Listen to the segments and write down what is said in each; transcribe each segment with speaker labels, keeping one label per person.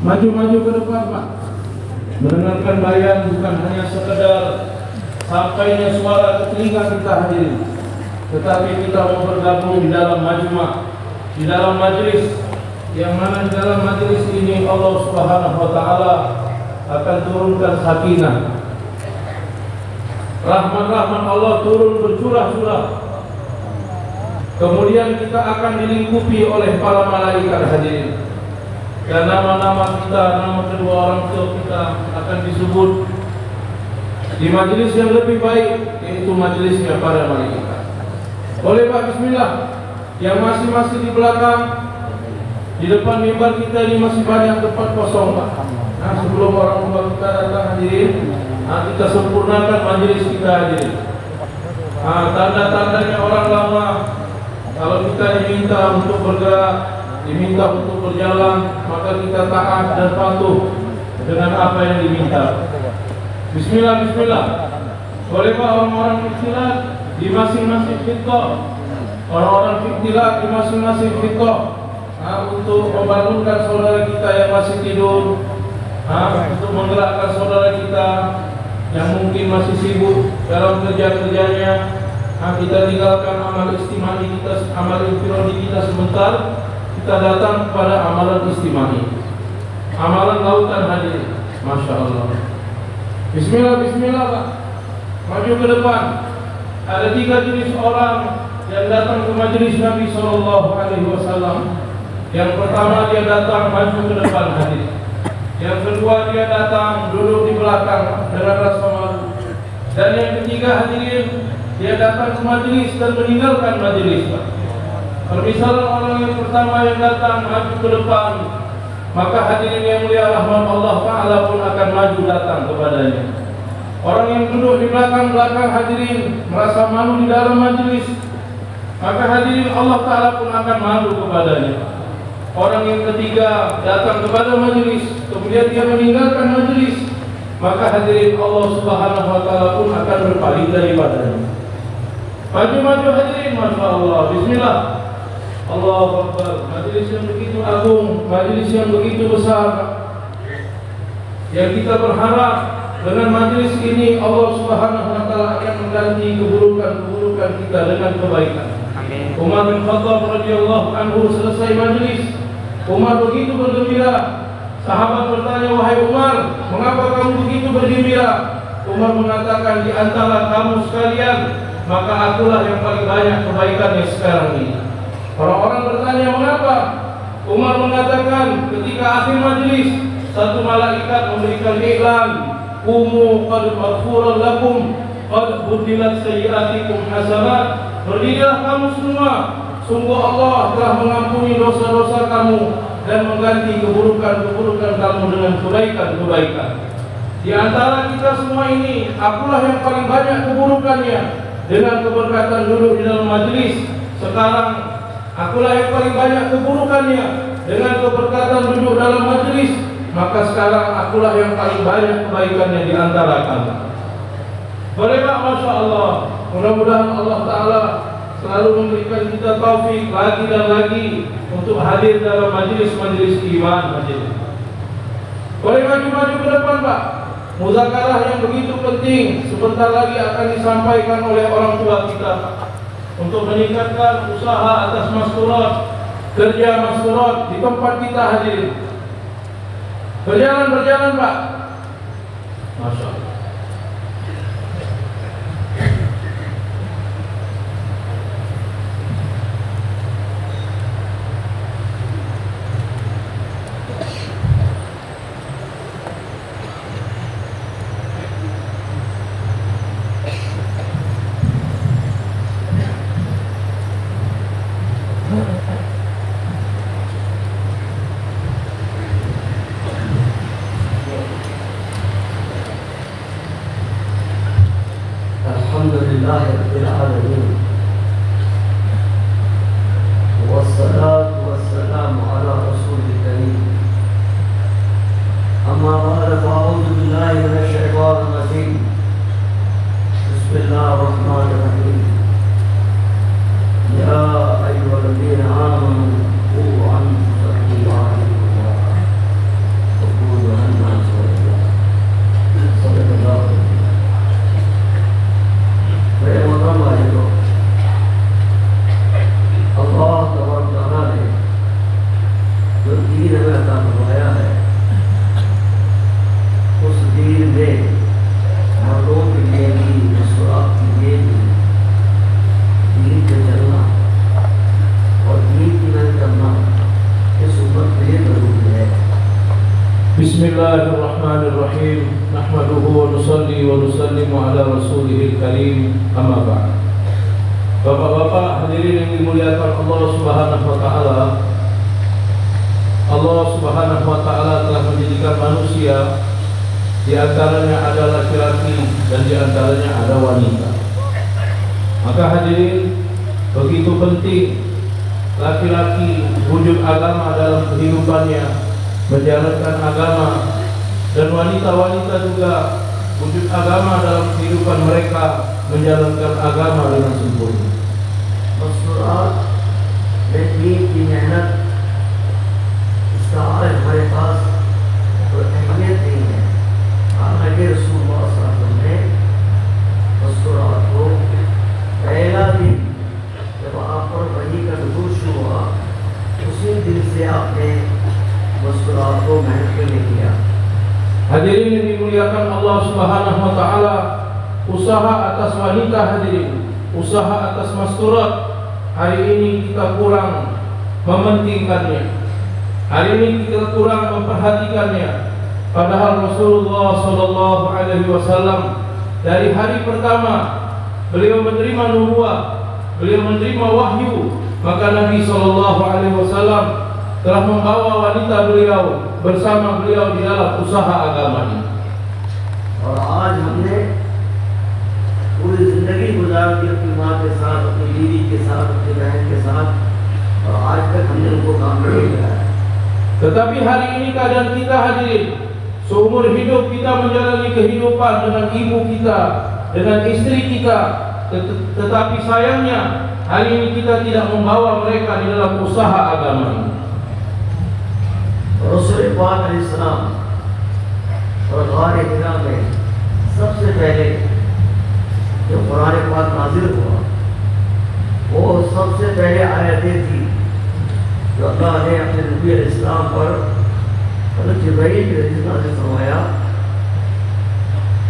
Speaker 1: Maju-maju ke depan, Pak. Mendengarkan bayan bukan hanya sekedar sampainya suara ke telinga kita hadirin, tetapi kita mau bergabung di dalam majma', di dalam majelis, yang mana di dalam majelis ini Allah Subhanahu wa taala akan turunkan sakinah. Rahmat-rahmat Allah turun bercurah-curah. Kemudian kita akan dilingkupi oleh para malaikat hadirin. Dan nama-nama kita, nama kedua orang tua kita akan disebut di majelis yang lebih baik, yaitu majelisnya para malaikat. Boleh Pak, bismillah. Yang masing-masing di belakang, di depan mimbar kita ini masih banyak tempat kosong, Pak. Nah, sebelum orang tua kita datang hadirin, kita sempurnakan majelis kita hadirin. Tanda-tandanya orang lama, kalau kita diminta untuk bergerak, diminta untuk berjalan, maka kita taat dan patuh dengan apa yang diminta. Bismillah, bismillah. Boleh Pak, orang-orang fiktilat di masing-masing fitrah, orang-orang fiktilat di masing-masing fitrah, untuk membangunkan saudara kita yang masih tidur, untuk menggerakkan saudara kita yang mungkin masih sibuk dalam kerja-kerjanya. Kita tinggalkan amal istimai kita, amal infiradi kita sebentar. Kita datang kepada amalan istimai, amalan lautan hadirin. Masya Allah. Bismillah, bismillah Pak. Maju ke depan. Ada 3 jenis orang yang datang ke majelis Nabi SAW. Yang pertama dia datang maju ke depan hadirin. Yang kedua dia datang duduk di belakang dengan rasa malu. Dan yang ketiga hadirin, dia datang ke majelis dan meninggalkan majelis Pak. Permisalan orang yang pertama yang datang maju ke depan, maka hadirin yang mulia rahmat Allah Ta'ala pun akan maju datang kepadanya. Orang yang duduk di belakang-belakang hadirin merasa malu di dalam majelis, maka hadirin Allah Ta'ala pun akan malu kepadanya. Orang yang ketiga datang kepada majelis, kemudian dia meninggalkan majelis, maka hadirin Allah Subhanahu wa Ta'ala pun akan berpaling daripadanya. Maju-maju hadirin, Masya Allah. Bismillah. Allahu Akbar. Majelis yang begitu agung, majelis yang begitu besar, yang kita berharap dengan majelis ini Allah Subhanahu wa Ta'ala akan mengganti keburukan-keburukan kita dengan kebaikan. Amin. Umar bin Khattab radhiyallahu anhu selesai majelis, Umar begitu bergembira. Sahabat bertanya, wahai Umar, mengapa kamu begitu bergembira? Umar mengatakan, di antara kamu sekalian, maka akulah yang paling banyak kebaikannya sekarang ini. Orang-orang bertanya, mengapa? Umar mengatakan, ketika akhir majelis, satu malaikat memberikan iklan, "Qumu qad maghfuran lakum, qad budilat sayyi'atikum hasanat." Berdirilah kamu semua, sungguh Allah telah mengampuni dosa-dosa kamu dan mengganti keburukan-keburukan kamu dengan kebaikan-kebaikan. Di antara kita semua ini, akulah yang paling banyak keburukannya dengan keberkatan duduk di dalam majelis. Sekarang akulah yang paling banyak keburukannya dengan keberkatan duduk dalam majelis. Maka sekarang akulah yang paling banyak kebaikannya di antara kamu. Boleh Pak, Masya Allah. Mudah-mudahan Allah Ta'ala selalu memberikan kita taufik lagi dan lagi untuk hadir dalam majelis-majelis iman. Boleh maju-maju ke depan Pak. Muzakarah yang begitu penting sebentar lagi akan disampaikan oleh orang tua kita untuk meningkatkan usaha atas masturat, kerja masturat di tempat kita hadirin. Berjalan Pak. Masya Allah. Bismillahirrahmanirrahim. Nahmaduhu wa nusalli wa nusallimu ala rasulihil karim. Amma ba'd. Bapak-bapak hadirin yang dimuliakan Allah Subhanahu wa taala. Allah Subhanahu wa taala telah menjadikan manusia, di antaranya ada laki-laki dan di antaranya ada wanita. Maka hadirin, begitu penting laki-laki wujud agama dalam kehidupannya, menjalankan agama, dan wanita-wanita juga wujud agama dalam kehidupan mereka, menjalankan agama dengan sempurna.
Speaker 2: मस्तूरात बेहतरीन की मेहनत इसका आज हमारे पास कोई अहमियत नहीं है। हालांकि रसूलुल्लाह सल्लल्लाहु अलैहि वसल्लम ने मस्तूरात को पहला दिन जब आप पर वही का नुज़ूल शुरू हुआ, उसी दिन से आपने मस्तूरात को मेहनत करने किया।
Speaker 1: Hadirin yang dimuliakan Allah Subhanahu wa taala, usaha atas wanita hadirin, usaha atas masturat, hari ini kita kurang mementingkannya. Hari ini kita kurang memperhatikannya. Padahal Rasulullah sallallahu alaihi wasallam dari hari pertama beliau menerima nubuwah, beliau menerima wahyu, maka Nabi sallallahu alaihi wasallam telah membawa wanita beliau bersama beliau di dalam usaha agama ini.
Speaker 2: और आज हमने पूरी जिंदगी गुजार दी अपनी माँ के साथ, अपनी बीवी के साथ, अपनी बहन के साथ, और आज तक हमने उनको काम नहीं किया है।
Speaker 1: Tetapi hari ini keadaan kita hadirin, seumur hidup kita menjalani kehidupan dengan ibu kita, dengan istri kita, tetapi sayangnya hari ini kita tidak membawa mereka di dalam usaha agama ini.
Speaker 2: रसूल पाक अलैहिस्सलाम और गार हिरा में सबसे पहले जो कुरान पाक नाजिल हुआ, वो सबसे पहले आयतें थी जो अल्लाह ने अपने नबी अलैहिस्सलाम पर हज़रत जिब्रील के ज़रिए नाज़िल फरमाया।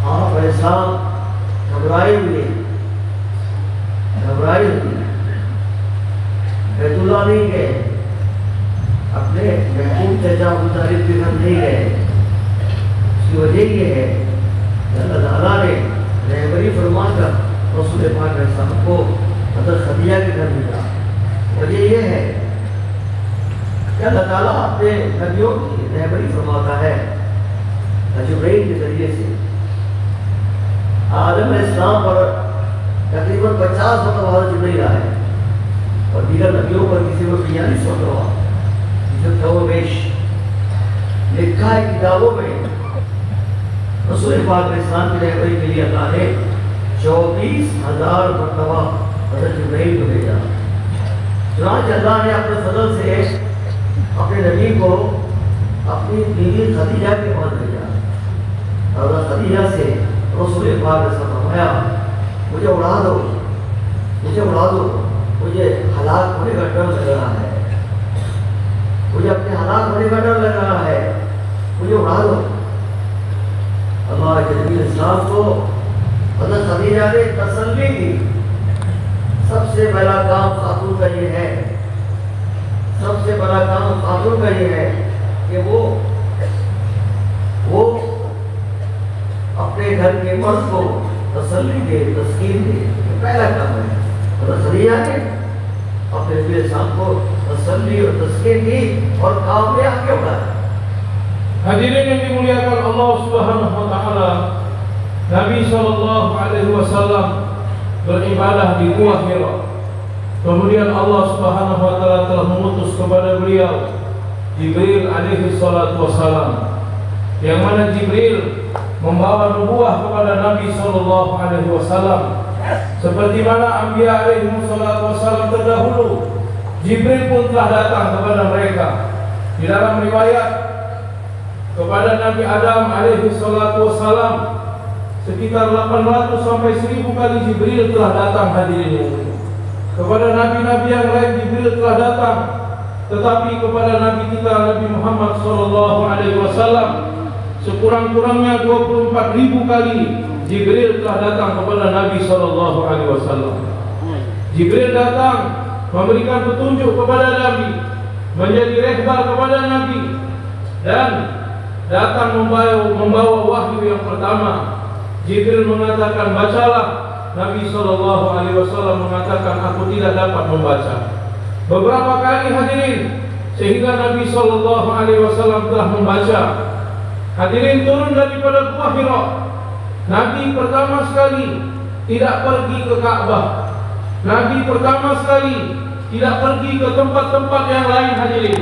Speaker 2: आप अलैहिस्सलाम घबराए हुए बैतुल्लाह नहीं गए, अपने महबूब चचा मुतारिफ के घर नहीं गए। उसकी वजह ये है कि अल्लाह ताला ने रहबरी फरमाकर रसूल पाक अलैहिस्सलाम को हज़रत खदीजा के घर भेजा। वजह ये है कि अल्लाह ताला अपने नबियों की रहबरी फरमाता है जिब्रील के जरिए से। आदम अलैहिस्सलाम पर तकरीबन 50 मरतबा जिब्रील आए और दीगर नबियों पर किसी को 42 मरतबा। लिखा है किताबों में रसूल पाक अलैहिस्सलाम की रहबरी के लिए अल्लाह ने 24,000 मरतबा हज़रत जिब्रील को भेजा। चुनांचे अल्लाह ने अपने फजल से अपने नबी को अपनी बीवी खदीजा के पास भेजा। और खदीजा से रसूल पाक ने फरमाया, मुझे उड़ा दो, मुझे हलाक होने का डर लग रहा है, मुझे अपने हालात होने का डर लग रहा है, मुझे उड़ा दो। अल्लाह के नबी इस्लाम को हज़रत खदीजा ने तसल्ली दी। सबसे बड़ा काम खातून का ये है, सबसे बड़ा काम खातून का ये है कि वो अपने घर के मर्द को तसल्ली दे, तस्कीन दे। पहला काम है। हज़रत खदीजा ने अपने नबी इस्लाम को तसल्ली और तस्कीन दी और काम में आगे बढ़ाया।
Speaker 1: Hadirin yang dimuliakan Allah Subhanahu wa taala, Nabi sallallahu alaihi wasallam beribadah di Gua Hira. Kemudian Allah Subhanahu wa taala telah mengutus kepada beliau Jibril alaihi salatu wasalam, yang mana Jibril membawa nubuah kepada Nabi sallallahu alaihi wasallam. Seperti mana Anbiya alaihi salatu wasalam terdahulu, Jibril pun telah datang kepada mereka. Di dalam riwayat kepada Nabi Adam alaihi salatu wassalam sekitar 800 sampai 1000 kali Jibril telah datang hadirin. Kepada nabi-nabi yang lain Jibril telah datang, tetapi kepada Nabi kita Nabi Muhammad sallallahu alaihi wasallam sekurang-kurangnya 24.000 kali Jibril telah datang kepada Nabi sallallahu alaihi wasallam. Jibril datang memberikan petunjuk kepada Nabi, menjadi rehbar kepada Nabi, dan datang membawa wahyu yang pertama. Jibril mengatakan bacalah. Nabi SAW mengatakan aku tidak dapat membaca. Beberapa kali hadirin, sehingga Nabi SAW telah membaca. Hadirin, turun daripada Gua Hira. Nabi pertama sekali tidak pergi ke Ka'bah. Nabi pertama sekali tidak pergi ke tempat-tempat yang lain hadirin,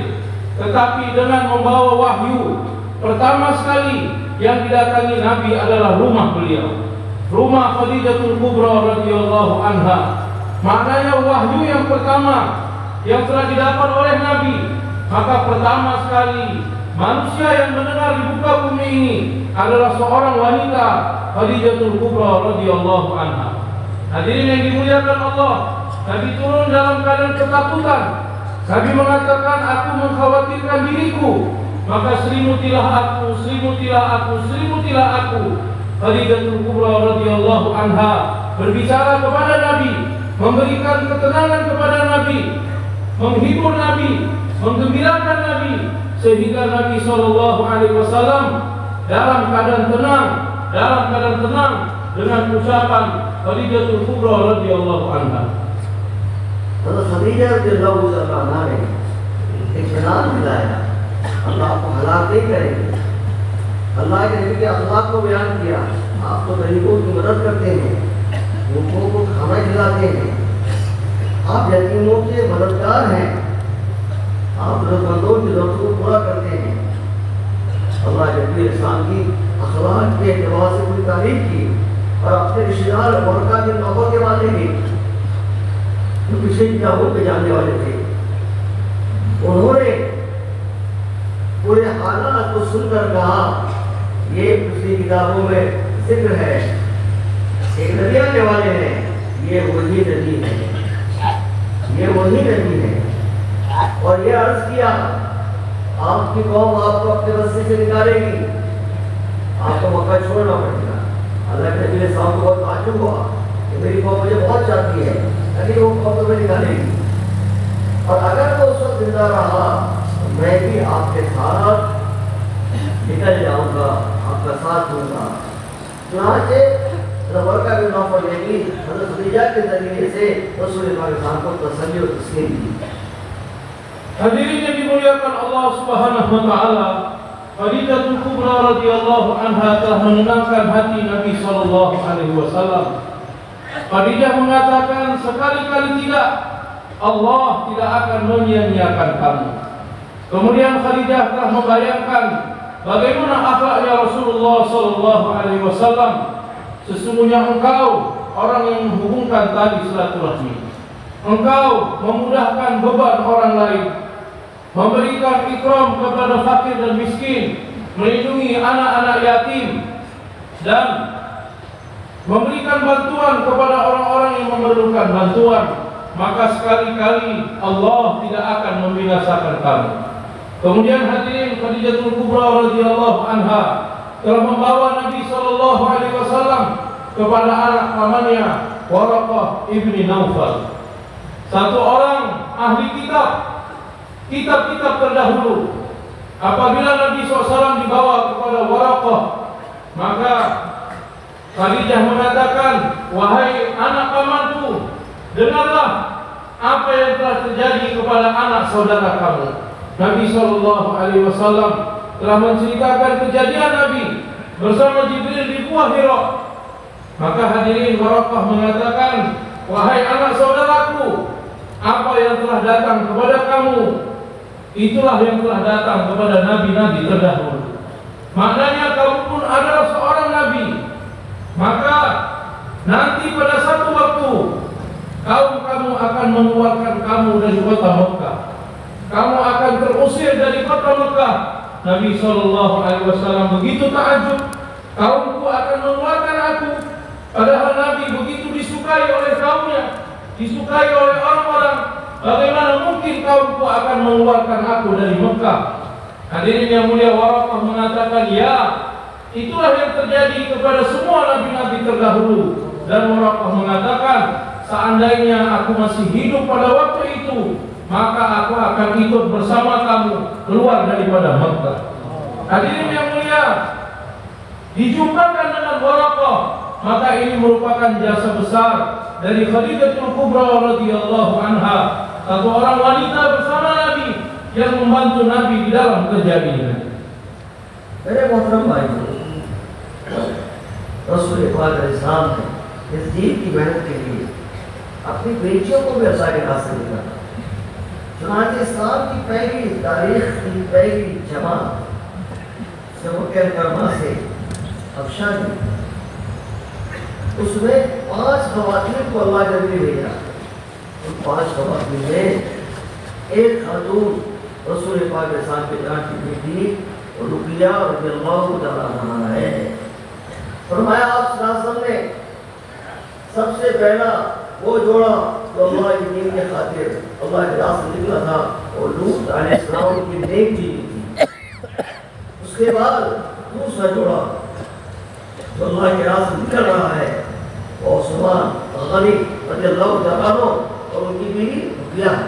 Speaker 1: tetapi dengan membawa wahyu. Pertama sekali yang didatangi Nabi adalah rumah beliau, rumah Khadijatul Kubra radhiyallahu anha. Maknanya wahyu yang pertama yang telah didapat oleh Nabi, maka pertama sekali manusia yang mendengar di muka bumi ini adalah seorang wanita, Khadijatul Kubra radhiyallahu anha. Hadirin yang dimuliakan Allah, Nabi turun dalam keadaan ketakutan. Nabi mengatakan, aku mengkhawatirkan diriku, maka selimutilah aku, selimutilah aku, selimutilah aku. Khadijatul Kubra radhiyallahu anha berbicara kepada Nabi, memberikan ketenangan kepada Nabi, menghibur Nabi, menggembirakan Nabi, sehingga Nabi SAW dalam keadaan tenang dengan ucapan Khadijatul Kubra radhiyallahu anha.
Speaker 2: हज़रत खदीजा रज़ियल्लाहु अन्हा ने इत्मीनान दिलाया, अल्लाह को हलाक नहीं करेंगे। अल्लाह के नबी के अखलाक को बयान किया, आप तो गरीबों की मदद करते हैं, भूखों को खाना खिलाते हैं, आप यतीमों के मददगार हैं, आप जरूरतमंदों की ज़रूरतों को पूरा करते हैं। अल्लाह के नबी इंसान की अखलाक के एतबार से पूरी तारीफ की और अपने रिश्तेदार वर्का के नौकर के वाले भी जो पिछले किताबों पे जाने वाले थे, उन्होंने पूरे हालात को सुनकर कहा, ये पिछली किताबों में जिक्र है, एक नबी आने वाले हैं, ये वही नबी है, ये वही नबी है। और ये अर्ज किया, आपकी कौम आपको अपने बस्ती से निकालेगी, आपको मक्का छोड़ना पड़ेगा। अल्लाह के नबी ने साहब को बहुत ताज्जुब हुआ कि मेरी कौम मुझे बहुत चाहती है, लेकिन वो कौम तुम्हें निकालेगी, और अगर वो उस वक्त जिंदा रहा तो मैं भी आपके साथ निकल जाऊंगा, आपका साथ दूंगा। चुनाचे वर्का के नाम पर लेगी हज़रत खदीजा के जरिए से रसूल पाकिस्तान को तसल्ली और तस्लीम दी।
Speaker 1: Hadirin yang dimuliakan Allah Subhanahu wa taala, Khadijatul Kubra radhiyallahu anha telah menenangkan hati Nabi sallallahu alaihi wasallam. Khadijah mengatakan, sekali-kali tidak, Allah tidak akan menyia-nyiakan kamu. Kemudian Khadijah telah membayangkan bagaimana akhlaknya Rasulullah sallallahu alaihi wasallam. Sesungguhnya engkau orang yang menghubungkan tali silaturahmi. Engkau memudahkan beban orang lain, memberikan ikram kepada fakir dan miskin, melindungi anak-anak yatim, dan memberikan bantuan kepada orang-orang yang memerlukan bantuan. Maka sekali-kali Allah tidak akan membinasakan kamu. Kemudian hadirin, Khadijatul Kubra radhiyallahu anha telah membawa Nabi sallallahu alaihi wasallam kepada anak pamannya Waraqah ibni Naufal, satu orang ahli kitab-kitab terdahulu. Apabila Nabi SAW dibawa kepada Waraqah, maka Khadijah mengatakan, wahai anak pamanku, dengarlah apa yang telah terjadi kepada anak saudara kamu. Nabi SAW telah menceritakan kejadian Nabi bersama Jibril di Gua Hira. Maka hadirin, Waraqah mengatakan, wahai anak saudaraku, apa yang telah datang kepada kamu, itulah yang telah datang kepada nabi-nabi terdahulu. Maknanya kamu pun adalah seorang nabi. Maka nanti pada satu waktu kamu akan mengeluarkan kamu dari kota Mekah. Kamu akan terusir dari kota Mekah. Nabi SAW begitu takjub, kaumku akan mengeluarkan aku. Padahal Nabi begitu disukai oleh kaumnya, disukai oleh orang-orang. Bagaimana mungkin kaumku akan mengeluarkan aku dari Mekah? Hadirin yang mulia, Waraqah mengatakan, ya, itulah yang terjadi kepada semua nabi-nabi terdahulu. Dan Waraqah mengatakan, seandainya aku masih hidup pada waktu itu, maka aku akan ikut bersama kamu keluar daripada Mekah. Hadirin yang mulia, dijumpakan dengan barakah, maka ini merupakan jasa besar dari Khadijatul Kubra radhiyallahu anha, satu orang wanita bersama Nabi yang membantu Nabi di dalam kerja ini.
Speaker 2: मेरे मोहतरम भाई, रसूल पाक अलैहिस्सलाम ने इस दीन की मेहनत के लिए अपनी बेटियों को भी अल्लाह के रास्ते में निकाला। चुनांचे इस्लाम की पहली तारीख की पहली जमात जब मक्का मुकर्रमा से हबशा दी, उसमें 5 ख़वातीन को अल्लाह ने भी भेजा। उन 5 ख़वातीन में एक खातून रसूल पाक अलैहिस्सलाम के जान की बेटी रुकिया रज़ियल्लाहु तआला अन्हा है। फरमाया आप सल्लल्लाहु अलैहि वसल्लम ने सबसे पहला वो जोड़ा जो अल्लाह की दीन के खातिर अल्लाह के रास्ते में निकला था, और लूत अलैहिस्सलाम की नेक बीवी थी। उसके बाद दूसरा जोड़ा जो अल्लाह के रास्ते में निकल रहा है वो उस्मान गनी रज़ियल्लाहु तआला अन्हु और उनकी बीवी रुकिया है।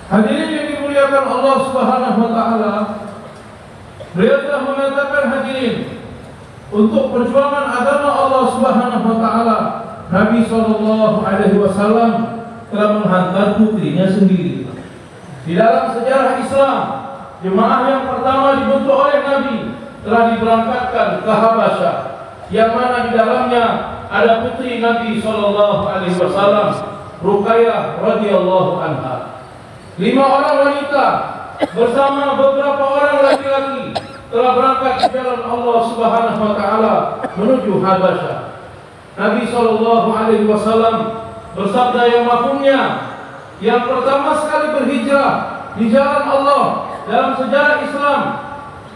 Speaker 1: Hadirin yang dimuliakan Allah Subhanahu wa taala, beliau telah mengatakan hadirin, untuk perjuangan agama Allah Subhanahu wa taala, Nabi sallallahu alaihi wasallam telah menghantar putrinya sendiri. Di dalam sejarah Islam, jemaah yang pertama dibentuk oleh Nabi telah diberangkatkan ke Habasyah, yang mana di dalamnya ada putri Nabi sallallahu alaihi wasallam, Ruqayyah radhiyallahu anha. 5 orang wanita bersama beberapa orang laki-laki telah berangkat di jalan Allah Subhanahu wa taala menuju Habasyah. Nabi sallallahu alaihi wasallam bersabda yang mafhumnya, yang pertama sekali berhijrah di jalan Allah dalam sejarah Islam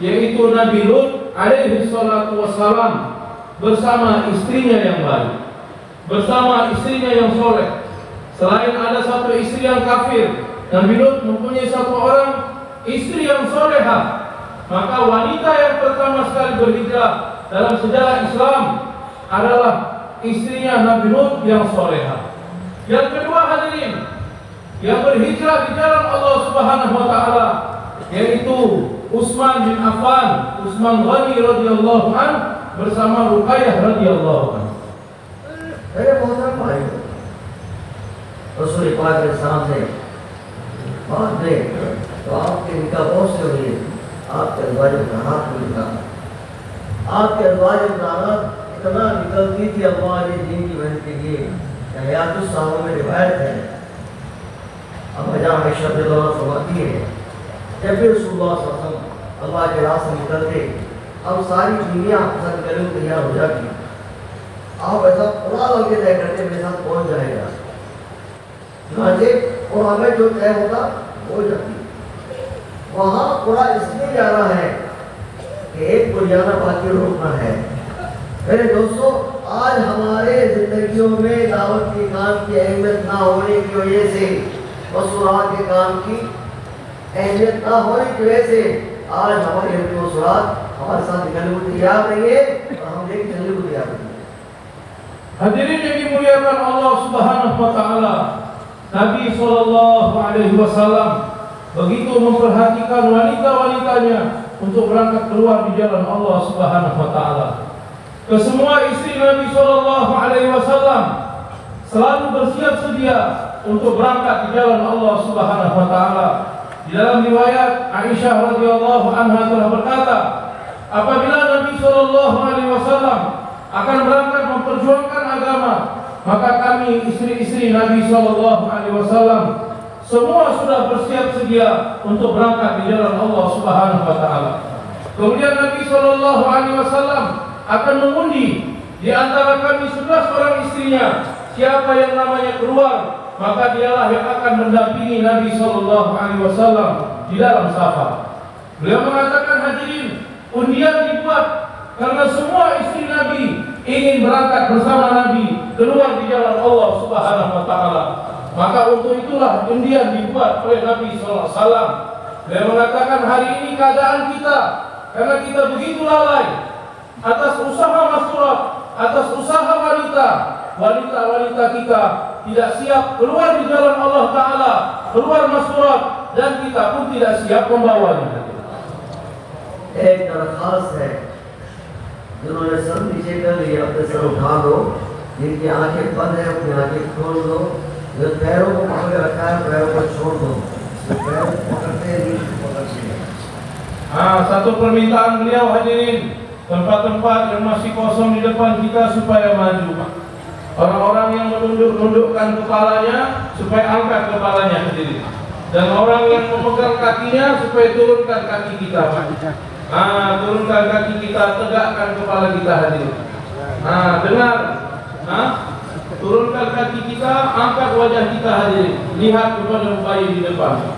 Speaker 1: yaitu Nabi Lut alaihi salatu wassalam bersama istrinya yang baik, bersama istrinya yang soleh. Selain ada satu istri yang kafir, Nabi Lut mempunyai satu orang istri yang soleha. Maka wanita yang pertama sekali berhijrah dalam sejarah Islam adalah istrinya Nabi Lut yang soleha. Yang kedua hadirin, yang berhijrah di jalan Allah Subhanahu wa taala yaitu Utsman bin Affan, Utsman Ghani radhiyallahu an bersama Ruqayyah radhiyallahu an.
Speaker 2: मेरे मोहतरम भाई, रसूल पाक अलैहिस्सलाम ने बाद में तो आपके निकाह बहुत से हुए, आपके अज़वाज मुताहरात को लिखा, आपके अज़वाज मुताहरात इतना निकलती थी अल्लाह ने दीन की मेहनत के लिए। हयातुस साहबा में रिवायत है, अब हज़रत आयशा रज़ियल्लाहु अन्हा फरमाती है, जब भी रसूलुल्लाह सल्लल्लाहु अलैहि वसल्लम अल्लाह के रास्ते में निकलते, अब सारी दुनिया हसन करने को तैयार हो जाती। आप ऐसा पूरा लगे तय करते मेरे साथ पहुंच जाएगा, और हमें जो तय होगा हो जाती। वहाँ पूरा इसलिए जाना है कि एक को जाना बाकी रोकना है। मेरे दोस्तों, आज हमारे जिंदगियों में दावत के काम की अहमियत ना होने की वजह से, मसूरात के काम की अहमियत ना होने की वजह से आज हमारे मसूरात हमारे साथ निकलने को तैयार नहीं है और हम लेके चलने को तैयार नहीं है।
Speaker 1: Hadirin yang dimuliakan Allah Subhanahu wa taala, Nabi sallallahu alaihi wasallam begitu memperhatikan wanita-wanitanya untuk berangkat keluar di jalan Allah Subhanahu wa taala. Kesemua istri Nabi sallallahu alaihi wasallam selalu bersiap sedia untuk berangkat di jalan Allah Subhanahu wa taala. Di dalam riwayat Aisyah radhiyallahu anha telah berkata, apabila Nabi sallallahu alaihi wasallam akan berangkat memperjuangkan agama, maka kami istri-istri Nabi sallallahu alaihi wasallam semua sudah bersiap sedia untuk berangkat di jalan Allah Subhanahu wa taala. Kemudian Nabi sallallahu alaihi wasallam akan mengundi di antara kami 11 orang istrinya, siapa yang namanya keluar, maka dialah yang akan mendampingi Nabi sallallahu alaihi wasallam di dalam safar. Beliau mengatakan hadirin, undian dibuat karena semua istri Nabi ingin berangkat bersama Nabi keluar di jalan Allah Subhanahu wa taala. Maka untuk itulah undian dibuat oleh Nabi sallallahu alaihi wasallam. Beliau mengatakan hari ini keadaan kita, karena kita begitu lalai atas usaha masyarakat, atas usaha wanita, wanita-wanita kita tidak siap keluar di jalan Allah Ta'ala, keluar masyarakat, dan kita pun tidak siap membawanya.
Speaker 2: एक दरखास्त है जिन्होंने सर नीचे कर लिया अपने सर उठा दो, जिनकी आंखें बंद है अपनी आंखें खोल दो, जो पैरों को पकड़ रखा है पैरों को छोड़ दो, जो पैरों को पकड़ते हैं नीचे पकड़ते हैं।
Speaker 1: Satu permintaan beliau hadirin, tempat-tempat yang masih kosong di depan kita supaya maju, Pak. Orang-orang yang menundukkan kepalanya supaya angkat kepalanya hadirin, dan orang yang memegang kakinya supaya turunkan kaki kita, Pak. Turunkan kaki kita, tegakkan kepala kita hadirin. Dengar, turunkan kaki kita, angkat wajah kita hadirin, lihat kepada bayi di depan.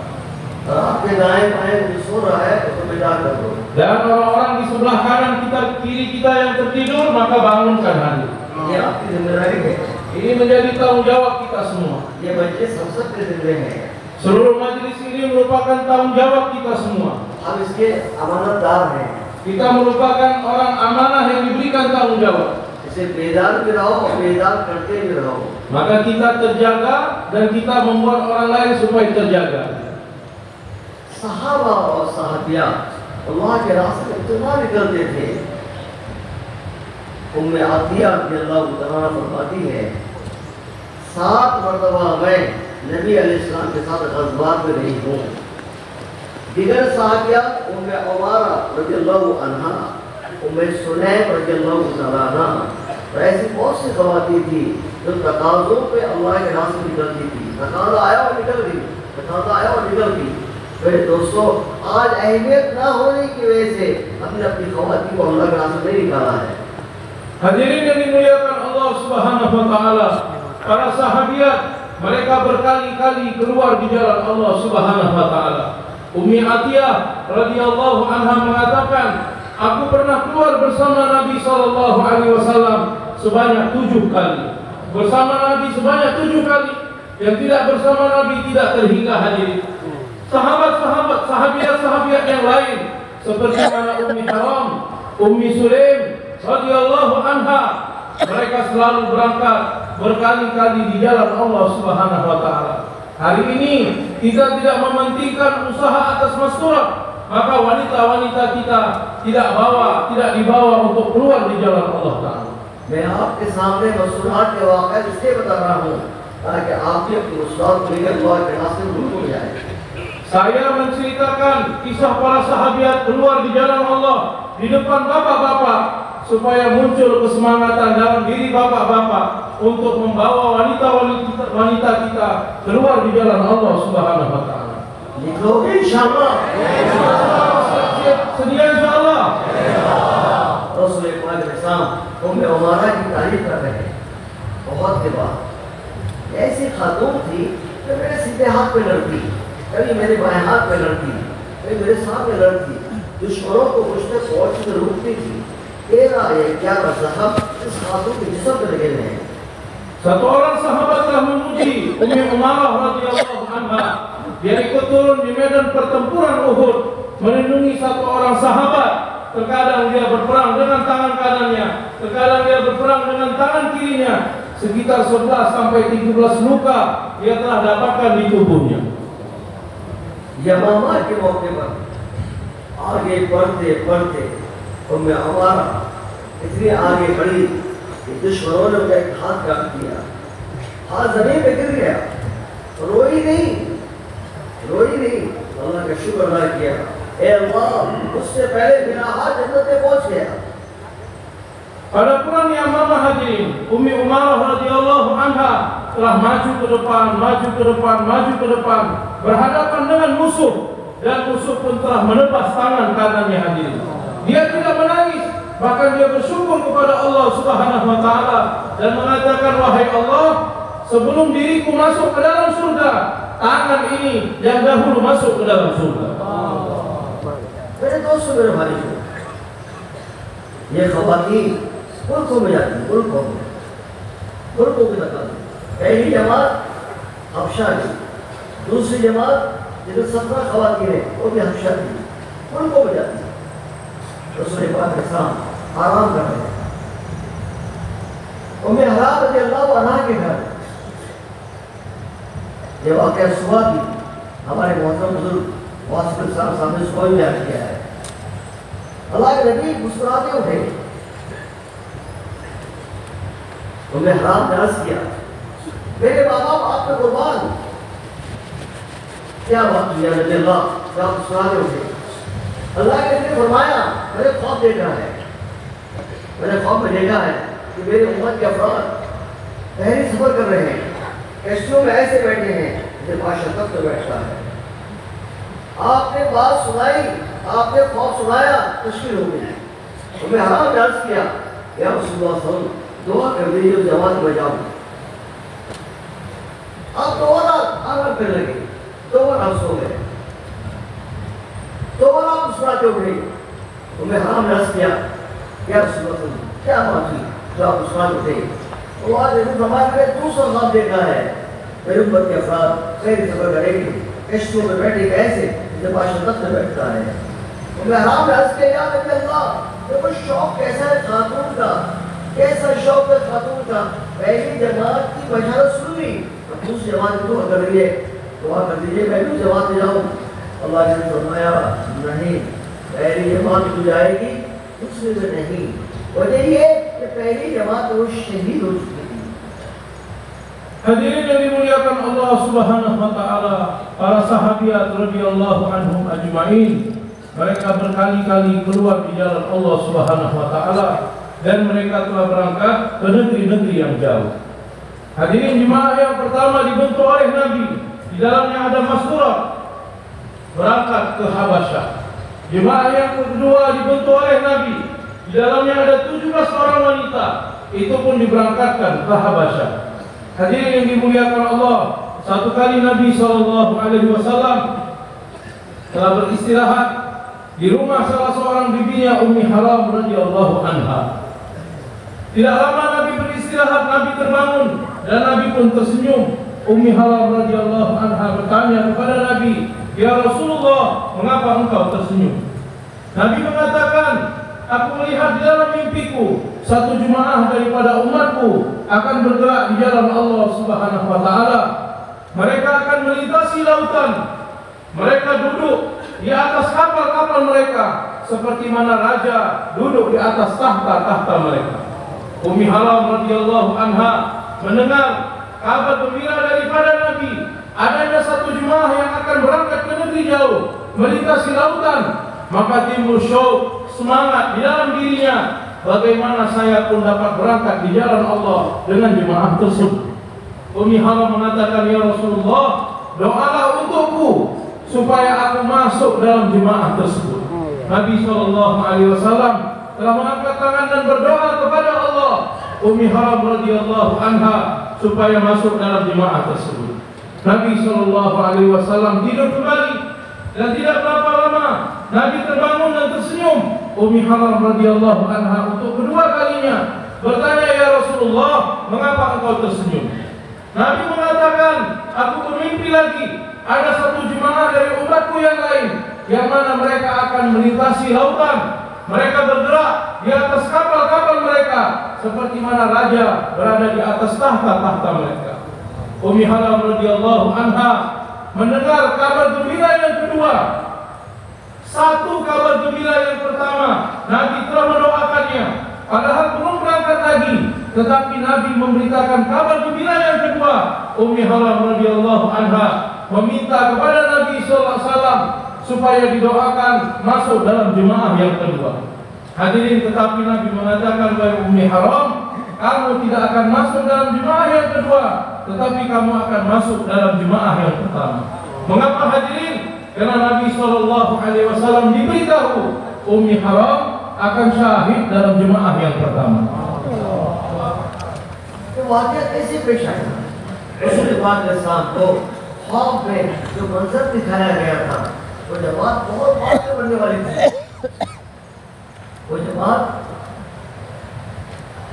Speaker 2: आपके दाएं बाएं जो सो रहा है उसको बिठा कर दो।
Speaker 1: Dan orang-orang di sebelah kanan kita, kiri kita yang tertidur, maka bangunkan hadirin.
Speaker 2: ये आपकी जिम्मेदारी है।
Speaker 1: Ini menjadi tanggung jawab kita semua.
Speaker 2: ये मजलिस हम सब के जिम्मे है।
Speaker 1: Seluruh majelis ini merupakan tanggung jawab kita semua.
Speaker 2: हम इसके अमानतदार हैं।
Speaker 1: Kita merupakan orang amanah yang diberikan tanggung jawab.
Speaker 2: इसे बेदार भी रहो और बेदार करते भी रहो।
Speaker 1: Maka kita terjaga dan kita membuat orang lain supaya terjaga.
Speaker 2: सहाबा और सहाबिया अल्लाह के रास्ते में इतना निकलते थे। उम्मे आतिया रज़ियल्लाहु तआला फरमाती है, 7 मरतबा मैं नबी अलैहिस्सलाम के साथ ग़ज़वात में रही हूँ। दिगर सहाबिया उम्मे उमारा रज़ियल्लाहु अन्हा, उम्मे सुनैब रज़ियल्लाहु तआला अन्हा, और ऐसी बहुत सी ख़वातीन थी जो तकाज़ों पे अल्लाह के रास्ते में निकलती थी। तकाज़ा आया और निकल गई, तकाज़ा आया और निकल गई। मेरे दोस्तों, आज अहमियत ना होने की वजह से हमने अपनी ख़वातीन को अल्लाह के रास्ते में नहीं निकाला है।
Speaker 1: Hadirin yang dimuliakan Allah Subhanahu wa taala, para sahabiat mereka berkali-kali keluar di jalan Allah Subhanahu wa taala. Ummi Atiyah radhiyallahu anha mengatakan, aku pernah keluar bersama Nabi sallallahu alaihi wasallam sebanyak 7 kali. Bersama Nabi sebanyak 7 kali. Yang tidak bersama Nabi tidak terhingga hadirin. Sahabat-sahabat, sahabiat-sahabiat yang lain seperti mana Ummi Haram, Ummi Sulaim radhiyallahu anha, mereka selalu berangkat berkali-kali di jalan Allah Subhanahu wa taala. Hari ini kita tidak mementingkan usaha atas masyarakat, maka wanita-wanita kita tidak dibawa untuk keluar di jalan Allah taala.
Speaker 2: मैं आपके सामने मसूरात के वाक़या इसलिए बता रहा हूँ ताकि आप भी अपनी मसूरात को लेकर अल्लाह के रास्ते में रुक जाए।
Speaker 1: Saya menceritakan kisah para sahabat keluar di jalan Allah di depan bapak-bapak supaya muncul kesemangatan dalam diri bapak-bapak untuk membawa wanita-wanita kita keluar di jalan Allah Subhanahu wa taala.
Speaker 2: लिखोगे इंशाअल्लाह?
Speaker 1: Sedia insyaallah.
Speaker 2: रसूल पाक अलैहिस्सलाम उम्मे उमारा की तारीफ कर रहे हैं। बहुत के बाद ऐसी खातून थी जो मेरे सीधे हाथ पे लड़ती, कभी मेरे बाएं हाथ पे लड़ती, कभी मेरे सामने लड़ती, दुश्मनों को मुझसे फौज से रोकती थी। तेरा ये क्या मज़हब इस खातून के जिस्म पे लगे हुए हैं।
Speaker 1: Satu orang sahabat telah memuji Ummi Umarah radhiyallahu anha. Dia ikut turun di medan pertempuran Uhud melindungi satu orang sahabat. Terkadang dia berperang dengan tangan kanannya, terkadang dia berperang dengan tangan kirinya. Sekitar 11 sampai 13 luka dia telah dapatkan di tubuhnya.
Speaker 2: यमामा के मौके पर आगे बढ़ते बढ़ते उम्मे उमारा इतनी आगे बढ़ी कि दुश्मनों ने उनका एक हाथ काट दिया, हाथ जमीन पे गिर गया। रोई नहीं, अल्लाह का शुक्र अदा किया, ए अल्लाह उससे पहले मेरा हाथ जन्नत में पहुंच गया।
Speaker 1: Pada pulang yang mama hadirin, Ummi Umarah radhiyallahu anha telah maju ke depan, berhadapan dengan musuh, dan musuh pun telah menebas tangan kanannya hadirin. Dia tidak menangis, bahkan dia bersyukur kepada Allah Subhanahu wa taala dan mengatakan, wahai Allah, sebelum diriku masuk ke dalam surga, tangan ini yang dahulu masuk ke dalam surga.
Speaker 2: मेरे दोस्तों, मेरे भाई, ये ख़वातीन मुल्कों में जाती, मुल्कों की बता दी। पहली जमात हबशा की, दूसरी जमात जिसमें 17 ख़वातीन हैं वो भी हबशा की, मुल्कों में जाती। रसूल पाक के साथ आराम कर रहे हैं। उम्मे हराम रज़ी अल्लाह अन्हा के घर ये वाक़या सुबह भी हमारे मोहतरम बुजुर्ग वासिफ साहब सामने सुबह में बयान किया है। अल्लाह के नबी मुस्कुराते उठे। उम्मे हराम ने अर्ज़ किया, मेरे माँ बाप आप पे कुर्बान। क्या बात हुई नबी अल्लाह, क्या आप मुस्कुराते उठे? अल्लाह के नबी ने फरमाया, मैंने ख्वाब देखा है, मैंने ख्वाब में देखा है कि मेरी उम्मत के अफराद पहले सफर कर रहे हैं, कश्तियों में ऐसे बैठे हैं जैसे बादशाह तख्त में बैठता है। आपने बात सुनाई, आपने ख्वाब सुनाया, तशकील हो गई। तो मैं हराम ने अर्ज़ किया, या रसूलुल्लाह सल्लल्लाहु अलैहि वसल्लम दुआ कर दीजिए जमात में जाऊं। आप दोबारा आराम करने लगे, दोबारा आप सो गए, दोबारा आप मुस्कुराते उठे। तो मैं हराम ने अर्ज़ किया, या रसूलुल्लाह सल्लल्लाहु अलैहि वसल्लम क्या बात हुई जो आप मुस्कुराते उठे? तो आज हमारे दूसरा ख्वाब देखा है, मेरी उम्मत के अफराद पहले सफर करेंगे, कश्तियों में बैठे कैसे जैसे बादशाह तख्त में बैठता है। तो मैं हराम ने अर्ज़ किया, या नबी अल्लाह, देखो शौक कैसा है खातून का, कैसा शौक है खातून का। पहली जमात की बशारत सुन ली, अब दूसरी जमात की दुआ कर रही है, दुआ कर दीजिए मैं भी जमात में जाऊँ। अल्लाह ने फरमाया, नहीं, पहली जमात हो जाएगी, दूसरी में नहीं। वजह ये कि पहली जमात वो शहीद हो चुकी थी।
Speaker 1: Hadirin yang dimuliakan Allah Subhanahu wa taala, para sahabat radhiyallahu anhum ajmain, mereka berkali-kali keluar di jalan Allah Subhanahu wa taala dan mereka telah berangkat ke negeri-negeri yang jauh. Hadirin, jemaah yang pertama dibentuk oleh Nabi, di dalamnya ada Masturah, berangkat ke Habasyah. Jemaah yang kedua dibentuk oleh Nabi, di dalamnya ada 17 orang wanita, itu pun diberangkatkan ke Habasyah. Hadirin yang dimuliakan Allah, satu kali Nabi SAW telah beristirahat di rumah salah seorang bibinya Ummi Haram radhiyallahu anha. Tidak lama Nabi beristirahat, Nabi terbangun dan Nabi pun tersenyum. Ummi Haram radhiyallahu anha bertanya kepada Nabi, ya Rasulullah, mengapa engkau tersenyum? Nabi mengatakan, aku melihat di dalam mimpiku satu jemaah daripada umatku akan bergerak di jalan Allah Subhanahu wa taala. Mereka akan melintasi lautan. Mereka duduk di atas kapal-kapal mereka seperti mana raja duduk di atas tahta-tahta mereka. Ummi Haram radhiyallahu anha mendengar kabar gembira daripada Nabi, adanya satu jemaah yang akan berangkat ke negeri jauh, melintasi lautan, maka timbul syauq, semangat di dalam dirinya, bagaimana saya pun dapat berangkat di jalan Allah dengan jemaah tersebut. Ummi Haram mengatakan, ya Rasulullah, doalah untukku supaya aku masuk dalam jemaah tersebut. Nabi SAW telah mengangkat tangan dan berdoa kepada Allah, Ummi Haram radhiyallahu anha, supaya masuk dalam jemaah tersebut. Nabi SAW tidur kembali dan tidak berapa lama Nabi terbangun dan tersenyum. Ummi Haram radhiyallahu anha untuk kedua kalinya bertanya, ya Rasulullah, mengapa engkau tersenyum? Nabi mengatakan, aku bermimpi lagi ada satu jemaah dari umatku yang lain, yang mana mereka akan melintasi lautan. Mereka bergerak di atas kapal-kapal mereka seperti mana raja berada di atas tahta-tahta mereka. Ummi Haram radhiyallahu anha mendengar kabar gembira yang kedua. Satu kabar gembira yang pertama, Nabi telah mendoakannya, padahal belum berangkat lagi, tetapi Nabi memberitakan kabar gembira yang kedua. Ummi Haram radhiyallahu anha meminta kepada Nabi SAW supaya didoakan masuk dalam jemaah yang kedua. Hadirin, tetapi Nabi mengatakan, wahai Ummi Haram, kamu tidak akan masuk dalam jemaah yang kedua, tetapi kamu akan masuk dalam jemaah yang pertama. Mengapa hadirin? Karena Nabi SAW diberitahu Ummi Haram akan syahid dalam jemaah yang pertama.
Speaker 2: तो वाक़या कैसे पेश आया? रसूल पाक के साथ तो ख्वाब में जो मंजर दिखाया गया था, वो जमात बहुत बाद में बनने वाली थी। वो जमात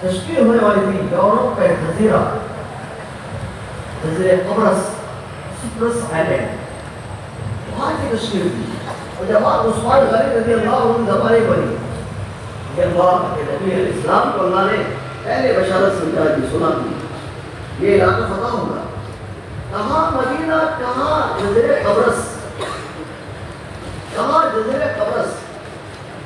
Speaker 2: तश्कील होने वाली थी। यूरोप का एक जजीरा, जजीरे कब्रस, सिप्रस आइलैंड, वहाँ की तश्कील थी। वो जमात उस्मान गनी रज़ी अल्लाह अन्हु ज़माने बनी। कि अल्लाह के नबी इस्लाम को अल्लाह ने पहले बशारत सरकार की सुना थी, ये इलाका फतह होगा। कहाँ मदीना, कहाँ जज़ीरे कब्रस, कहाँ जज़ीरे कब्रस।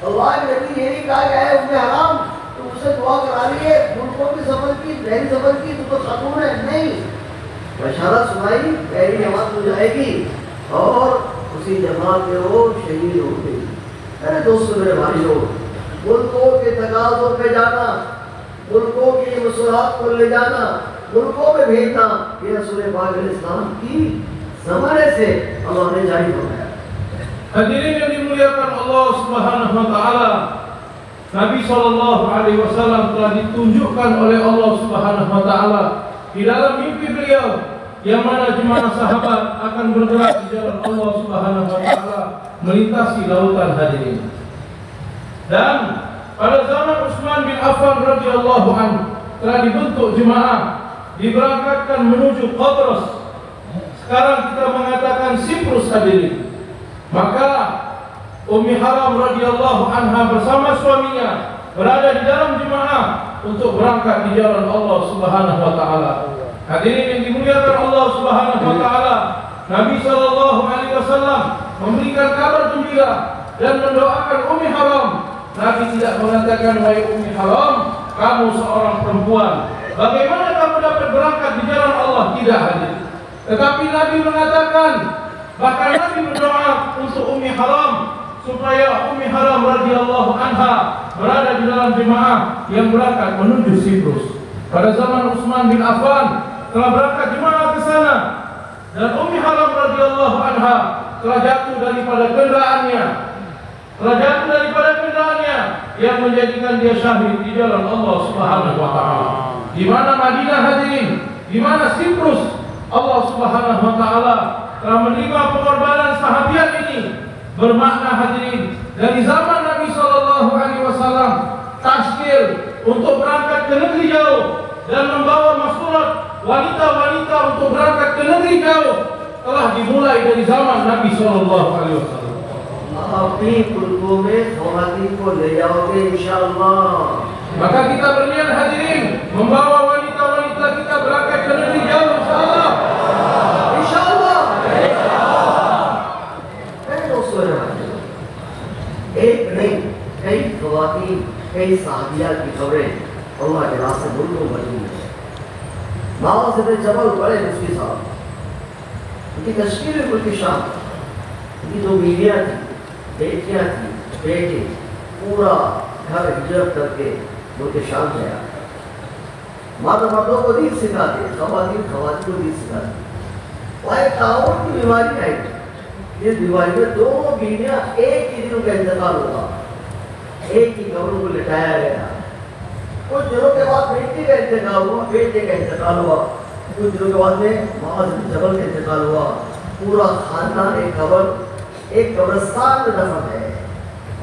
Speaker 2: अल्लाह के नबी ये नहीं कहा गया है उम्मे हराम तो उसे दुआ करा रही है, मुल्कों की सफर की, पहली सफर की तो खातून है, नहीं। बशारत सुनाई, पहली नमाज हो जाएगी और उसी जमात में वो शहीद हो गई। अरे दोस्तों, मेरे भाइयों, मुल्कों के तकाज़ों पे जाना, मुल्कों की मसलाहत को ले जाना, मुल्कों में भेजना, ये रसूल पाक अलैहिस्सलाम की ज़माने से अल्लाह ने जारी फरमाया।
Speaker 1: Hadirin yang dimuliakan Allah Subhanahu wa taala, Nabi sallallahu alaihi wasallam telah ditunjukkan oleh Allah Subhanahu wa taala di dalam mimpi beliau yang mana jemaah sahabat akan bergerak di jalan Allah Subhanahu wa taala melintasi lautan hadirin. Dan pada zaman Utsman bin Affan radhiyallahu anhu telah dibentuk jemaah diberangkatkan menuju Qabrus. Sekarang kita mengatakan Siprus hadirin. Maka Ummi Haram radhiyallahu anha bersama suaminya berada di dalam jemaah untuk berangkat di jalan Allah Subhanahu wa taala. Hadirin yang dimuliakan Allah Subhanahu wa taala, Nabi sallallahu alaihi wasallam memberikan kabar gembira dan mendoakan Ummi Haram. Nabi tidak mengatakan, wahai Ummi Haram, kamu seorang perempuan, bagaimana kamu dapat berangkat di jalan Allah? Tidak, hadirin. Tetapi Nabi mengatakan, bahkan Nabi berdoa untuk Ummi Haram supaya Ummi Haram radhiyallahu anha berada di dalam jemaah yang berangkat menuju Siprus. Pada zaman Utsman bin Affan telah berangkat jemaah ke sana dan Ummi Haram radhiyallahu anha telah jatuh daripada kendaraannya, yang menjadikan dia syahid di jalan Allah Subhanahu wa taala. Di mana Madinah hadirin, di mana Siprus, Allah Subhanahu wa taala telah menerima pengorbanan sahabiat ini. Bermakna hadirin, dari zaman Nabi sallallahu alaihi wasallam tashkil untuk berangkat ke negeri jauh dan membawa masyarakat wanita-wanita untuk berangkat ke negeri jauh telah dimulai dari zaman Nabi sallallahu alaihi wasallam.
Speaker 2: अपनी कुल्फों में ख़वातीन को ले जाओगे इंशाअल्लाह।
Speaker 1: Maka kita berniat hadirin membawa wanita-wanita kita berangkat ke negeri jauh insyaallah.
Speaker 2: इंशाअल्लाह। एक नहीं, कई ख़वातीन, कई साहबिया की खबरें अल्लाह के रास्ते मुल्कों में मौजूद है। माओ से जबल बड़े मुफ्ती साहब, उनकी तशकील मुल्क शाम, उनकी जो बीवियाँ थी, बेटियाँ थी, बेटे, पूरा घर हिजरत करके मुल्क शाम गया। मर्दों को दीन सिखाते, ख़वातीन को दीन सिखाते। वहाँ एक ताउन की बीमारी आई, इस बीमारी में दोनों बीवियाँ एक ही दिन का इंतकाल हुआ, एक ही कब्र को लिटाया गया। कुछ दिनों के बाद बेटी का इंतकाल हुआ, बेटे का इंतकाल हुआ, कुछ दिनों के बाद में मुआज़ बिन जबल का इंतकाल हुआ। पूरा खानदान एक कब्रिस्तान में दफन है।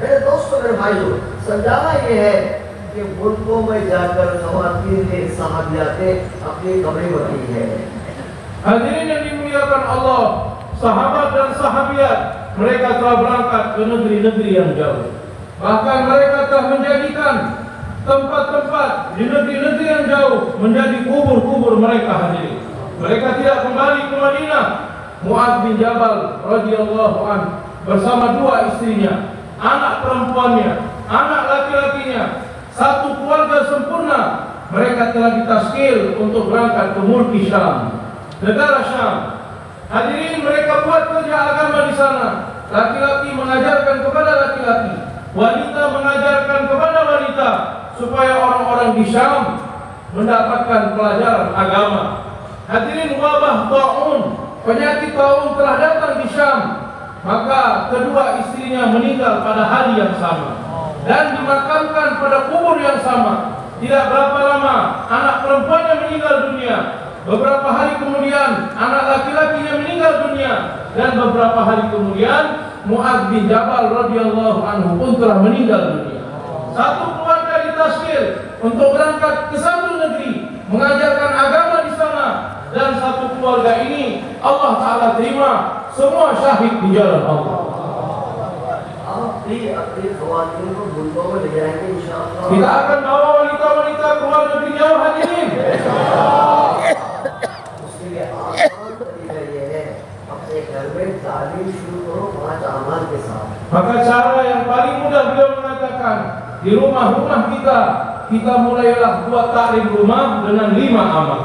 Speaker 2: मेरे दोस्तों, मेरे भाइयों, समझाना ये है कि मुल्कों में जाकर ख़वातीन ने साहबियातें अपनी कब्रें बनाई है।
Speaker 1: Hadirin yang dimuliakan Allah, sahabat dan sahabiat mereka telah berangkat ke negeri-negeri yang jauh. Bahkan mereka telah menjadikan tempat-tempat di negeri-negeri yang jauh menjadi kubur-kubur mereka hadirin. Mereka tidak kembali ke Madinah. Mu'adz bin Jabal radhiyallahu anhu bersama dua istrinya, anak perempuannya, anak laki-lakinya, satu keluarga sempurna. Mereka telah ditaskil untuk berangkat ke Mulki Syam, negara Syam. Hadirin, mereka buat kerja agama di sana. Laki-laki mengajarkan kepada laki-laki, wanita mengajarkan kepada wanita, supaya orang-orang di Syam mendapatkan pelajaran agama. Hadirin, wabah taun, penyakit taun telah datang di Syam. Maka kedua istrinya meninggal pada hari yang sama dan dimakamkan pada kubur yang sama. Tidak berapa lama anak perempuannya meninggal dunia. Beberapa hari kemudian anak laki-lakinya meninggal dunia, dan beberapa hari kemudian Mu'adz bin Jabal radhiyallahu anhu pun telah meninggal dunia. Satu keluarga ditaskil untuk berangkat ke satu negeri mengajarkan agama di sana, dan satu keluarga ini Allah Ta'ala terima semua syahid di jalan Allah.
Speaker 2: आप भी अपनी ख़वातीन को मुल्कों में ले जाएंगे इंशाअल्लाह।
Speaker 1: Kita akan bawa wanita-wanita keluar sekolah negeri jauh hadirin?
Speaker 2: उसके लिए आसान तरीका ये है, अपने घर में तालीम शुरू करो 5 अमाल के साथ।
Speaker 1: Maka cara yang paling mudah beliau mengatakan, di rumah-rumah kita mulailah buat taklim rumah dengan 5 amal.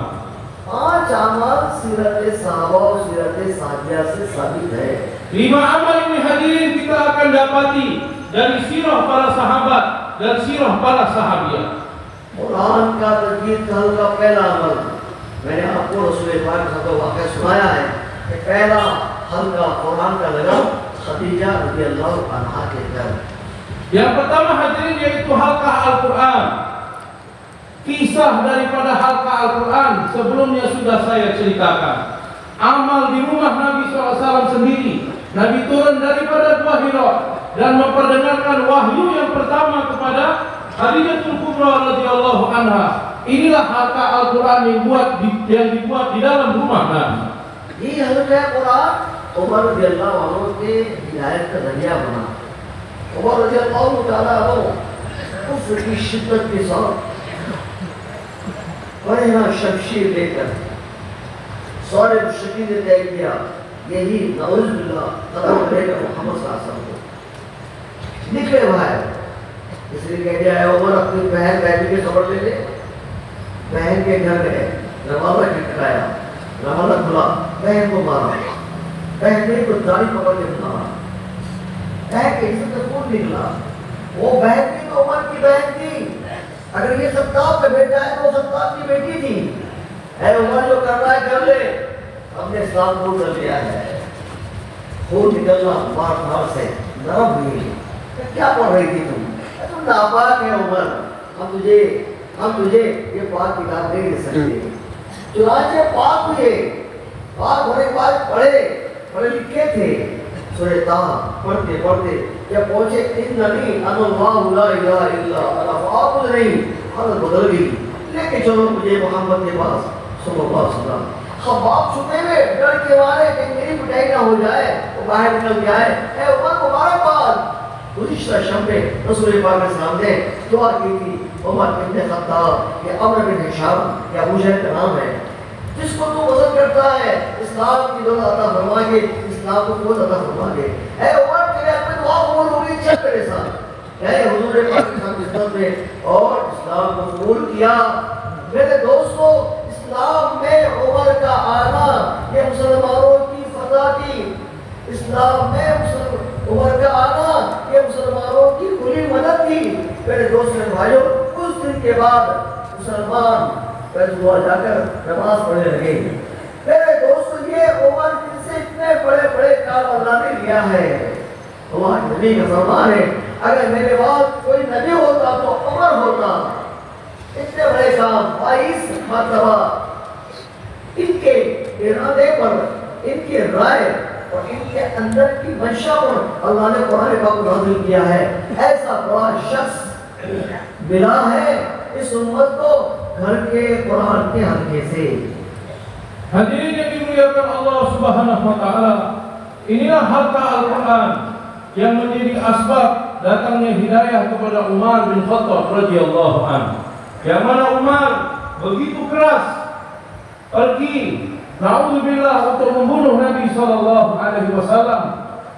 Speaker 2: 5 amal सीरत साहबा और सीरत सादिया से साबित है।
Speaker 1: 5 amal ini hadirin kita akan dapati dari sirah para sahabat dan sirah para sahabiah.
Speaker 2: Quran का तजवीद कल का पहला अमल मैंने आपको रसूल पाक का वाक़या सुनाया है कि पहला हल्का कुरान का लगा खदीजा रज़ियल्लाहु अन्हा के घर।
Speaker 1: Yang pertama hadirin yaitu halqah Al-Quran. Kisah daripada halqah Al-Quran sebelumnya sudah saya ceritakan. Amal di rumah Nabi SAW sendiri. Nabi turun daripada Gua Hira dan memperdengarkan wahyu yang pertama kepada Khadijatul Kubra radhiyallahu anha. Inilah halqah Al-Quran yang dibuat di dalam rumah Nabi.
Speaker 2: ये हल्का कुरान उमर रज़ियल्लाहु अन्हु के हिदायत का जरिया बना। उमर रज़ियल्लाहु ताला अन्हु कुफ्र की शिद्दत के साथ बड़े ना शमशीर लेकर सारे मुश्रिकीन ने तय किया यही नऊज़ बिल्लाह कदम लेकर मोहम्मद सल्लल्लाहु अलैहि वसल्लम को निकले भाई। इसलिए कह दिया है उमर अपनी बहन बेटी की खबर ले ले। बहन के घर गए, दरवाजा खटखटाया, दरवाजा खुला, बहन को मारा, बहन ने तो दाढ़ी पकड़ के मारा। बहन के हिस्से से खून निकला। वो बहन थी तो उमर की बहन थी। अगर ये सत्ताब का बेटा है तो सत्ताब की बेटी थी। ऐ उमर जो कर रहा है कर ले, हमने इस्लाम कबूल कर लिया है। खून निकलना मार मार से नरम हुई। क्या पढ़ रही थी तुम नापाक है उमर, हम तुझे ये पाक किताब नहीं दे सकते। चुनाचे पाक हुए, पाक होने के बाद पढ़े लिखे थे। सूरह ताहा पढ़ते पढ़ते जब पहुंचे इन्ननी अनल्लाहु ला इलाहा इल्ला अना फाअबुद नहीं, हालत बदल गई। लेके चलो मुझे मोहम्मद के पास सल्लल्लाहु अलैहि वसल्लम। खब्बाब छुपे हुए डर के मारे कि मेरी पिटाई ना हो जाए, वो बाहर निकल के आए। ऐ उमर मुबारकबाद। गुज़िश्ता शब में रसूल पाक के सामने दुआ की थी उमर इब्न खत्ताब या अमर बिन हिशाम या अबू जहल का नाम है, जिसको तू वज़न करता है इस्लाम की दौलत अता फरमा के, इस्लाम को क़ुव्वत अता फरमा के। ऐ उमर तेरे अपने दुआ कबूल होगी, चल मेरे साथ। ऐ हुजूर पाक के साथ खिदमत में और इस्लाम को कबूल किया। मेरे दोस्तों, इस्लाम में उमर का आना ये मुसलमानों की फतह थी। इस्लाम में उमर का आना ये मुसलमानों की खुली मदद थी। मेरे दोस्त और भाइयों, कुछ दिन के बाद मुसलमान बैतुल्लाह जाकर नमाज पढ़ने लगे। मेरे दोस्तों, ये उमर जिनसे इतने बड़े बड़े काम अल्लाह ने लिया है। हमारे नबी का फरमान है, अगर मेरे बाद कोई नबी होता तो उमर होता। इतने बड़े काम 22 मरतबा इनके इरादे पर, इनके राय और इनके अंदर की मंशा पर अल्लाह ने कुरान पाक नाज़िल किया है। ऐसा बड़ा शख्स मिला है इस उम्मत को घर के कुरान के हल्के से।
Speaker 1: Hadirin yang dimuliakan Allah Subhanahu wa taala, inilah halqah Al-Quran yang menjadi asbab datangnya hidayah kepada Umar bin Khattab radhiyallahu anhu. Yang mana Umar begitu keras pergi na'udzubillah untuk membunuh Nabi sallallahu alaihi wasallam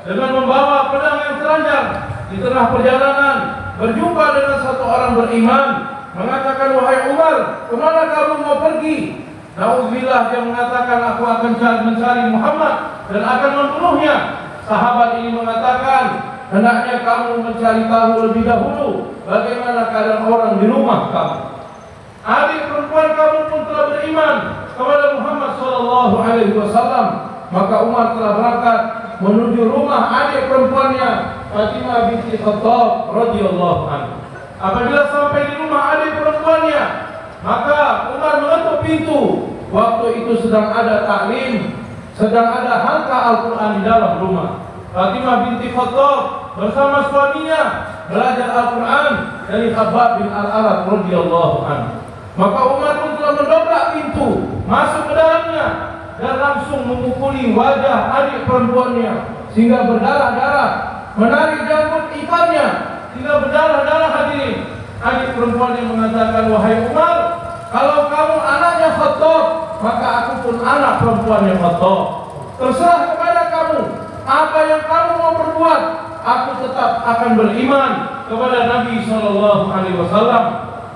Speaker 1: dengan membawa pedang yang telanjang. Di tengah perjalanan berjumpa dengan satu orang beriman, mengatakan, "Wahai Umar, kemana kamu mau pergi?" Na'udzubillah, dia mengatakan, "Aku akan mencari Muhammad dan akan membunuhnya." Sahabat ini mengatakan, "Hendaknya kamu mencari tahu lebih dahulu bagaimana keadaan orang di rumah kamu. Adik perempuan kamu pun telah beriman kepada Muhammad sallallahu alaihi wasallam." Maka Umar telah berangkat menuju rumah adik perempuannya Fatimah binti Khattab radhiyallahu anha. Apabila sampai di rumah adik perempuannya, maka Umar mengetuk pintu. Waktu itu sedang ada taklim, sedang ada halqah Al-Quran di dalam rumah. Fatimah binti Khattab bersama suaminya belajar Al-Quran dari Khabbab bin Al-Arat radhiyallahu anhu. Maka Umar pun telah mendobrak pintu, masuk ke dalamnya dan langsung memukuli wajah adik perempuannya sehingga berdarah-darah, menarik janggut iparnya sehingga berdarah-darah. Hadirin, adik perempuannya mengatakan, "Wahai Umar, Kalau kamu anaknya Khattab, maka aku pun anak perempuannya Khattab. Terserah kepada kamu, apa yang kamu mau perbuat, aku tetap akan beriman kepada Nabi SAW.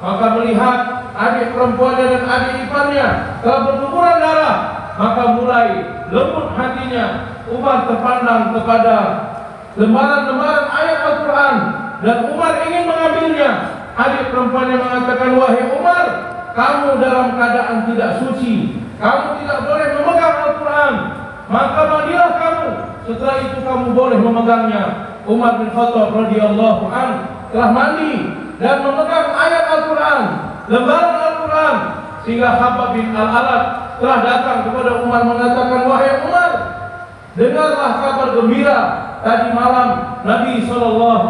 Speaker 1: Maka melihat adik perempuannya dan adik iparnya telah berguguran darah, maka mulai lembut hatinya. Umar terpandang kepada lembaran-lembaran ayat Al-Quran dan Umar ingin mengambilnya. Adik perempuannya mengatakan, wahai Umar, kamu dalam keadaan tidak suci, kamu tidak boleh memegang Al-Quran, maka mandilah kamu, setelah itu kamu boleh memegangnya. Umar bin Khattab radhiyallahu anhu telah mandi dan memegang ayat Al-Quran, lembaran Al-Quran, sehingga Khabbab bin Al-Alat telah datang kepada Umar mengatakan, wahai Umar, dengarlah kabar gembira. Tadi malam Nabi SAW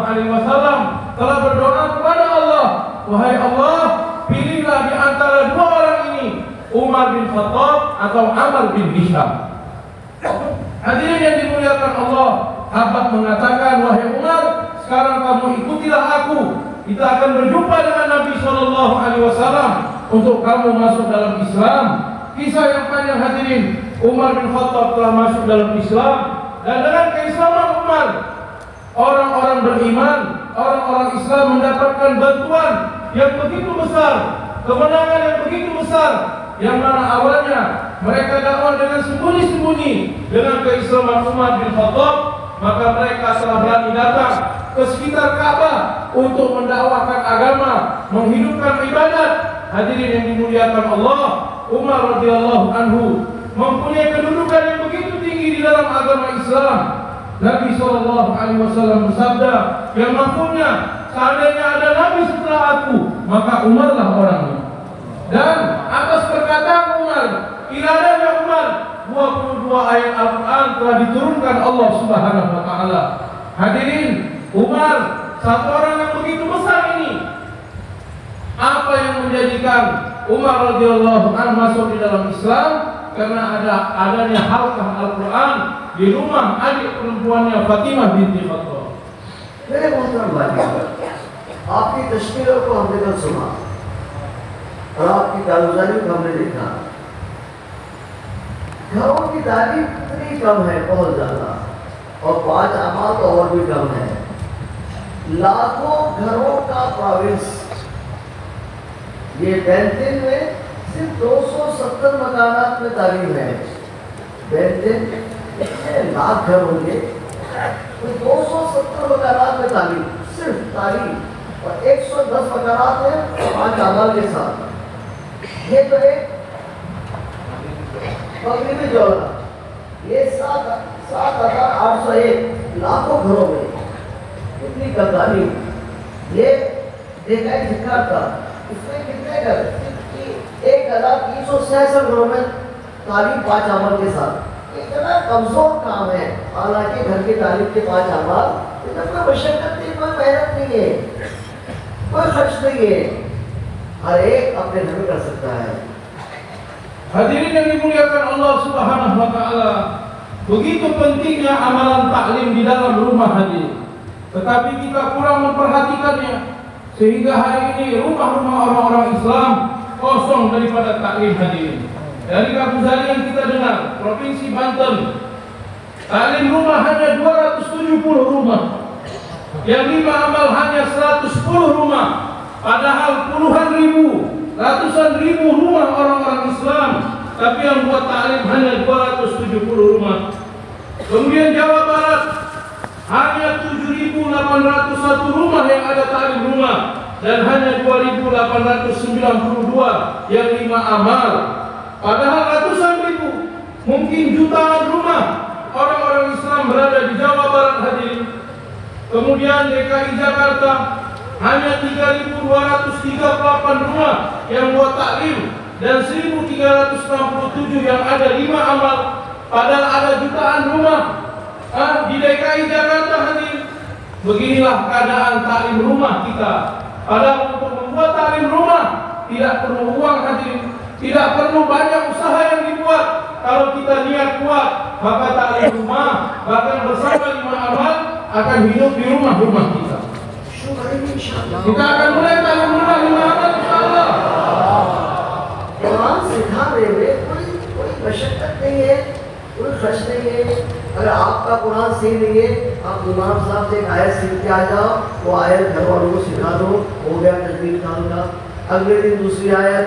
Speaker 1: telah berdoa kepada Allah, wahai Allah, pilihlah di antara dua orang ini, Umar bin Khattab atau Amr bin Hisham. Hadirin yang dimuliakan Allah, Khabbab mengatakan, wahai Umar, sekarang kamu ikutilah aku. Kita akan berjumpa dengan Nabi SAW untuk kamu masuk dalam Islam. Kisah yang panjang hadirin, Umar bin Khattab telah masuk dalam Islam, dan dengan keislaman Umar, orang-orang beriman, orang-orang Islam mendapatkan bantuan yang begitu besar, kemenangan yang begitu besar, yang mana awalnya mereka dakwah dengan sembunyi-sembunyi. Dengan keislaman Umar bin Khattab, maka mereka telah berani datang ke sekitar Ka'bah untuk mendakwakan agama, menghidupkan ibadat. Hadirin yang dimuliakan Allah, Umar radhiyallahu anhu mempunyai kedudukan yang begitu tinggi di dalam agama Islam. Nabi SAW bersabda yang mafhumnya, seandainya ada Nabi setelah aku, maka Umarlah orangnya. Dan atas perkataan Umar, iradanya Umar, 22 ayat Al-Quran telah diturunkan Allah Subhanahu wa Ta'ala. Hadirin, Umar, satu orang yang begitu besar ini, apa yang menjadikan Umar radhiyallahu anhu masuk di dalam Islam? Karena adanya halqah Al-Quran di rumah adik perempuannya Fatimah binti Khattab.
Speaker 2: मेरे मोहतरम भाइयों, आपकी तस्वीरों को हमने कल सुना और आपकी कारगुजारी को हमने देखा। घरों की तारीफ इतनी कम है, बहुत ज्यादा, और 5 अमाल तो और भी कम है। लाखों घरों का प्रोविंस, ये बेंटिन में सिर्फ 270 मकानात में तालीम है। बेंटिन लाख घर होंगे, तो 270 मकानात में तालीम, सिर्फ तालीम, और 110 मकानात में 5 अमाल के साथ। ये तो एक मगरिबी जोड़ा, ये 7,801 लाखों घरों में कितनी कम। ये देखा है झिक्कार था, इसमें कितने घर, 1,366 घरों में तालीम 5 अमल के साथ। इतना कमजोर काम है, हालांकि घर की तालीम के 5 अमल, इतना कोई मशक्कत नहीं, कोई मेहनत नहीं है, कोई खर्च नहीं है, हर एक अपने घर में कर सकता है।
Speaker 1: Hadirin yang dimuliakan Allah Subhanahu wa Ta'ala, begitu pentingnya amalan taklim di dalam rumah hadirin, tetapi kita kurang memperhatikannya, sehingga hari ini rumah-rumah orang-orang Islam kosong daripada taklim hadirin. Dari kampusari yang kita dengar, Provinsi Banten, taklim rumah hanya 270 rumah, yang 5 amal hanya 110 rumah, padahal puluhan ribu, ratusan ribu rumah orang-orang Islam, tapi yang buat taklim hanya 270 rumah. Kemudian Jawa Barat hanya 7.801 rumah yang ada taklim rumah, dan hanya 2.892 yang 5 amal, padahal ratusan ribu, mungkin jutaan rumah orang-orang Islam berada di Jawa Barat hadirin. Kemudian DKI Jakarta hanya 3.238 rumah yang buat taklim, dan 1.367 yang ada 5 amal, padahal ada jutaan rumah di DKI Jakarta hadirin. Beginilah keadaan taklim rumah kita. Padahal untuk membuat taklim rumah tidak perlu uang hadirin, tidak perlu banyak usaha yang dibuat. Kalau kita niat kuat, maka taklim rumah bahkan bersama 5 amal akan hidup di rumah-rumah kita. Kita akan mulai taklim rumah 5 amal insyaallah.
Speaker 2: रहे हुए कोई मशक्कत नहीं है, कोई खर्च नहीं है। अगर आपका कुरान सही नहीं है, आप इमाम साहब से एक आयत सीख के आ जाओ, वो आयत घर वालों को सिखा दो, हो गया तजवीद का हल्का। अगले दिन दूसरी आयत,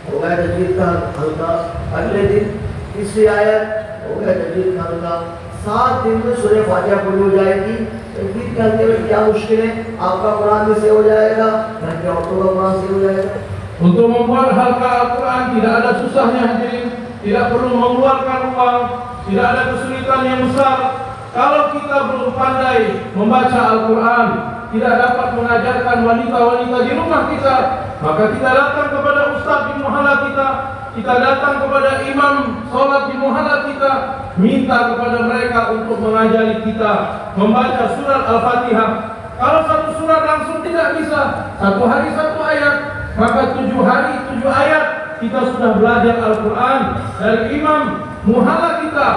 Speaker 2: हो गया तजवीद का हल्का। अगले दिन तीसरी आयत, हो गया तजवीद का हल्का। 7 दिन में सूरह फातिहा पूरी हो जाएगी। तजवीद के हल्के में क्या मुश्किल है? आपका कुरान भी सही हो जाएगा, घर के औरतों का कुरान सही हो जाएगा।
Speaker 1: Untuk membuat halqa Al-Quran tidak ada susahnya hadirin, tidak perlu mengeluarkan uang, tidak ada kesulitan yang besar. Kalau kita belum pandai membaca Al-Quran, tidak dapat mengajarkan wanita-wanita di rumah kita, maka kita datang kepada ustaz di muhala kita datang kepada imam sholat di muhala kita, minta kepada mereka untuk mengajari kita membaca surat Al-Fatihah. Kalau satu surat langsung tidak bisa, satu hari satu ayat, maka 7 hari 7 ayat kita sudah belajar Al-Quran dari imam muhala kita,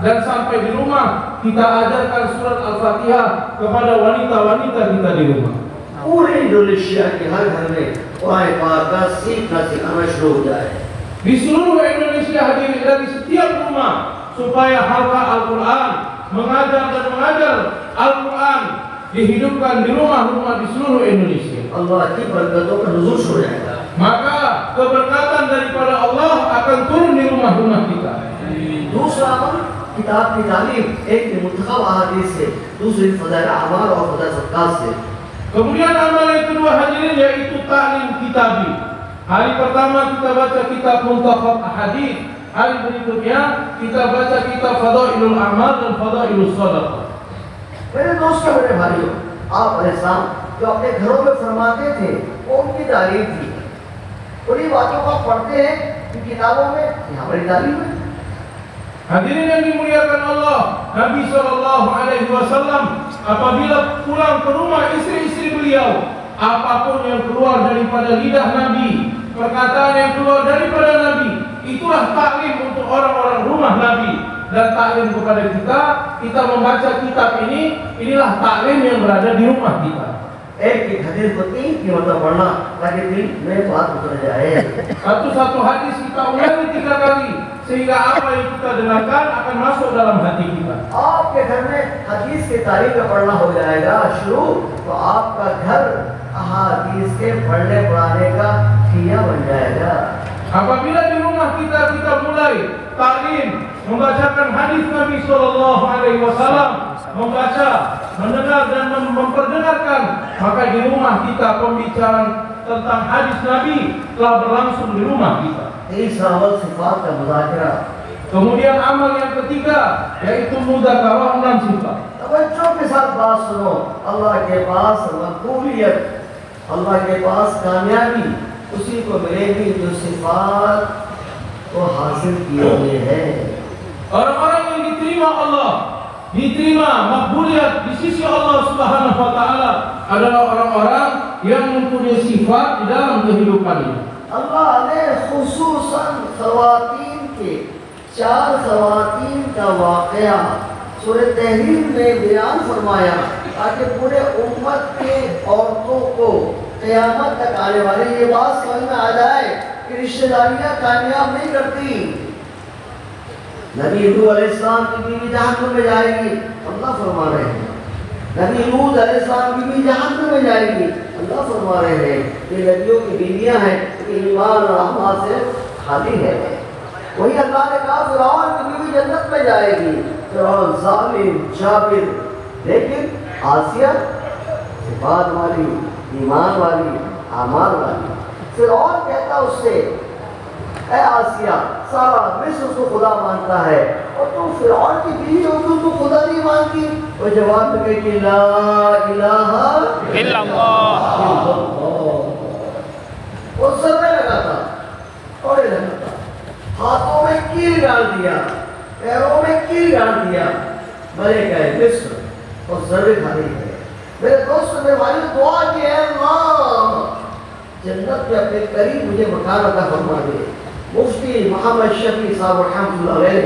Speaker 1: dan sampai di rumah kita ajarkan surat Al-Fatihah kepada wanita-wanita kita di rumah.
Speaker 2: पूरे इंडोनेशिया के हर घर में कुरान पाक का सीखना सिखाना शुरू हो जाए।
Speaker 1: Di seluruh Indonesia hadirin, dari setiap rumah, supaya halqa Al-Quran, mengajar dan mengajar Al-Quran dihidupkan di rumah-rumah di seluruh Indonesia.
Speaker 2: अल्लाह की बरकतों का नुज़ूल हो जाएगा।
Speaker 1: Maka keberkatan daripada Allah akan turun di rumah-rumah kita.
Speaker 2: दूसरा अमल किताब की तालीम, एक मुंतखब अहादीस से, दूसरी फज़ाइल अमाल और फज़ाइल सदक़ात से।
Speaker 1: Kemudian amal yang kedua hadirin yaitu ta'lim kitabi. Hari pertama kita baca kitab Muntakhab Ahadits, hari berikutnya kita baca kitab Fadailul A'mal dan Fadailus Shadaqah.
Speaker 2: मेरे दोस्तों, मेरे भाइयों, आप अलैहिस्सलाम जो अपने घरों में फरमाते थे वो उनकी तालीम थी। उन्हीं बातों को आप पढ़ते हैं कि किताबों में, यहाँ बड़ी तालीम है।
Speaker 1: Hadirin yang dimuliakan Allah, Nabi SAW apabila pulang ke rumah istri-istri beliau, apapun yang keluar daripada lidah Nabi, perkataan yang keluar daripada Nabi, itulah taklim untuk orang-orang rumah Nabi. Dan taklim kepada kita membaca kitab ini, inilah taklim yang berada di rumah kita.
Speaker 2: एक हदीस को 3 की मतलब पढ़ना ताकि दिल में बात उतर जाए।
Speaker 1: Satu-satu hadis kita ulangi 3 kali sehingga apa yang kita dengarkan akan masuk dalam hati kita.
Speaker 2: आपके घर में हदीस की तारीफ का पढ़ना हो जाएगा शुरू, तो आपका घर हदीस के पढ़ने पढ़ाने का खिया बन जाएगा।
Speaker 1: Apabila di rumah kita mulai taklim, membacakan hadis Nabi SAW, membaca, mendengar dan memperdengarkan, maka di rumah kita pembicaraan tentang hadis Nabi telah berlangsung di rumah kita.
Speaker 2: तीसरा अमल सिफात का मुज़ाकरा।
Speaker 1: Kemudian amal yang ketiga yaitu mudzakarah 6 sifat.
Speaker 2: तवज्जो के साथ बात सुनो। अल्लाह के पास मक़बूलियत, अल्लाह के पास कामयाबी उसी को मिलेगी जो सिफात को हासिल किए हुए है।
Speaker 1: Orang-orang yang diterima Allah, diterima makbuliyat di sisi Allah Subhanahu wa taala adalah orang-orang yang mempunyai sifat di dalam kehidupannya.
Speaker 2: अल्लाह ने खुसूसन ख़वातीन के 4 ख़वातीन का वाक़या सूरह तहरीर में बयान फरमाया ताकि पूरे उम्मत के औरतों को क़यामत तक आने वाली ये बात समझ में आ जाए कि रिश्तेदारियाँ कामयाब नहीं करती। नबी नूह अलैहिस्सलाम की बीवी जहन्नम में जाएगी, अल्लाह फरमा रहे हैं। नबी लूत अलैहिस्सलाम की बीवी जहन्नम में जाएगी, अल्लाह फरमा रहे हैं। ये नबियों की बीवियां हैं कि ईमान और अमाल से खाली है। वही अल्लाह ने कहा फिरौन की बीवी जन्नत में जाएगी, फिरौन जालिम जाबिर, लेकिन आसिया सिफात वाली, ईमान वाली, अमाल वाली। फिरौन कहता उससे, ऐ आसिया, सारा मिस्र उसको खुदा मानता है और तुम फिरौन की बीवी हो, तुम खुदा नहीं मानती। वो जवाब में कही कि ला इलाहा
Speaker 3: इल्लल्लाह।
Speaker 2: वो सरने लगा था, तोड़े लगा था, हाथों में कील डाल दिया, पैरों में कील डाल दिया, मरे गए मिस्र और जर्रे खाली गए। मेरे दोस्त मेरे भाई दुआ की है, अल्लाह जन्नत में अपने करीब मुझे मकान अता फरमा दे। मुफ्ती मोहम्मद शफी साहब रहमतुल्लाह अलैह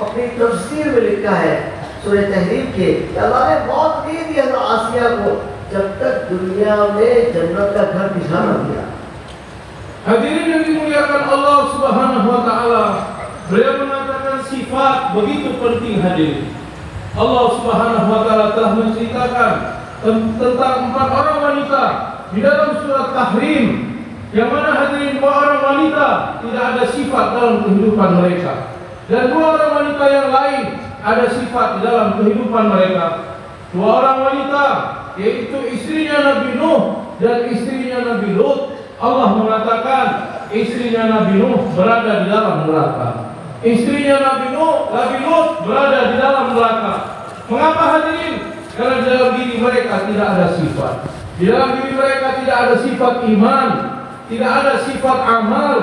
Speaker 2: अपनी तफसीर में लिखा है सूरह तहरीर के, अल्लाह ने मौत दे दी हज़रत आसिया को जब तक दुनिया में जन्नत का घर दिखा न दिया।
Speaker 1: Hadirin yang dimuliakan Allah Subhanahu wa taala, beliau mengatakan sifat begitu penting hadirin. Allah Subhanahu wa taala telah menceritakan tentang 4 orang wanita di dalam surat Tahrim, yang mana hadirin 2 orang wanita tidak ada sifat dalam kehidupan mereka, dan 2 orang wanita yang lain ada sifat di dalam kehidupan mereka. 2 orang wanita, yaitu istrinya Nabi Nuh dan istrinya Nabi Lut. Allah mengatakan istrinya Nabi Nuh berada di dalam neraka, istrinya Nabi Lut berada di dalam neraka. Mengapa hadirin? Karena di dalam diri mereka tidak ada sifat. Di dalam diri mereka tidak ada sifat iman, tidak ada sifat amal.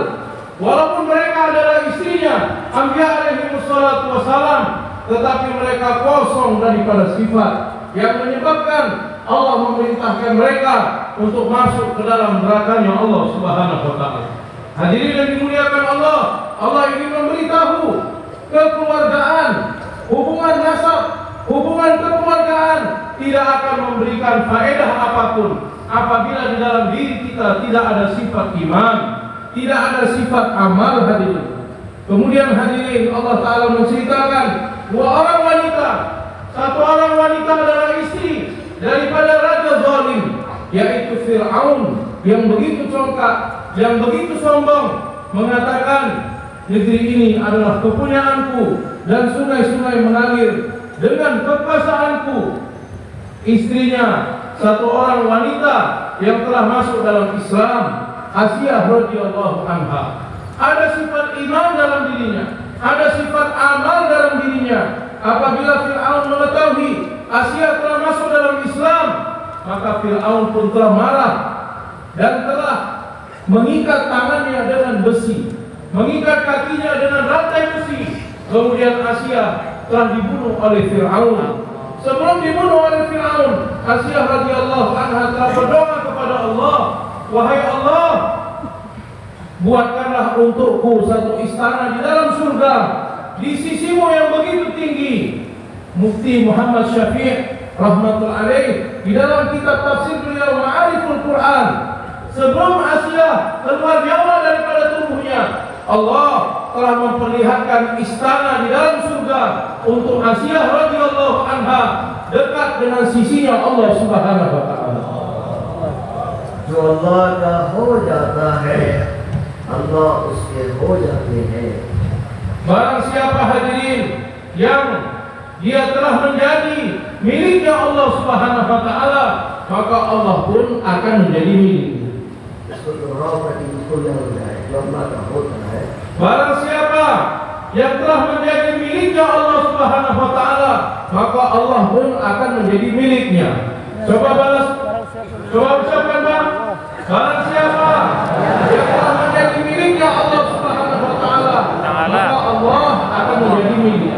Speaker 1: Walaupun mereka adalah istrinya Anbiya alaihi wassalatu wassalam, tetapi mereka kosong daripada sifat, yang menyebabkan Allah memerintahkan mereka untuk masuk ke dalam nerakanya Allah Subhanahu wa taala. Hadirin yang dimuliakan Allah, Allah ingin memberitahu kekeluargaan, hubungan nasab, hubungan kekeluargaan tidak akan memberikan faedah apapun apabila di dalam diri kita tidak ada sifat iman, tidak ada sifat amal hadirin. Kemudian hadirin, Allah taala menceritakan 2 orang wanita. 1 orang wanita adalah istri daripada raja zalim, yaitu Fir'aun, yang begitu congkak, yang begitu sombong, mengatakan negeri ini adalah kepunyaanku dan sungai-sungai mengalir dengan kekuasaanku. Istrinya 1 orang wanita yang telah masuk dalam Islam, Asiyah radhiyallahu anha. Ada sifat iman dalam dirinya, ada sifat amal dalam dirinya. Apabila Fir'aun mengetahui Asiyah telah masuk dalam Islam, maka Fir'aun pun telah marah dan telah mengikat tangannya dengan besi, mengikat kakinya dengan rantai besi. Kemudian Asiyah telah dibunuh oleh Fir'aun. Sebelum dibunuh oleh Fir'aun, Asiyah radhiyallahu anha telah berdoa kepada Allah, wahai Allah, buatkanlah untukku 1 istana di dalam surga, di sisimu yang begitu tinggi. Mufti Muhammad Syafiq rahmatullah alaih di dalam kitab tafsir beliau Ma'ariful Quran, sebelum Asiyah keluar nyawa daripada tubuhnya, Allah telah memperlihatkan istana di dalam surga untuk Asiyah radhiyallahu anha, dekat dengan sisinya Allah Subhanahu wa taala.
Speaker 2: जो अल्लाह का हो जाता है, अल्लाह उसके हो जाते हैं.
Speaker 1: Barang siapa hadirin yang dia telah menjadi miliknya Allah Subhanahu wa taala, maka Allah pun akan menjadi miliknya.
Speaker 2: इसको दोहराओ ताकि उसको याद हो जाए, जो अल्लाह का होता है.
Speaker 1: Barang siapa yang telah menjadi miliknya Allah Subhanahu wa taala, maka Allah pun akan menjadi miliknya. Coba balas, coba ucapkan Pak. Barang siapa yang telah menjadi miliknya Allah Subhanahu wa taala, maka Allah akan menjadi miliknya.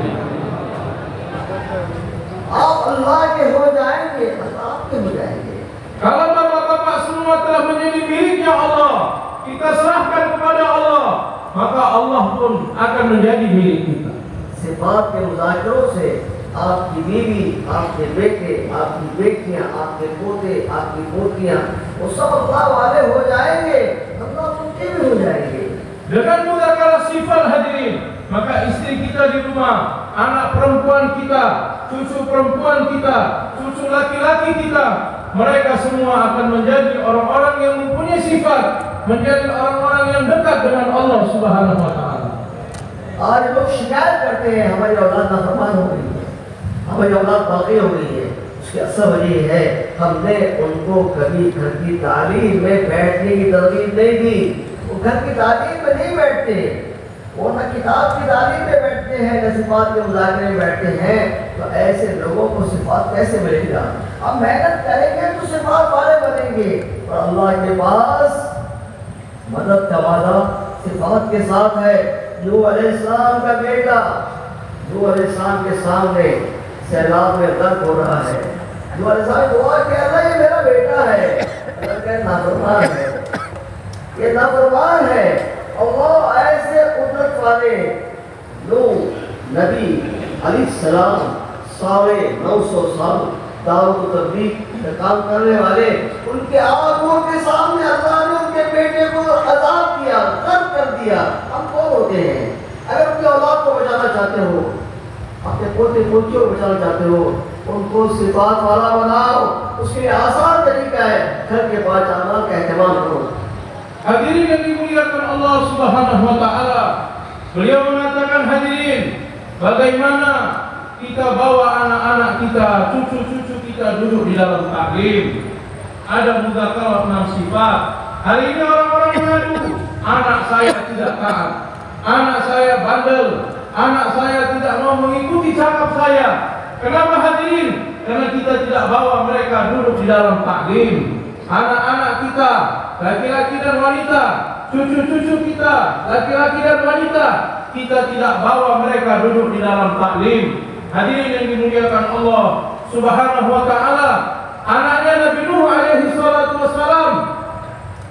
Speaker 2: आप अल्लाह के हो जाएंगे, अल्लाह आपके हो जाएंगे.
Speaker 1: Kalau bapak-bapak semua telah menjadi miliknya Allah, kita serahkan kepada Allah, maka Allah pun akan menjadi milik kita.
Speaker 2: सिफात के मुजाकरों से आपकी बीवी, आपके बेटे, आपकी बेटियां, आपके पोते, आपकी पोतियां, वो सब अल्लाह वाले हो जाएंगे, अल्लाह उनके भी हो जाएंगे.
Speaker 1: Dengan mudzakarah sifat hadirin, maka istri kita di rumah, anak perempuan kita, cucu perempuan kita, cucu laki-laki kita, mereka semua akan menjadi orang-orang yang mempunyai sifat, menjadi orang-orang yang dekat dengan Allah Subhanahu wa taala.
Speaker 2: आज लोग शिकायत करते हैं हमारी औलाद नाफरमान हो गई है, हमारी औलाद बागी हो गई है. उसकी असल वजह है हमने उनको कभी घर की तालीम में बैठने की तरकीब नहीं दी. वो घर की तालीम में नहीं बैठते, वो न किताब की तालीम में बैठते हैं, न सिफात के मुज़ाकरे में बैठते हैं. तो ऐसे लोगों को सिफात कैसे मिलेगा? अब मेहनत करेंगे तो सिफात वाले बनेंगे, और अल्लाह के पास मदद का वादा सिफात के साथ है. नूह अलैहिस्सलाम का बेटा, नूह अलैहिस्सलाम के सामने सैलाब में गर्क हो रहा है. नूह अलैहिस्सलाम दुआ कि अल्लाह ये मेरा बेटा है, अल्लाह कहे नाफरमान है, ये नाफरमान है. अल्लाह ऐसे कुदरत वाले नूह नबी अलैहिस्सलाम 950 साल दावत व तबलीग का काम करने वाले, उनके आंखों के सामने अल्लाह ने उनके बेटे को अज़ाब दिया, हम कौन होते हैं? अगर अपनी औलाद को बचाना चाहते हो, अपने पोते पोतियों को बचाना चाहते हो, उनको सिफात वाला बनाओ। उसके लिए आसान तरीका है, घर के 5 अमाल का एहतमाम करो।
Speaker 1: Hadirin yang dimuliakan Allah Subhanahu wa taala. Beliau mengatakan, hadirin, bagaimana kita bawa anak-anak kita, cucu-cucu kita duduk di dalam taklim. Ada mudzakarah 6 sifat. Hari ini orang-orang mengadu, anak saya tidak taat, anak saya bandel, anak saya tidak mau mengikuti cakap saya. Kenapa hadirin? Karena kita tidak bawa mereka duduk di dalam taklim. Anak-anak kita, laki-laki dan wanita, cucu-cucu kita, laki-laki dan wanita, kita tidak bawa mereka duduk di dalam taklim. Hadirin yang dimuliakan Allah Subhanahu wa taala, anaknya Nabi Nuh alaihi salatu wassalam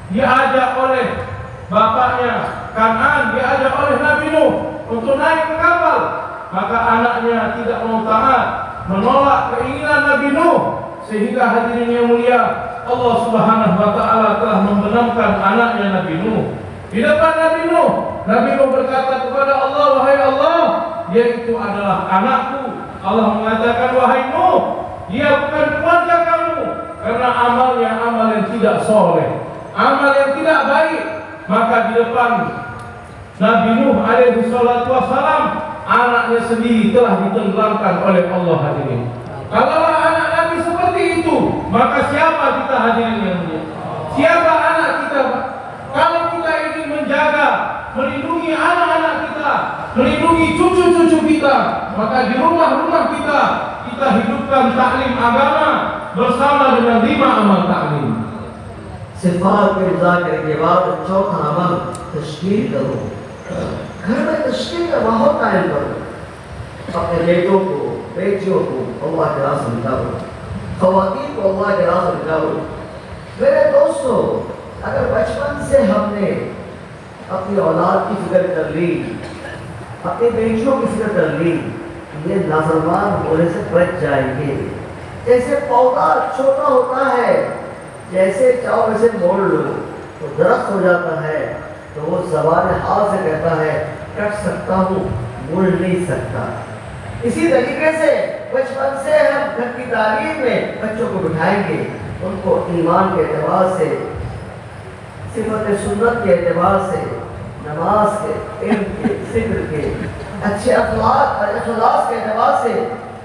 Speaker 1: diajak oleh bapaknya Kan'an, diajak oleh Nabi Nuh untuk naik ke kapal, maka anaknya tidak mau taat, menolak keinginan Nabi Nuh, sehingga hadirin yang mulia, Allah Subhanahu wa taala telah membenamkan anaknya Nabi Nuh. Di depan Nabi Nuh berkata kepada Allah, wahai Allah, dia itu adalah anakku. Allah mengatakan, wahai Nuh, dia bukan keluarga kamu, karena amalnya amal yang tidak soleh, amal yang tidak baik. Maka di depan Nabi Nuh alaihi salatu wassalam, anaknya sendiri telah ditenggelamkan oleh Allah. Hadirin, kalau anak Nabi seperti itu, maka siapa kita hadirin yang mulia? Siapa anak kita? Kalau kita ingin menjaga, melindungi anak-anak kita, melindungi cucu-cucu kita, maka di rumah-rumah kita hidupkan taklim agama bersama dengan 5 amal taklim.
Speaker 2: सिफात के इज़ा करने के बाद चौथा अमल तशकील करो। घर में तशकील का माहौल कायम करो। अपने बेटों को, बेटियों को अल्लाह के राह से निकालो, ख़वातीन को अल्लाह के राह से निकालो। मेरे दोस्तों, अगर बचपन से हमने अपनी औलाद की फिक्र कर ली, अपनी बेटियों की फिक्र कर ली, ये नाफरमान होने से बच जाएंगे। जैसे पौधा छोटा होता है, जैसे चाहो वैसे मोड़ लो तो दरख्त हो जाता है, तो वो ज़बान हाल से कहता है कट सकता हूँ, मोड़ नहीं सकता। इसी तरीके से बचपन से हम घर की तालीम में बच्चों को बिठाएंगे, उनको ईमान के एतबार से, सिफत सुन्नत के एतबार से, नमाज के, इल्म के, ज़िक्र के, अच्छे अखलाक और इखलास के एतबार से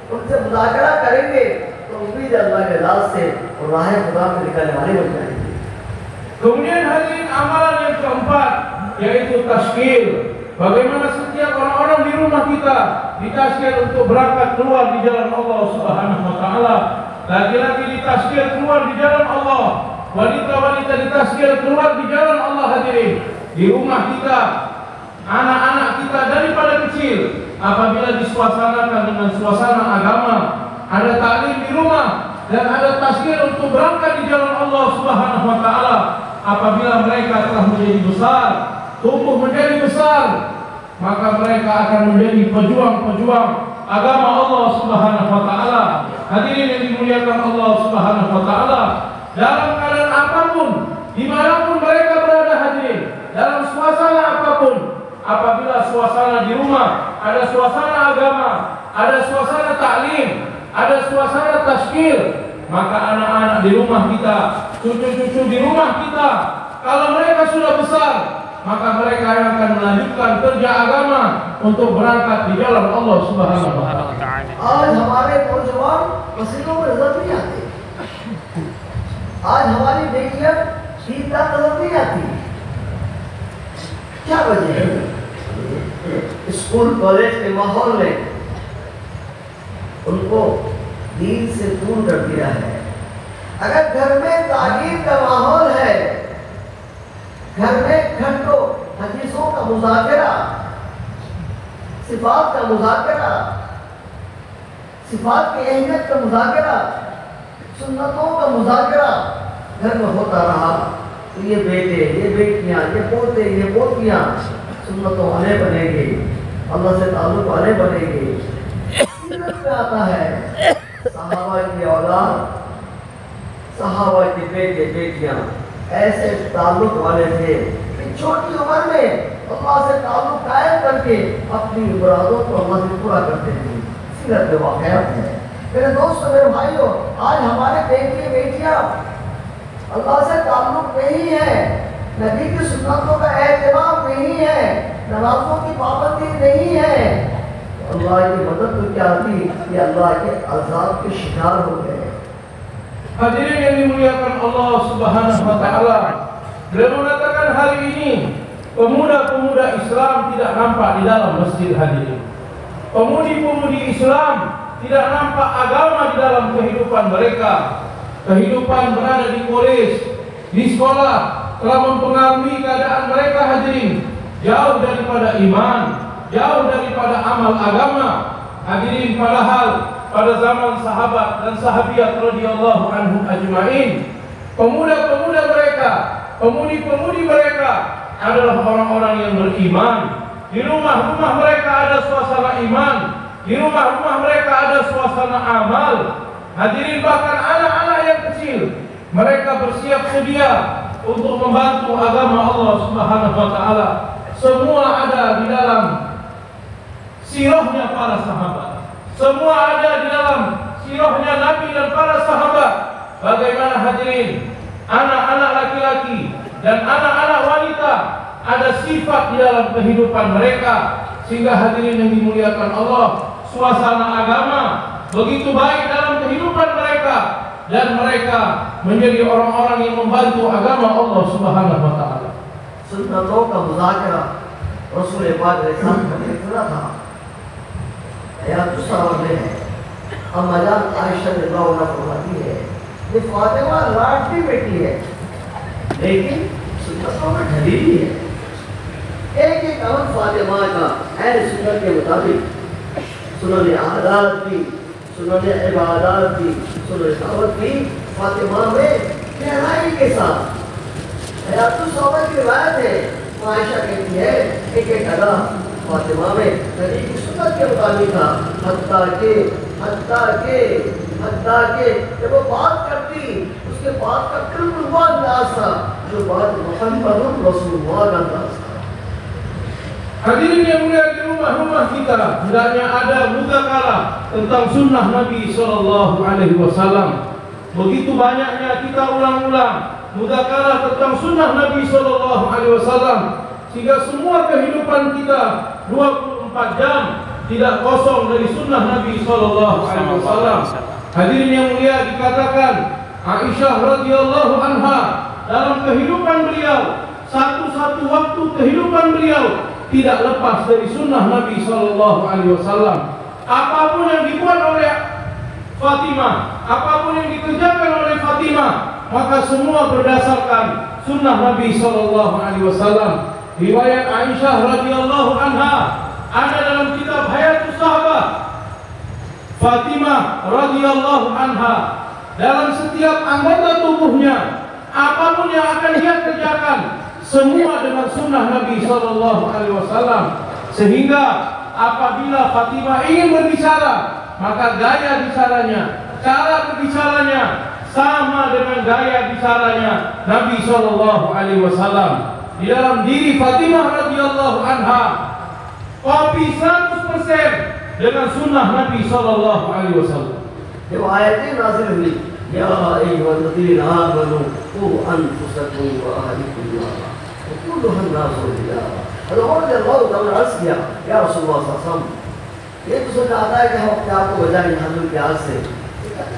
Speaker 2: उनसे मुज़ाकरा करेंगे, तो उम्मीद अल्लाह के राज से और राह खुदा में निकलने वाले बन जाएंगे।
Speaker 1: Kemudian hadirin, amalan yang keempat yaitu tashkil. Bagaimana setiap orang-orang di rumah kita ditashkil untuk berangkat keluar di jalan Allah Subhanahu wa taala. Laki-laki ditashkil keluar di jalan Allah, wanita-wanita ditashkil keluar di jalan Allah. Hadirin, di rumah kita, anak-anak kita daripada kecil, apabila disuasanakan dengan suasana agama, ada taklim di rumah dan ada tashkil untuk berangkat di jalan Allah Subhanahu wa taala, apabila mereka telah menjadi besar, tumbuh menjadi besar, maka mereka akan menjadi pejuang-pejuang agama Allah Subhanahu wa taala. Hadirin yang dimuliakan Allah Subhanahu wa taala, dalam keadaan apapun, dimanapun mereka berada, hadirin, dalam suasana apapun, apabila suasana di rumah ada suasana agama, ada suasana taklim, ada suasana tashkil, maka anak-anak di rumah kita, cucu-cucu di rumah kita, kalau mereka sudah besar, maka mereka yang akan melanjutkan kerja agama untuk berangkat di jalan Allah Subhanahu wa taala.
Speaker 2: आज हमारे नौजवान मस्जिदों में नजर नहीं आते, आज हमारी बेटियां दीनदार नजर नहीं आती। क्या वजह है? स्कूल कॉलेज के माहौल ने उनको दीन से दूर कर दिया है। अगर घर में तालीम का माहौल है, घर में घंटों हदीसों का मुज़ाकरा, सिफात का मुज़ाकरा, सिफात की अहमियत का मुज़ाकरा, सुन्नतों का मुज़ाकरा घर में होता रहा, तो ये बेटे, ये बेटियां, ये पोते, ये पोतियां सुन्नतों वाले बनेंगे, अल्लाह से ताल्लुक़ वाले बनेंगे। आता है सहाबा की औलाद, सहाबा के बेटे बेटियां ऐसे ताल्लुक़ वाले थे कि छोटी उम्र में अल्लाह से ताल्लुक कायम करके अपनी मुरादों को अल्लाह से पूरा करते थे। सीरत में वाक़यात है। मेरे दोस्तों, मेरे भाइयों, आज हमारे बेटे बेटियां अल्लाह से ताल्लुक नहीं है, नबी की सुन्नतों का एहतमाम नहीं है, नमाजों की पाबंदी नहीं है, तो अल्लाह की मदद तो क्या थी कि अल्लाह के अज़ाब के शिकार हो गए।
Speaker 1: Hadirin yang dimuliakan Allah Subhanahu wa taala, beliau mengatakan hari ini pemuda-pemuda Islam tidak nampak di dalam masjid hadirin. Pemudi-pemudi Islam tidak nampak agama di dalam kehidupan mereka. Kehidupan berada di kolej, di sekolah telah mempengaruhi keadaan mereka hadirin. Jauh daripada iman, jauh daripada amal agama. Hadirin, padahal pada zaman sahabat dan sahabiat radhiyallahu anhum ajma'in, pemuda-pemuda mereka, pemudi-pemudi mereka adalah orang-orang yang beriman. Di rumah-rumah mereka ada suasana iman, di rumah-rumah mereka ada suasana amal. Hadirin, bahkan anak-anak yang kecil mereka bersiap sedia untuk membantu agama Allah Subhanahu wa taala. Semua ada di dalam sirahnya para sahabat. Semua ada di dalam sirahnya Nabi dan para sahabat. Bagaimana hadirin, anak-anak laki-laki dan anak-anak wanita ada sifat di dalam kehidupan mereka, sehingga hadirin yang dimuliakan Allah, suasana agama begitu baik dalam kehidupan mereka, dan mereka menjadi orang-orang yang membantu agama Allah Subhanahu wa taala.
Speaker 2: सुन्नतों का मुज़ाकरा रसूल पाक अलैहिस्सलाम ने किया था। में है, अम्मा जान आयशा रज़ियल्लाहु अन्हा फरमाती है कि फातिमा लाडली बेटी है, लेकिन सुन्नतों में ढली हुई है। एक एक अमल फातिमा का ऐन सुन्नत के मुताबिक, सुन्नत आदात की, सुन्नत इबादत की, सुन्नत दावत की फातिमा में गहराई के साथ। की रिवायत है, आयशा कहती है एक एक अदा फातिमा में नबी की सुन्नत के मुताबिक था। हत्ता के जब वो बात करती, उसके बात का बिल्कुल वो अंदाज था जो बात मुहम्मदुर रसूलुल्लाह का अंदाज था।
Speaker 1: Hadirin yang mulia, di rumah-rumah kita hendaknya ada mudzakarah tentang sunnah Nabi Sallallahu Alaihi Wasallam. Begitu banyaknya kita ulang-ulang mudzakarah tentang sunnah Nabi Sallallahu Alaihi Wasallam, sehingga semua kehidupan kita 24 jam tidak kosong dari sunnah Nabi Sallallahu Alaihi Wasallam. Hadirin yang mulia, dikatakan Aisyah radhiyallahu anha dalam kehidupan beliau, satu-satu waktu kehidupan beliau tidak lepas dari sunnah Nabi Sallallahu Alaihi Wasallam. Apapun yang dibuat oleh Fatimah, apapun yang dikerjakan oleh Fatimah, maka semua berdasarkan sunnah Nabi Sallallahu Alaihi Wasallam. Riwayat Aisyah radhiyallahu anha ada dalam kitab Hayatus Sahabah. Fatimah radhiyallahu anha dalam setiap anggota tubuhnya, apapun yang akan dia kerjakan, semua dengan sunnah Nabi Sallallahu Alaihi Wasallam. Sehingga apabila Fatimah ingin berbicara, maka gaya bicaranya, cara berbicaranya sama dengan gaya bicaranya Nabi Sallallahu Alaihi Wasallam. Di dalam diri Fatimah radhiyallahu anha kopi 100% dengan sunnah Nabi Sallallahu Alaihi Wasallam.
Speaker 2: जब आयतें नाज़िल हुई, या अय्युहल्लज़ीना आमनू क़ू अनफुसकुम व अहलिकुम नारा वक़ूदुहा अन्नासु वल-हिजारा। हज़रत उमर रज़ियल्लाहु ताला अर्ज़ किया, या रसूलुल्लाह सल्लल्लाहु अलैहि वसल्लम, ये तो सोचा आता है कि हम अपने आप को बचाएं जहन्नम की आग से,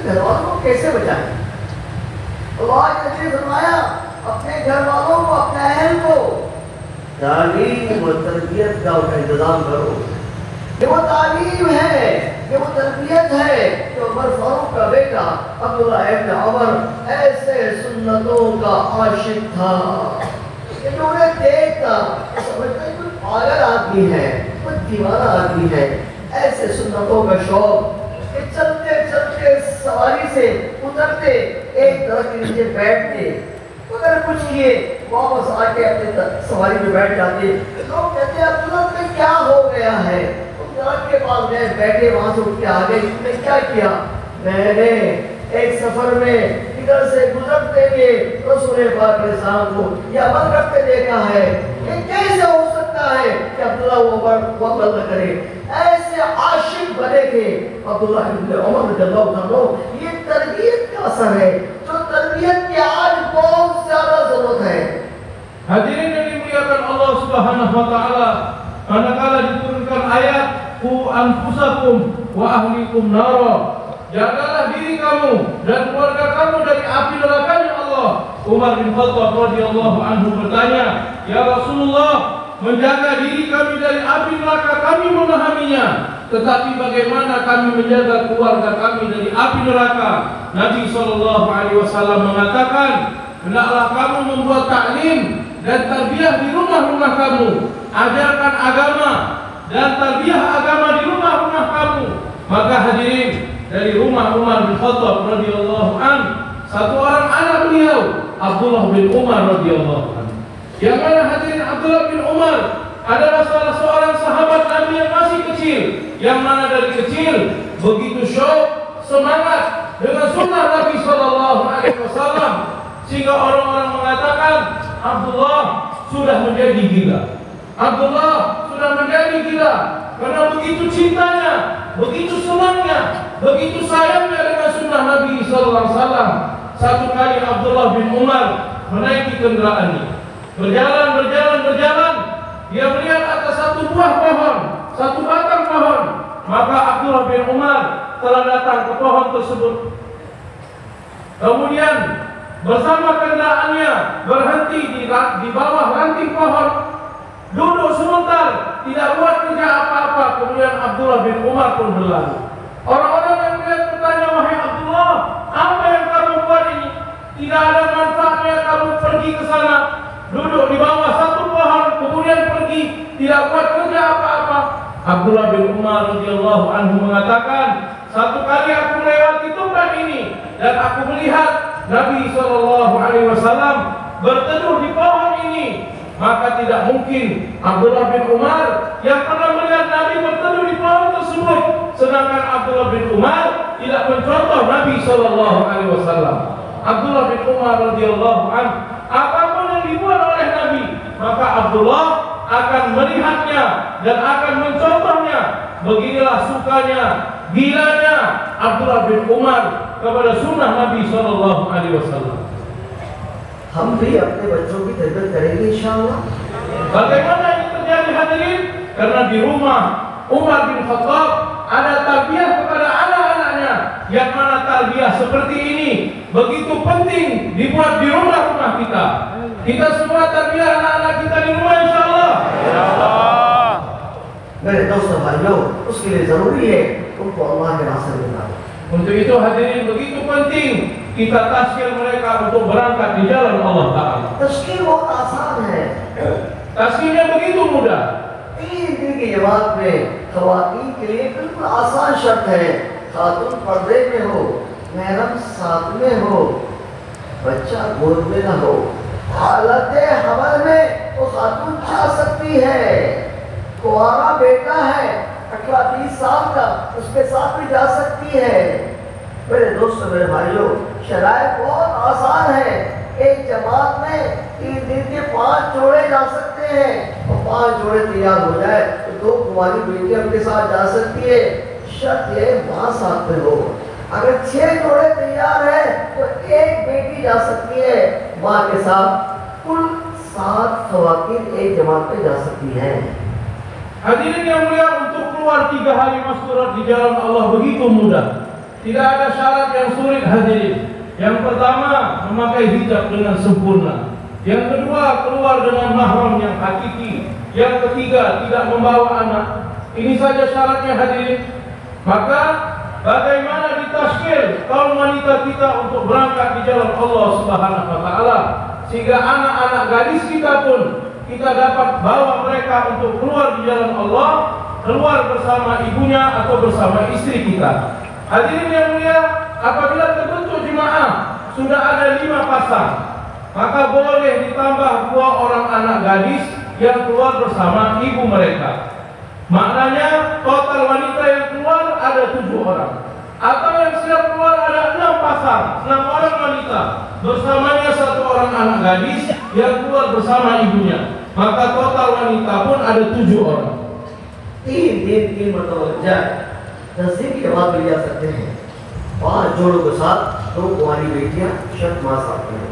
Speaker 2: घर वालों को कैसे बचाएं? अल्लाह ने फरमाया, अपने घर वालों को, अपने अहल को तालीम और तरबियत का इंतजाम करो। ये वो तालीम है, ये वो तरबियत है कि उमर फारूक का बेटा अब्दुल्लाह इब्न उमर ऐसे सुन्नतों का आशिक था कि जो उन्हें देखता समझता है कोई पागल आदमी है, कोई दीवाना आदमी है। ऐसे सुन्नतों का शौक कि चलते चलते सवारी से उतरते, एक तरह के नीचे बैठते, अगर कुछ किए वापस आके अपने सवारी में बैठ जाते। लोग कहते हैं अब्दुल्ला में क्या हो गया है? के पास गए, बैठे, वहां से उठ के आ गए, तुमने क्या किया? मैंने एक सफर में इधर से गुजरते हुए रसूल पाक ने साहब को ये अमल करते देखा है। ये कैसे हो सकता है कि अब्दुल्ला उमर वो अमल न करे? ऐसे आशिक बने थे अब्दुल्ला इब्न उमर रज़ियल्लाहु अन्हु। ये तरबियत का असर है, जो तरबियत की आज बहुत ज्यादा जरूरत है।
Speaker 1: Hadirin yang dimuliakan Allah Subhanahu wa taala, manakala diturunkan ayat qu anfusakum wa ahlikum nara, jagalah diri kamu dan keluarga kamu dari api neraka Allah. Umar bin Khattab radhiyallahu anhu bertanya, "Ya Rasulullah, menjaga diri kami dari api neraka kami memahaminya, tetapi bagaimana kami menjaga keluarga kami dari api neraka?" Nabi SAW mengatakan, "Hendaklah kamu membuat taklim dan tarbiyah di rumah-rumah kamu, ajarkan agama dan tarbiyah agama di rumah-rumah kamu." Maka hadirin, dari rumah Umar bin Khattab radhiyallahu anhu, satu orang anak beliau Abdullah bin Umar radhiyallahu anhu. Yang mana hadirin, Abdullah bin Umar adalah salah seorang sahabat Nabi yang masih kecil, yang mana dari kecil begitu syok, semangat dengan sunnah Nabi SAW, sehingga orang-orang mengatakan Abdullah sudah menjadi gila. Abdullah sudah menjadi gila karena begitu cintanya, begitu senangnya, begitu sayangnya dengan sunnah Nabi SAW. Satu kali Abdullah bin Umar menaiki kendaraannya, berjalan, dia melihat atas satu buah pohon, satu batang pohon. Maka Abdullah bin Umar telah datang ke pohon tersebut. Kemudian bersama kendaraannya berhenti di bawah ranting pohon, duduk sebentar, tidak buat kerja apa-apa. Kemudian Abdullah bin Umar pun berlalu. Orang-orang yang melihat bertanya, "Wahai Abdullah, apa yang kamu buat ini? Tidak ada manfaatnya kamu pergi ke sana, duduk di bawah satu pohon, kemudian pergi, tidak buat kerja apa-apa." Abdullah bin Umar radhiyallahu anhu mengatakan, "Satu kali aku melewati tempat ini dan aku melihat Nabi SAW berteduh di pohon ini, maka tidak mungkin Abdullah bin Umar yang pernah melihat Nabi berteduh di pohon tersebut, sedangkan Abdullah bin Umar tidak mencontoh Nabi SAW. Abdullah bin Umar radhiyallahu anhu, apapun yang dibuat oleh Nabi, maka Abdullah akan melihatnya dan akan mencontohnya. Beginilah sukanya, gilanya Abdullah bin Umar kepada sunnah Nabi SAW.
Speaker 2: हम भी अपने बच्चों की तरबियत करेंगे इंशाअल्लाह।
Speaker 1: Bagaimana ini terjadi hadirin? Karena di rumah Umar bin Khattab ada tarbiyah kepada anak-anaknya, yang mana tarbiyah seperti ini begitu penting dibuat di rumah-rumah kita. Kita semua tarbiyah anak-anak kita di rumah insyaallah.
Speaker 2: मेरे दोस्तों भाइयों, उसके लिए जरूरी है उनको अल्लाह के रास्ते में निकालो।
Speaker 1: Untuk itu hadirin, begitu penting kita tazkir mereka untuk berangkat di jalan Allah Ta'ala.
Speaker 2: तश्कील बहुत आसान है।
Speaker 1: Tazkirnya begitu mudah.
Speaker 2: 3 दिन की जमात में खवातीन के लिए बिल्कुल आसान शर्त है। खातून पर्दे में हो, महरम साथ में हो, बच्चा गोद में न हो, हालत हमल में वो खातून जा सकती है। कुंवारा बेटा है 18-20 साल का, उसके साथ भी जा सकती है। मेरे दोस्तों, मेरे भाइयों, शराइत बहुत आसान है। एक जमात में 3 दिन के 5 जोड़े जा सकते हैं, और 5 जोड़े तैयार हो जाए तो 2 कुंवारी बेटियां उनके साथ जा सकती है। शर्त ये माँ साथ में हो। अगर 6 जोड़े तैयार है तो 1 बेटी जा सकती है माँ के साथ। कुल 7 खवातीन एक जमात में जा सकती है।
Speaker 1: Hadirin yang mulia, untuk keluar 3 hari maskurat di jalan Allah begitu mudah. Tidak ada syarat yang sulit hadirin. Yang pertama, memakai hijab dengan sempurna. Yang kedua, keluar dengan mahram yang hakiki. Yang ketiga, tidak membawa anak. Ini saja syaratnya hadirin. Maka bagaimana ditazkir kaum wanita kita untuk berangkat di jalan Allah Subhanahu wa taala, sehingga anak-anak gadis kita pun kita dapat bawa mereka untuk keluar di jalan Allah, keluar bersama ibunya atau bersama istri kita. Hadirin yang mulia, apabila terbentuk jemaah sudah ada 5 pasang, maka boleh ditambah 2 orang anak gadis yang keluar bersama ibu mereka. Maknanya total wanita yang keluar ada 7 orang. Atau yang siap keluar ada 6 pasang, 6 orang wanita. bersamanya satu orang anak gadis yang keluar bersama ibunya. Maka total wanita pun ada 7 orang.
Speaker 2: 3 मरतबा लग जाए, तस्दीक के बाद भी जा सकते हैं। 5 जोड़ों के साथ 2 कुंवारी बेटियां शर्त मां साथ में हो,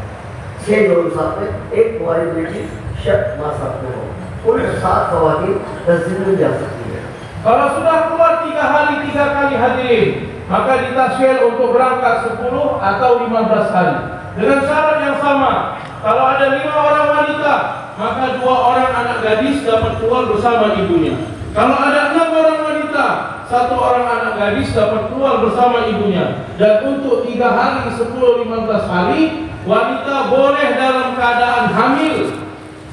Speaker 2: 6 जोड़ों के साथ में 1 कुंवारी बेटी शर्त मां साथ में हो, कुल 7 खवातीन तस्दीक में जा सकती है।
Speaker 1: Kalau sudah keluar 3 hari 3 kali hadirin, maka ditasfir untuk berangkat 10 atau 15 hari. Dengan syarat yang sama. Kalau ada 5 orang wanita, maka 2 orang anak gadis dapat keluar bersama ibunya. Kalau ada 6 orang wanita, 1 orang anak gadis dapat keluar bersama ibunya. Dan untuk 3 hari, 10, 15 hari, wanita boleh dalam keadaan hamil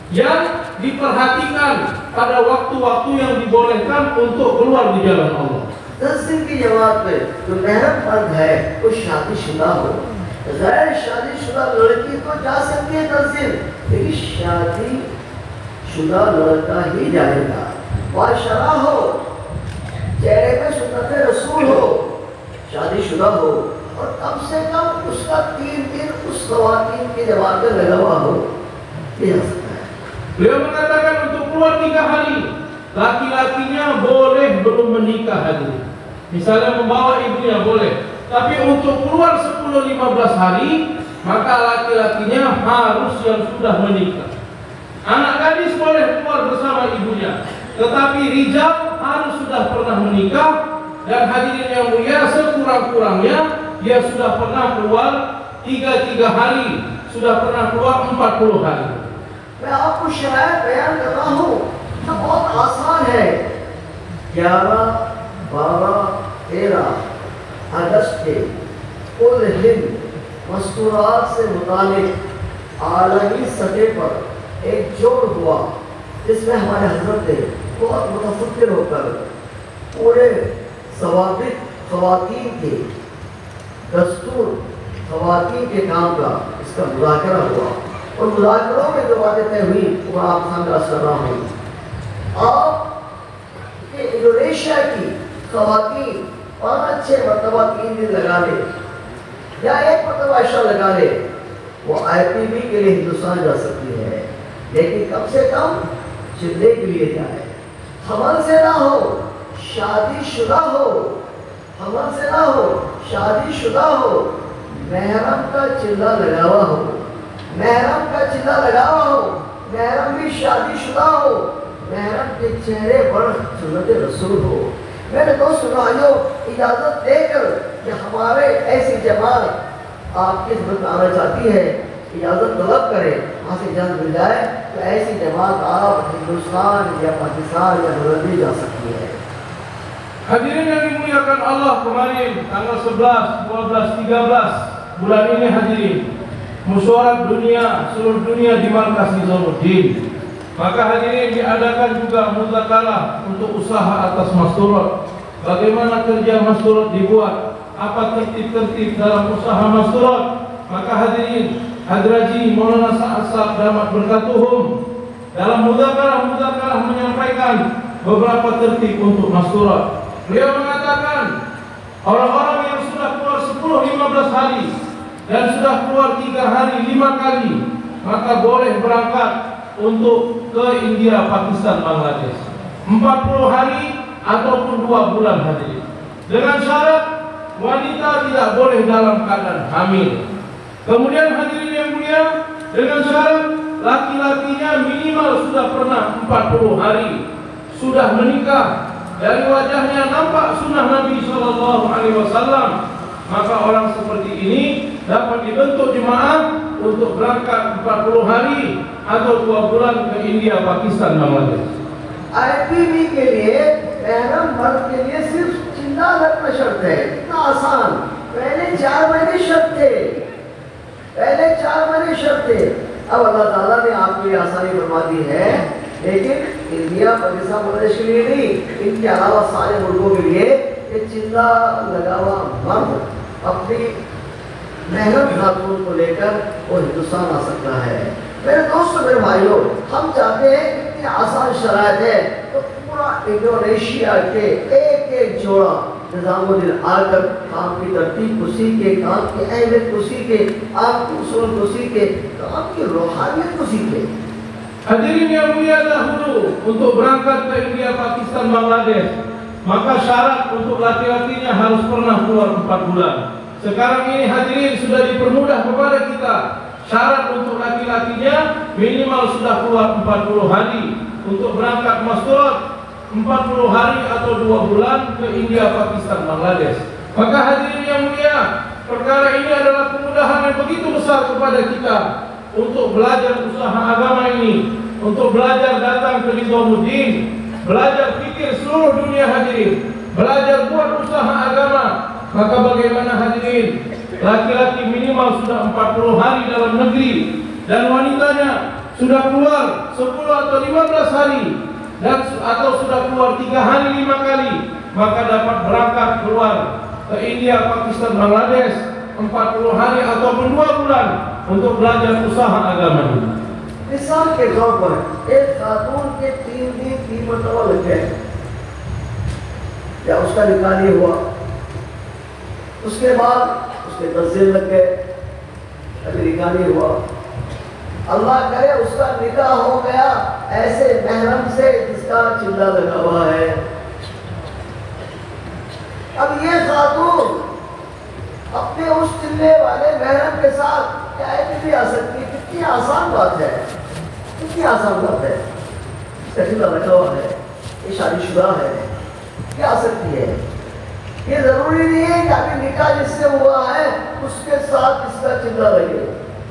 Speaker 1: yang diperhatikan pada waktu-waktu yang dibolehkan untuk keluar di jalan Allah.
Speaker 2: तस्दीक की जवाब पे जो महरम मर्द है वो शादीशुदा हो, गैर शादीशुदा लड़की तो जा सकती है तस्दीक, लेकिन शादीशुदा लड़का ही जाएगा। बाशरा हो, चेहरे पे सुन्नत रसूल हो, शादीशुदा हो और कम से कम उसका 3 दिन उस खवातीन के जवाब में लगा हुआ हो, ये जा सकता है।
Speaker 1: Beliau mengatakan untuk keluar 3 hari, laki-lakinya boleh belum menikah hadirin. Misalnya membawa ibunya boleh, tapi untuk keluar 10-15 hari, maka laki-lakinya harus yang sudah menikah. Anak gadis boleh keluar bersama ibunya, tetapi rijal harus sudah pernah menikah. Dan hadirin yang mulia, sekurang-kurangnya dia sudah pernah keluar 3 hari, sudah pernah keluar 40 hari.
Speaker 2: मैं आपको शरायत बयान कर रहा हूँ, तो बहुत आसान है। 11, 12, 13 अगस्त के कुल हिंद मस्तूरात से मुतालिक आलमी सतह पर एक जोड़ हुआ, जिसमें हमारे हजरत ने बहुत मुतफक्किर होकर पूरे सवाबित खवातीन के दस्तूर खवातीन के काम का इसका मुज़ाकरा हुआ और मुज़ाकरों में जो बातें तय हुई वो आप सामने अर्ज़ कर रहा हूँ। आप इंडोनेशिया की खवातीन 5-6 मरतबा 3 दिन लगा ले या 1 मरतबा ऐसा लगा ले, वो IPB के लिए हिंदुस्तान जा सकती है, लेकिन कम से कम चिल्ले के लिए जाए। हमल से ना हो, शादीशुदा हो, हमल से ना हो, शादीशुदा हो, महरम का चिल्ला लगा हुआ हो, महरम का चिल्ला लगा हुआ हो, महरम भी शादीशुदा हो, महरम के चेहरे पर सुन्नत रसूल हो। मेरे दोस्त भाइयों, इजाज़त देकर कि हमारे ऐसी जमात आपकी खिदमत में आना चाहती है, इजाज़त तलब करें, वहाँ से इजाज़त मिल जाए तो ऐसी जमात आप हिंदुस्तान या पाकिस्तान या बंगलादेश जा सकती है।
Speaker 1: Hadirin yang dimuliakan Allah, kemarin tanggal 11, 12, 13 bulan ini hadirin, musyawarah dunia, seluruh dunia di Markas Nizamuddin. Maka hadirin diadakan juga mudzakarah untuk usaha atas masturat. Bagaimana kerja masturat dibuat, apa tertib-tertib dalam usaha masturat. Maka hadirin, Hadraji Maulana Sa'ad Damat Berkatuhum dalam mudzakarah menyampaikan beberapa tertib untuk masturat. Beliau mengatakan orang-orang yang sudah keluar 10-15 hari dan sudah keluar 3 hari 5 kali, maka boleh berangkat untuk ke India, Pakistan, Bangladesh 40 hari ataupun 2 bulan hadirin. Dengan syarat wanita tidak boleh dalam keadaan hamil. Kemudian hadirin yang mulia, dengan syarat laki-lakinya minimal sudah pernah 40 hari sudah menikah, dari wajahnya nampak sunnah Nabi SAW, maka orang seperti ini dapat dibentuk jemaah untuk berangkat 40 hari atau 2 bulan ke India, Pakistan, Bangladesh.
Speaker 2: IPB के लिए महरम मर्द के लिए सिर्फ चिल्ला लगना शर्त है, इतना आसान। पहले 4 महीने शर्त थे, पहले 4 महीने शर्त थे। अब अल्लाह ताला ने आपके लिए आसानी फरमा दी है, लेकिन इंडिया, पाकिस्तान, बांग्लादेश के लिए नहीं, इनके अलावा सारे मुल्कों के लिए ये चिल्ला लगा हुआ मर्द अपनी महरम खातून को लेकर वो हिंदुस्तान आ सकता है। मेरे दोस्तों, मेरे भाइयों, हम चाहते हैं कि इतनी आसान शराइत है तो पूरा इंडोनेशिया के एक जोड़ा निजामुद्दीन आकर काम की तरतीब उसी के, काम की अहमियत उसी के, आपके उसूल उसी के, काम की रूहानियत उसी के।
Speaker 1: Hadirin yang mulia, dahulu untuk berangkat ke India, Pakistan, Bangladesh, maka syarat untuk laki-lakinya harus pernah keluar 4 bulan. Sekarang ini hadirin sudah dipermudah kepada kita. Syarat untuk laki-lakinya minimal sudah keluar 40 hari untuk berangkat masturat 40 hari atau 2 bulan ke India, Pakistan, Bangladesh. Maka hadirin yang mulia, perkara ini adalah kemudahan yang begitu besar kepada kita untuk belajar usaha agama ini, untuk belajar datang ke Nizamuddin, belajar fikir seluruh dunia hadirin, belajar buat usaha agama. Maka bagaimana hadirin? Laki-laki minimal sudah 40 hari dalam negeri dan wanitanya sudah keluar 10 atau 15 hari dan atau sudah keluar 3 hari 5 kali, maka dapat berangkat keluar ke India, Pakistan, Bangladesh 40 hari ataupun 2 bulan untuk belajar usaha agama ini.
Speaker 2: मिसाल के तौर पर एक खातून के 3 दिन 3 मरतबा लग गए या उसका निकाह नहीं हुआ, उसके बाद उसके 10 दिन लग गए, अभी निकाह नहीं हुआ। अल्लाह करे उसका निकाह हो गया ऐसे महरम से जिसका चिल्ला लगा हुआ है। अब ये खातून अपने उस चिल्ले वाले महरम के साथ क्या भी आ सकती है? कितनी आसान बात है, कितनी आसान बात है। इसका चिल्ला लगा हुआ है, ये शादीशुदा है, क्या आ सकती है? ये जरूरी नहीं है कि अभी निकाह जिससे हुआ है उसके साथ इसका चिल्ला लगे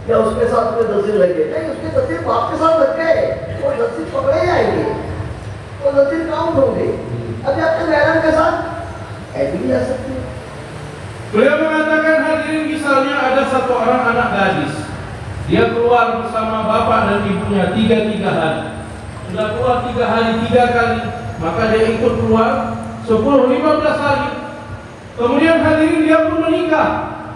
Speaker 2: या उसके साथ उसके 10 दिन लगे, नहीं, उसके 10 दिन बाप के साथ लग गए, वो 10 दिन पकड़े जाएंगे, वो 10 दिन काउंट होंगे। अभी अपने महरम के साथ ऐसी भी आ सकती है।
Speaker 1: Beliau mengatakan hadirin, misalnya ada satu orang anak gadis, dia keluar bersama bapak dan ibunya 3 hari, sudah keluar 3 hari 3 kali, maka dia ikut keluar 10-15 hari. Kemudian hadirin dia pun menikah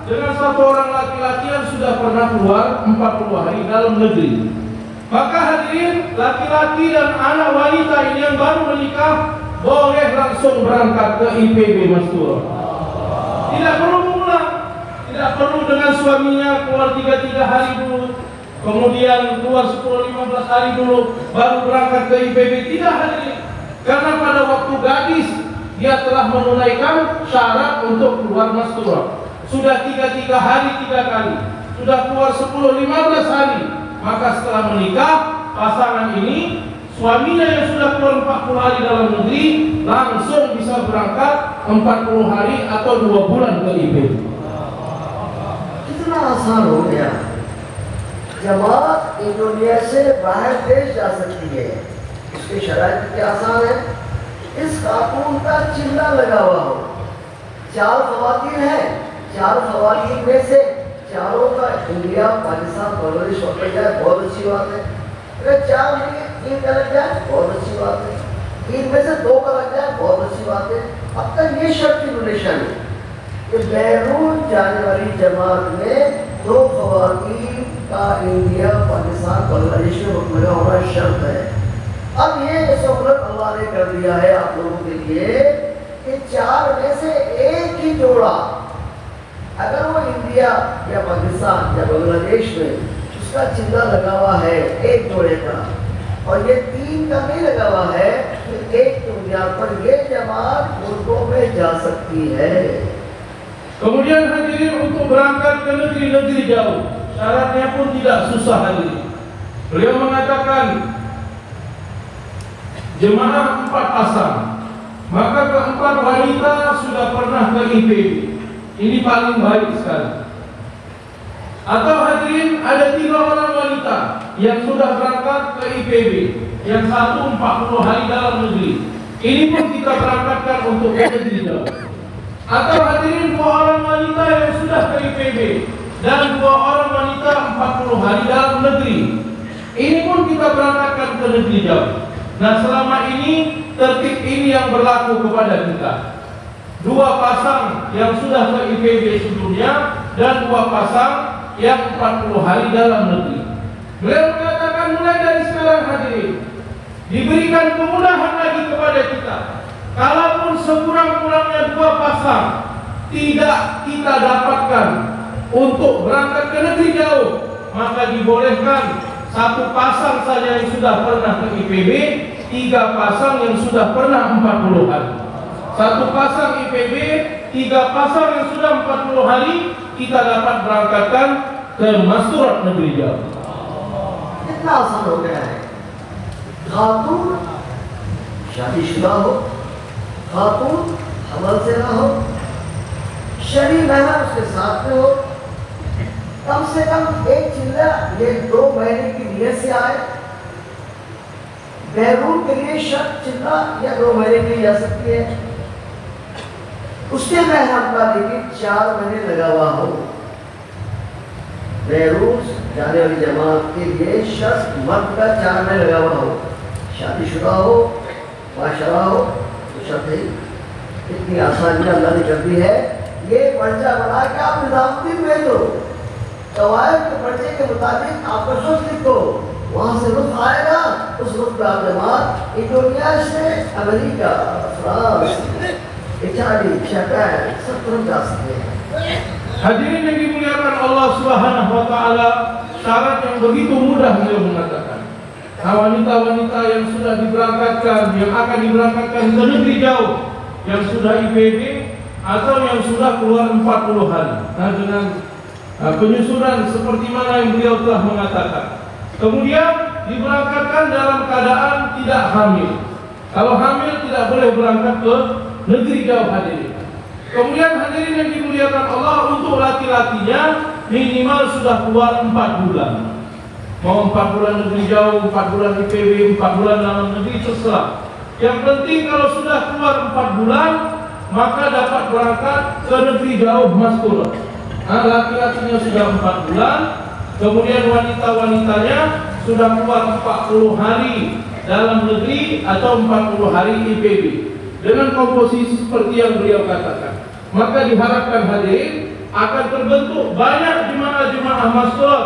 Speaker 1: dengan satu orang laki-laki yang sudah pernah keluar 40 hari dalam negeri. Maka hadirin, laki-laki dan anak wanita ini yang baru menikah boleh langsung berangkat ke IPB Masturah. Tidak perlu mengulang, tidak perlu dengan suaminya keluar 3 hari dulu, kemudian keluar 10-15 hari dulu, baru berangkat ke IPB. Tidak hadirin, karena pada waktu gadis dia telah menunaikan syarat untuk keluar Masturah. Sudah 3 hari 3 kali, sudah keluar 10-15 hari, maka setelah menikah pasangan ini, suaminya yang sudah keluar 40 hari dalam negeri langsung bisa berangkat 40 hari atau 2 bulan ke IPB.
Speaker 2: कितना आसान हो गया। जमात इंडोनेशिया से बाहर देश जा सकती है, उसके शराइत कितने आसान है। इस कानून का चिल्ला लगा हुआ हो, 4 खवातीन है, 4 खवातीन में से 4 का इंडिया, पाकिस्तान, बांग्लादेश होकर जाए, बहुत अच्छी बात है। अगर 4 में 3 का लग जाए, बहुत अच्छी बात है। 3 में से 2 का लग जाए, बहुत अच्छी बात है। अब तक ये शर्त रेगुलेशन है कि बैरून जाने वाली जमात में 2 खवातीन का इंडिया, पाकिस्तान, बांग्लादेश में वक्त लगा होना शर्त है। अब ये सहूलत अल्लाह ने कर दिया है आप लोगों के लिए कि 4 में से 1 ही जोड़ा अगर वो इंडिया या पाकिस्तान या बांग्लादेश में उसका चिल्ला लगा हुआ है 1 जोड़े का, और ये 3 का नहीं लगा हुआ है, तो 1 की बुनियाद पर ये जमात मुल्कों में जा सकती है।
Speaker 1: Kemudian hadirin, untuk berangkat ke negeri-negeri jauh, syaratnya pun tidak susah hadirin. Beliau mengatakan jemaah 4 pasang, maka keempat wanita sudah pernah ke IPB. Ini paling baik sekali. Atau hadirin, ada 3 orang wanita yang sudah berangkat ke IPB, yang satu 40 hari dalam negeri. Ini pun kita berangkatkan untuk ke negeri jauh. Atau hadirin, 2 orang wanita yang sudah ke IPB dan 2 orang wanita 40 hari dalam negeri. Ini pun kita berangkatkan ke negeri jauh. Nah, selama ini tertib ini yang berlaku kepada kita. 2 pasang yang sudah ke IPB sebelumnya dan 2 pasang yang 40 hari dalam negeri. Beliau mengatakan mulai dari sekarang hadirin, diberikan kemudahan lagi kepada kita kalaupun sekurang-kurangnya 2 pasang tidak kita dapatkan untuk berangkat ke negeri jauh, maka dibolehkan 1 pasang saja yang sudah pernah ke IPB, 3 pasang yang sudah pernah 40 hari. 1 pasang IPB, 3 pasang yang sudah 40 hari kita dapat berangkatkan ke Masturat negeri jauh.
Speaker 2: कितना आसान हो गया है। खातून शादीशुदा हो, खातून हमल से ना हो, शरीर महरम उसके साथ में हो, कम से कम एक चिल्ला ये 2 महीने की नियत से आए। बैरून के लिए शर्त चिल्ला या 2 महीने के लिए जा सकती है। उसके महरम का लेकिन 4 महीने लगा हुआ हो। बैरून जाने वाली जमात के लिए शर्त मर्द का 4 महीने लगा हुआ हो, शादीशुदा हो, माशरा हो, तो शर्त है। इतनी आसानी अल्लाह ने कर दी है। ये पर्चा बना के आप निजामुद्दीन भेज दो, कवायद के पर्चे के मुताबिक आप रुख लिखो, वहाँ से रुख आएगा, उस रुख पे आप जमात इंडोनेशिया से अमेरिका, फ्रांस, इटाली, जापान सब तरफ जा सकते हैं।
Speaker 1: Hadirin yang dimuliakan Allah Subhanahu wa taala, syarat yang begitu mudah beliau mengatakan. Wanita-wanita yang sudah diberangkatkan, yang akan diberangkatkan ke negeri jauh, yang sudah IPB atau yang sudah keluar 40 hari. Nah, dengan penyusunan seperti mana yang beliau telah mengatakan. Kemudian diberangkatkan dalam keadaan tidak hamil. Kalau hamil tidak boleh berangkat ke negeri jauh hadirin. Kemudian hadirin yang dimuliakan Allah, untuk laki-lakinya minimal sudah keluar 4 bulan. Mau 4 bulan negeri jauh, 4 bulan IPB, 4 bulan dalam negeri, terserah. Yang penting kalau sudah keluar 4 bulan, maka dapat berangkat ke negeri jauh Masturat. Nah, laki-lakinya sudah 4 bulan, kemudian wanita-wanitanya sudah keluar 40 hari dalam negeri atau 40 hari IPB. Dengan komposisi seperti yang beliau katakan, maka diharapkan hadirin akan terbentuk banyak jemaah-jemaah Masturat.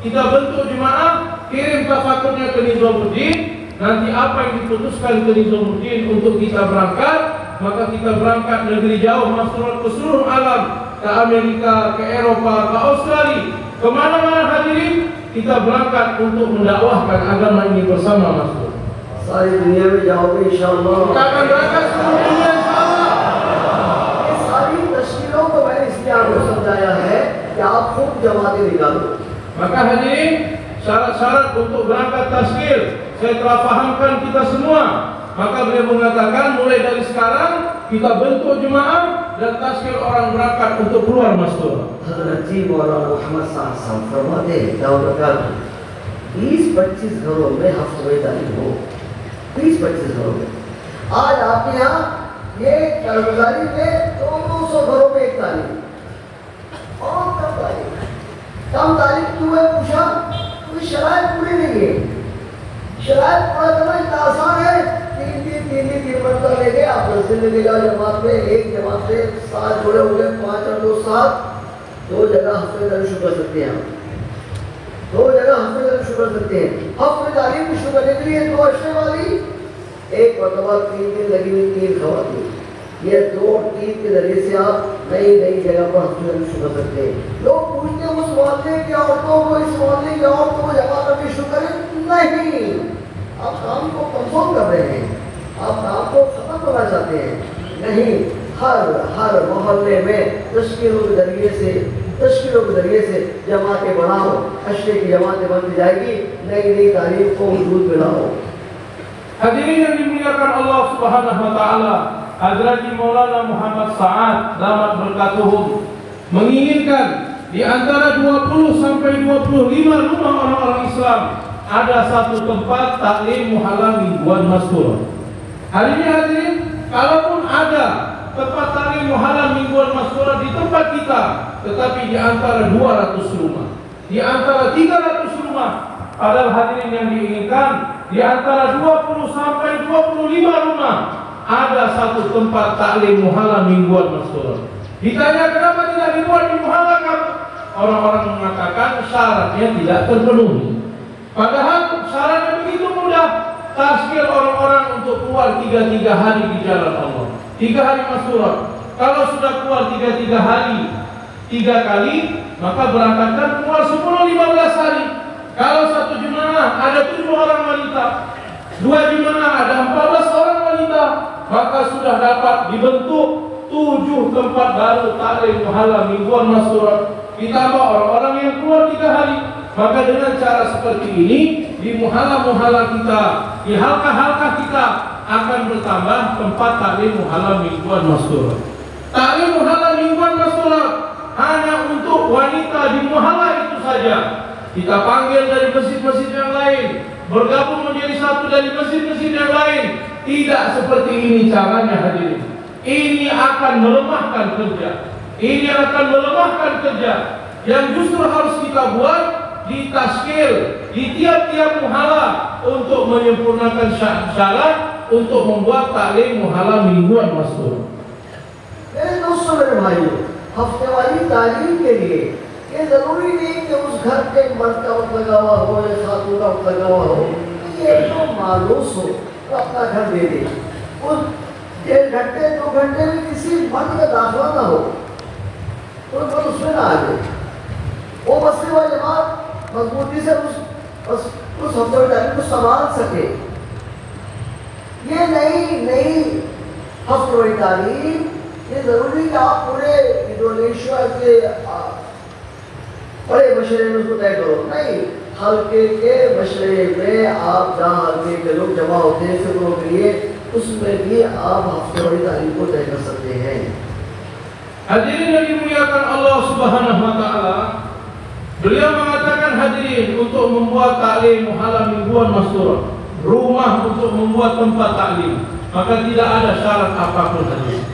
Speaker 1: Kita bentuk jemaah, kirim tafakurnya ke Nizamuddin. Nanti apa yang diputuskan ke Nizamuddin untuk kita berangkat, maka kita berangkat negeri jauh Masturat ke seluruh alam, ke Amerika, ke Eropa, ke Australia, kemana-mana hadirin kita berangkat untuk mendakwahkan agama ini bersama Masturat.
Speaker 2: सारी दुनिया में जाओगे इंशाअल्लाह।
Speaker 1: Kita akan berangkat seluruh dunia insyaallah.
Speaker 2: ये सारी तस्वीरों को मैंने इसलिए आपको समझाया है कि आप खुद जमातें निकालो।
Speaker 1: Maka hadirin, syarat-syarat untuk berangkat taskil saya telah fahamkan kita semua. Maka beliau mengatakan mulai dari sekarang kita bentuk jemaah dan taskil orang berangkat untuk keluar Masturat.
Speaker 2: हज़रत जी मौलाना मोहम्मद साहब फरमाते हैं 20-25 घरों में हफ्ते तालीम हो, 20-25 घरों में। आज आपके यहाँ ये कर्मचारी में 200 घरों में एक तालीम, और कम तालीम क्यों है पूछा, क्योंकि शराइत पूरी नहीं है। शराइत पूरा करना इतना आसान है, 3 मरतबा लेके आप 10 दिन लेके जाओ जमात में, एक जमात से 7 जोड़े हो गए, 5 और 2 7, 2 जगह हफ्ते तालीम शुरू कर सकते हैं। 2 जगह हफ्ते तालीम शुरू कर सकते हैं। हफ्ते तालीम शुरू करने के लिए 2 अशरे वाली, एक मरतबा 3 दिन लगी हुई 3 खवातीन, ये 2 टीम के जरिए से आप नई नई जगह पर हफ्ते तालीम शुरू कर सकते हैं। लोग पूछते हैं उस मोहल्ले के औरतों को, इस मोहल्ले की औरतों को जमा करके शुरू करें, नहीं, आप काम को कमजोर कर रहे हैं, आप काम को खत्म करना चाहते हैं। नहीं, हर मोहल्ले में तश्कीलों के जरिए से जमातें बढ़ाओ, अशरे की जमातें बनती जाएगी, नई नई तारीफ को वजूद में लाओ।
Speaker 1: Hadirin yang dimuliakan Allah Subhanahu wa taala, Hadrati Maulana Muhammad Sa'ad damat berkatuhum menginginkan di antara 20 sampai 25 rumah orang-orang Islam ada satu tempat taklim muhallah mingguan Masturat. Hari ini hadirin, kalaupun ada tempat taklim muhallah mingguan Masturat di tempat kita, tetapi di antara 200 rumah, di antara 300 rumah, padahal hadirin yang diinginkan di antara 20 sampai 25 rumah ada satu tempat taklim muhallah mingguan Masturat. Ditanya kenapa tidak dibuat di muhallah kamu? Orang-orang mengatakan syaratnya tidak terpenuhi. Padahal syaratnya begitu mudah. taskil orang-orang untuk keluar 3 hari di jalan Allah. 3 hari masyurat. Kalau sudah keluar 3 hari 3 kali, maka berangkatkan keluar semua 15 hari. Kalau satu jemaah ada 7 orang wanita, 2 jemaah ada 14 orang wanita, maka sudah dapat dibentuk 7 tempat baru taklim muhalla mingguan masyurat. Ditambah orang-orang yang keluar 3 hari. Maka dengan cara seperti ini, di muhalla-muhalla kita, di halqa-halqa kita akan bertambah tempat taklim muhalla mingguan masyurat. Taklim muhalla mingguan masyurat hanya untuk wanita di muhalla itu saja. Kita panggil dari masjid-masjid yang lain, bergabung menjadi satu dari masjid-masjid yang lain. Tidak seperti ini caranya hadirin. Ini akan melemahkan kerja. Ini akan melemahkan kerja. Yang justru harus kita buat di taskil, di tiap-tiap muhalla untuk menyempurnakan syarat untuk membuat taklim muhalla mingguan masyurat.
Speaker 2: मेरे दोस्तों मेरे भाइयों, हफ्ते वाली तालीम के लिए ये जरूरी नहीं कि उस घर के मर्द का वक्त लगा हुआ हो या खातून का वक्त लगा हुआ हो। ये जो मालूस हो तो अपना घर दे दे। उस 1 घंटे 2 घंटे में किसी मर्द का दाखिला ना हो तो मर्द उसमें ना आ जाए। वो मसले वाली जमात मजबूती से उस हफ्ते वाली तालीम को संभाल सके। ये नई हफ्ते वाली तालीम ये जरूरी कि आप पूरे इंडोनेशिया के बड़े मशरे में उसको तय करो, नहीं। हल्के के मशरे में आप जहाँ हल्के के लोग जमा होते हैं फिक्रों के लिए, उसमें भी आप हफ्ते वाली तालीम को तय कर सकते हैं।
Speaker 1: Hadirin yang dimuliakan Allah Subhanahu wa taala, beliau mengatakan hadirin untuk membuat taklim muhalla mingguan masyurat, rumah untuk membuat tempat taklim, maka tidak ada syarat apapun hadirin.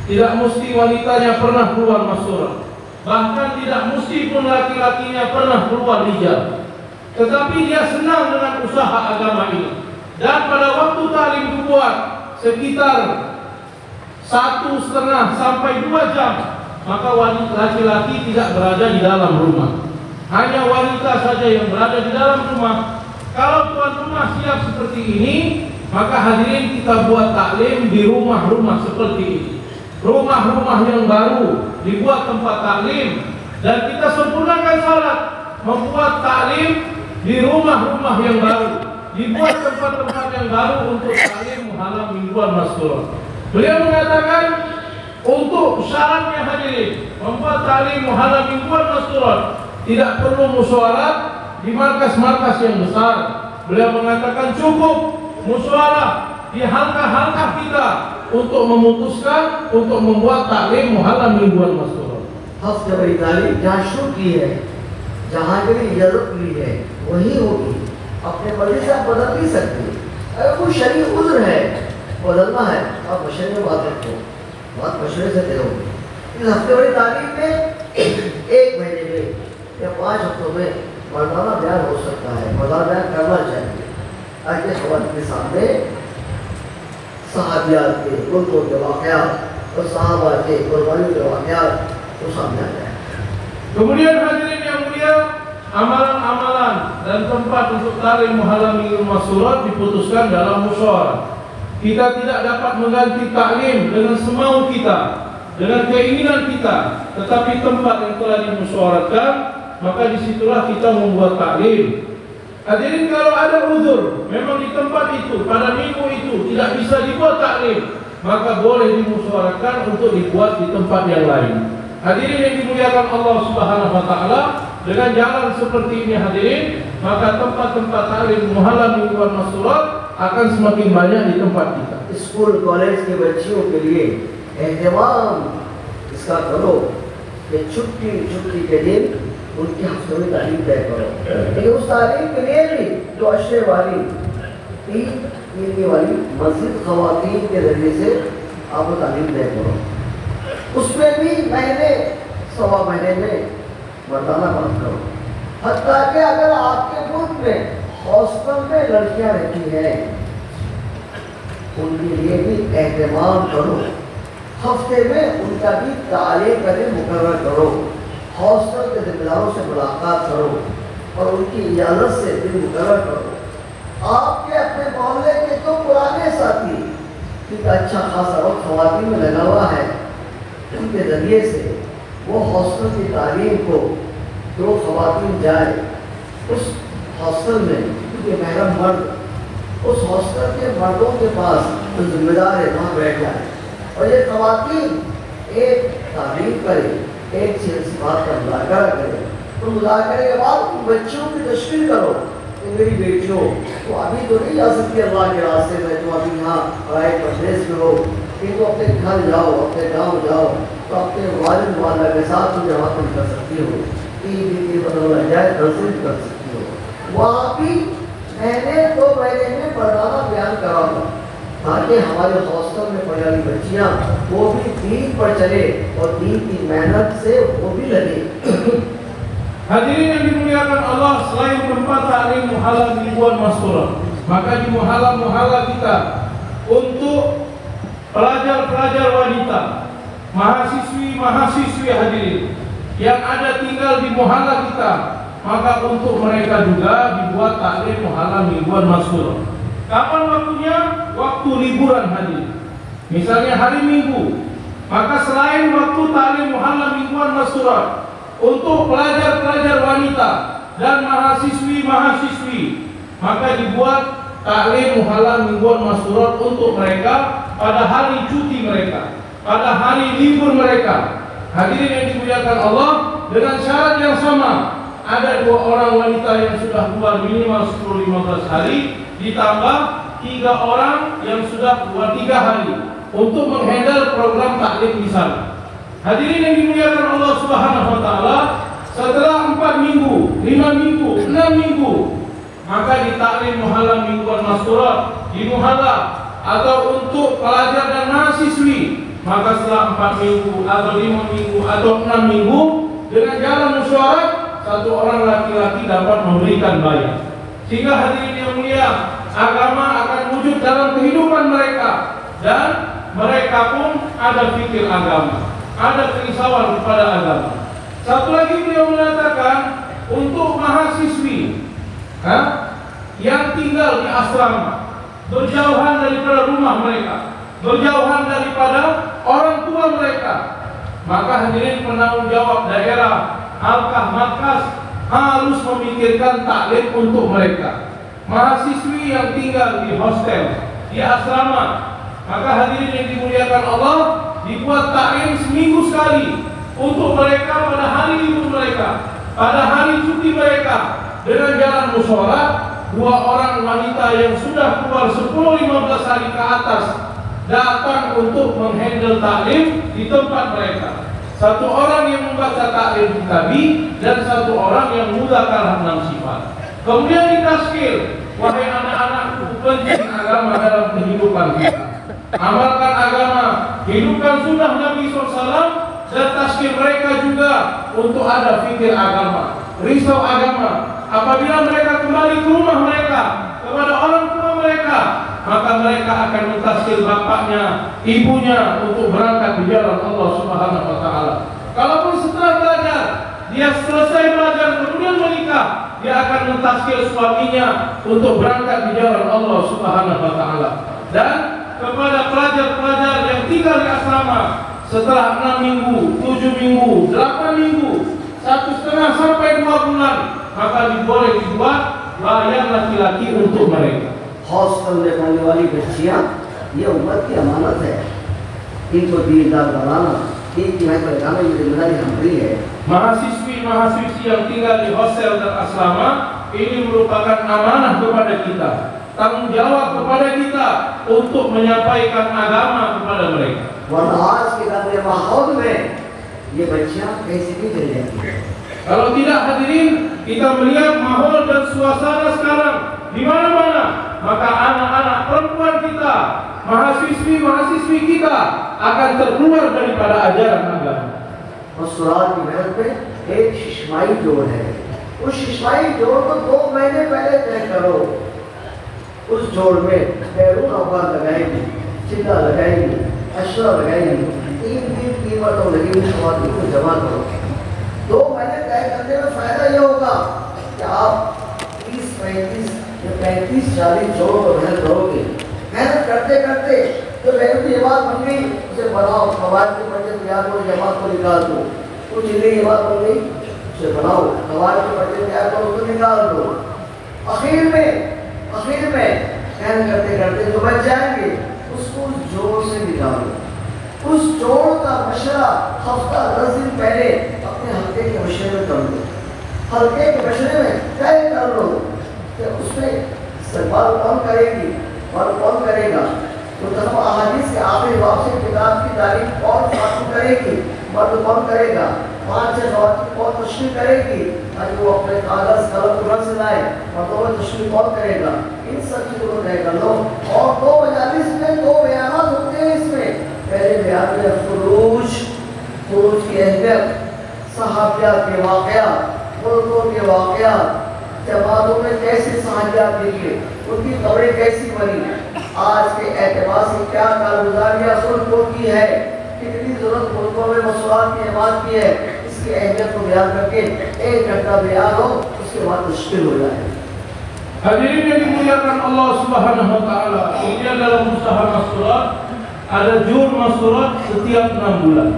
Speaker 1: Tidak mesti wanitanya pernah keluar masyurat, bahkan tidak mesti pun laki-lakinya pernah keluar hijab. Tetapi dia senang dengan usaha agama ini. Dan pada waktu taklim dibuat sekitar 1,5 sampai 2 jam, maka wanita laki-laki tidak berada di dalam rumah. Hanya wanita saja yang berada di dalam rumah. Kalau tuan rumah siap seperti ini, maka hadirin kita buat taklim di rumah-rumah seperti ini. Rumah-rumah yang baru dibuat tempat taklim, dan kita sempurnakan syarat membuat taklim di rumah-rumah yang baru, dibuat tempat-tempat yang baru untuk taklim muhalla mingguan masyurat. Beliau mengatakan untuk syaratnya hadirin membuat taklim muhalla mingguan masyurat tidak perlu musyawarah di markas-markas yang besar. Beliau mengatakan cukup musyawarah di halqa-halqa kita untuk memutuskan untuk membuat taklim muhalla mingguan masyurat.
Speaker 2: हफ्ते वाली तालीम जहाँ शुरू की है, जहाँ के लिए इजाजत मिली है, वही होगी। अपने मर्जी से आप बदल नहीं सकते। अगर कोई शरीर उज्र है, बदलना है, आप मशवरे में बात रखो, बात मशवरे से तय होगी। इस हफ्ते वाली तालीम में 1 महीने में या 5 हफ्तों में मर्दाना बयान हो सकता है, मर्दाना बयान करना चाहिए ताकि खवातीन के सामने सहाबियात के उनको के वाक़यात और सहाबा के कुर्बानियों के वाक़यात तो सामने आ जाए।
Speaker 1: Kemudian hadirin yang mulia, amalan-amalan dan tempat untuk taklim muhalla mingguan masyurat diputuskan dalam musyawarah. Kita tidak dapat mengganti taklim dengan semau kita, dengan keinginan kita, tetapi tempat yang telah dimusyawarahkan, maka disitulah kita membuat taklim. Hadirin, kalau ada uzur, memang di tempat itu, pada minggu itu tidak bisa dibuat taklim, maka boleh dimusyawarahkan untuk dibuat di tempat yang lain. Hadirin yang dimuliakan Allah Subhanahu wa taala, dengan jalan seperti ini hadirin, maka tempat-tempat taklim muhalla mingguan masyurat akan semakin banyak di tempat kita.
Speaker 2: School college के बच्चियों के लिए एहतमाम इसका करो कि छुट्टी के दिन उनकी हफ्ते में तालीम तय करो। लेकिन उस तालीम के लिए भी जो अशरे वाली 3 वाली मस्जिद खवातीन के जरिए से आपको तालीम तय करो। उसमें भी महीने 1.25 महीने में मर्दाना बात करो। हत्ता कि अगर आपके मुल्क में हॉस्टल में लड़कियां रहती हैं, उनके लिए भी एहतमाम करो। हफ्ते में उनका भी तालीम का दिन मुकर्रर करो। हॉस्टल के जिम्मेदारों से मुलाकात करो और उनकी इजाज़त से दिन मुकर्रर करो। आपके अपने मोहल्ले के तो पुराने साथी, एक अच्छा खासा वक्त ख़वातीन में लगा हुआ है, उनके ज़रिए से वो हॉस्टल की तालीम को जो ख़वातीन जाए उस हॉस्टल में, क्योंकि महरम मर्द उस हॉस्टल के मर्दों के पास जो जिम्मेदार है वहाँ बैठ जाए और ये ख़वातीन एक तालीम करे, एक चीज़ बात का मुज़ाकरा करे। तो मुज़ाकरे के बाद बच्चों की तशकील करो कि मेरी बेटियों तो अभी तो नहीं जा सकती अल्लाह के रास्ते में, तो अभी यहाँ पढ़ाई परदेश में हो, किंतु अपने घर जाओ, अपने गांव जाओ, तो अपने वालिद वाला के साथ तुम जमा कर सकती हो, ईद बदल जाए दर्शन कर सकती हो। वहाँ भी मैंने 2 महीने में पढ़ाना बयान कराऊंगा ताकि हमारे हॉस्टल में पढ़ने वाली बच्चियाँ वो भी दीन पर चले और दीन की मेहनत से वो भी लगे।
Speaker 1: Hadirin yang dimuliakan Allah, selain tempat taklim muhala ribuan masturah, maka di muhala-muhala kita untuk pelajar-pelajar wanita, mahasiswi-mahasiswi hadirin yang ada tinggal di muhala kita, maka untuk mereka juga dibuat taklim muhala ribuan masturah. Kapan waktunya? Waktu liburan hadirin. Misalnya hari Minggu, maka selain waktu taklim muhala ribuan masturah, untuk pelajar-pelajar wanita dan mahasiswi-mahasiswi, maka dibuat taklim muhala mingguan masyurat untuk mereka pada hari cuti mereka, pada hari libur mereka. Hadirin yang dimuliakan Allah, dengan syarat yang sama, ada 2 orang wanita yang sudah keluar minimal 10-15 hari, ditambah 3 orang yang sudah keluar 3 hari untuk menghandle program taklim di sana. Hadirin yang dimuliakan Allah Subhanahu wa taala, setelah 4 minggu, 5 minggu, 6 minggu, maka di taklim muhala mingguan masyurat di muhala atau untuk pelajar dan mahasiswi, maka setelah 4 minggu atau 5 minggu atau 6 minggu dengan jalan musyawarah, 1 orang laki-laki dapat memberikan bayar. Sehingga hadirin yang mulia, agama akan wujud dalam kehidupan mereka dan mereka pun ada fikir agama, ada kerisauan kepada agama. Satu lagi beliau mengatakan untuk mahasiswi yang tinggal di asrama, berjauhan daripada rumah mereka, berjauhan daripada orang tua mereka, maka hadirin penanggung jawab daerah markas harus memikirkan taklim untuk mereka. Mahasiswi yang tinggal di hostel, di asrama, maka hadirin yang dimuliakan Allah, dibuat taklim seminggu sekali untuk mereka pada hari libur mereka, pada hari cuti mereka, dengan jalan musyawarah. 2 orang wanita yang sudah keluar 10-15 hari ke atas datang untuk menghandle taklim di tempat mereka. 1 orang yang membaca taklim tadi dan 1 orang yang mudzakarah 6 sifat. Kemudian ditaskil, wahai anak-anakku, penting agama dalam kehidupan kita. Amalkan agama, hidupkan sunnah Nabi SAW, dan taskil mereka juga untuk ada fikir agama, risau agama. Apabila mereka kembali ke rumah mereka, kepada orang tua mereka, maka mereka akan mentaskil bapaknya, ibunya untuk berangkat di jalan Allah Subhanahu wa taala. Kalaupun setelah belajar, dia selesai belajar kemudian menikah, dia akan mentaskil suaminya untuk berangkat di jalan Allah Subhanahu wa taala. Dan kepada pelajar-pelajar yang tinggal di asrama, setelah 6 minggu, 7 minggu, 8 minggu, 1,5 sampai 2 bulan, maka boleh dibuat bayar laki-laki untuk mereka.
Speaker 2: Hostel में पढ़ने वाली बच्चियाँ ये उम्मत की अमानत है, इनको दीनदार बनाना, दीन की महत्व लगाना ये जिम्मेदारी हमारी है।
Speaker 1: Mahasiswi-mahasiswi yang tinggal di hostel dan asrama ini merupakan amanah kepada kita, tanggung jawab kepada kita untuk menyampaikan agama kepada mereka.
Speaker 2: वरना आज के गंदे माहौल में ये बच्चियाँ कैसे भी चल जाती हैं।
Speaker 1: Kalau tidak hadirin, kita melihat mahal dan suasana sekarang di mana-mana, maka anak-anak perempuan kita, mahasiswi-mahasiswi kita akan terkeluar daripada ajaran agama.
Speaker 2: मसूरात की महल पे एक शिशमाई जोड़ है, उस शिशमाई जोड़ को 2 महीने पहले तय करो। उस जोड़ में बैरून अवकार लगाएंगे, चिल्ला लगाएंगे, अशरा लगाएंगे, 3 कीमतों लगी खवातीन को जमा करो। 2 महीने तय करने में फायदा ये होगा कि आप 30-35 कि 35-40 जोड़ों पर मेहनत करोगे, मेहनत करते करते तो मेहनत की जमात बन गई, उसे बनाओ, कवायद के पढ़ते तैयार करो, जमात को निकाल दो। कुछ जिले की बात बन गई, उसे बनाओ, कवायद के पढ़ते तैयार करो, उसको निकाल दो। आखिर में मेहनत करते करते जो बच जाएंगे उसको जोड़ से निकालो। उस जोड़ का मशरा हफ्ता 10 दिन पहले अपने हल्के के मशरे में कर लो। हल्के के मशरे में तय कर लो कि उसमें इस्तेमाल कौन करेगी और कौन करेगा। तो तब अहादीस के आखिरी बाब से किताब की तारीफ कौन फातू करेगी, मर्द कौन करेगा, 5-6 औरतें कौन तशरीह करेगी, ताकि वो अपने कागज कलम तुरंत से लाए, मर्दों में तशरीह कौन करेगा। इन सब चीज़ों को तय कर लो। और 2 मजालिस में 2 बयान होते हैं। इसमें पहले बयान में खुरूज की अहमियत, सहाबिया के वाक़या, मुल्कों के वाक़या, जमातों में कैसे सहाबियात निकले, उनकी कब्रें कैसी बनी, आज के एतबार से क्या कारगुजारियाँ मुल्कों की है, कितनी जरूरत मुल्कों में मसवाद की इमारत की है, इसकी अहमियत को बयान करके 1 घंटा बयान हो, उसके बाद मुश्किल हो जाए।
Speaker 1: Hadirin yang dimuliakan Allah Subhanahu wa taala, ini adalah usaha masturat. Ada jur masturat setiap 6 bulan.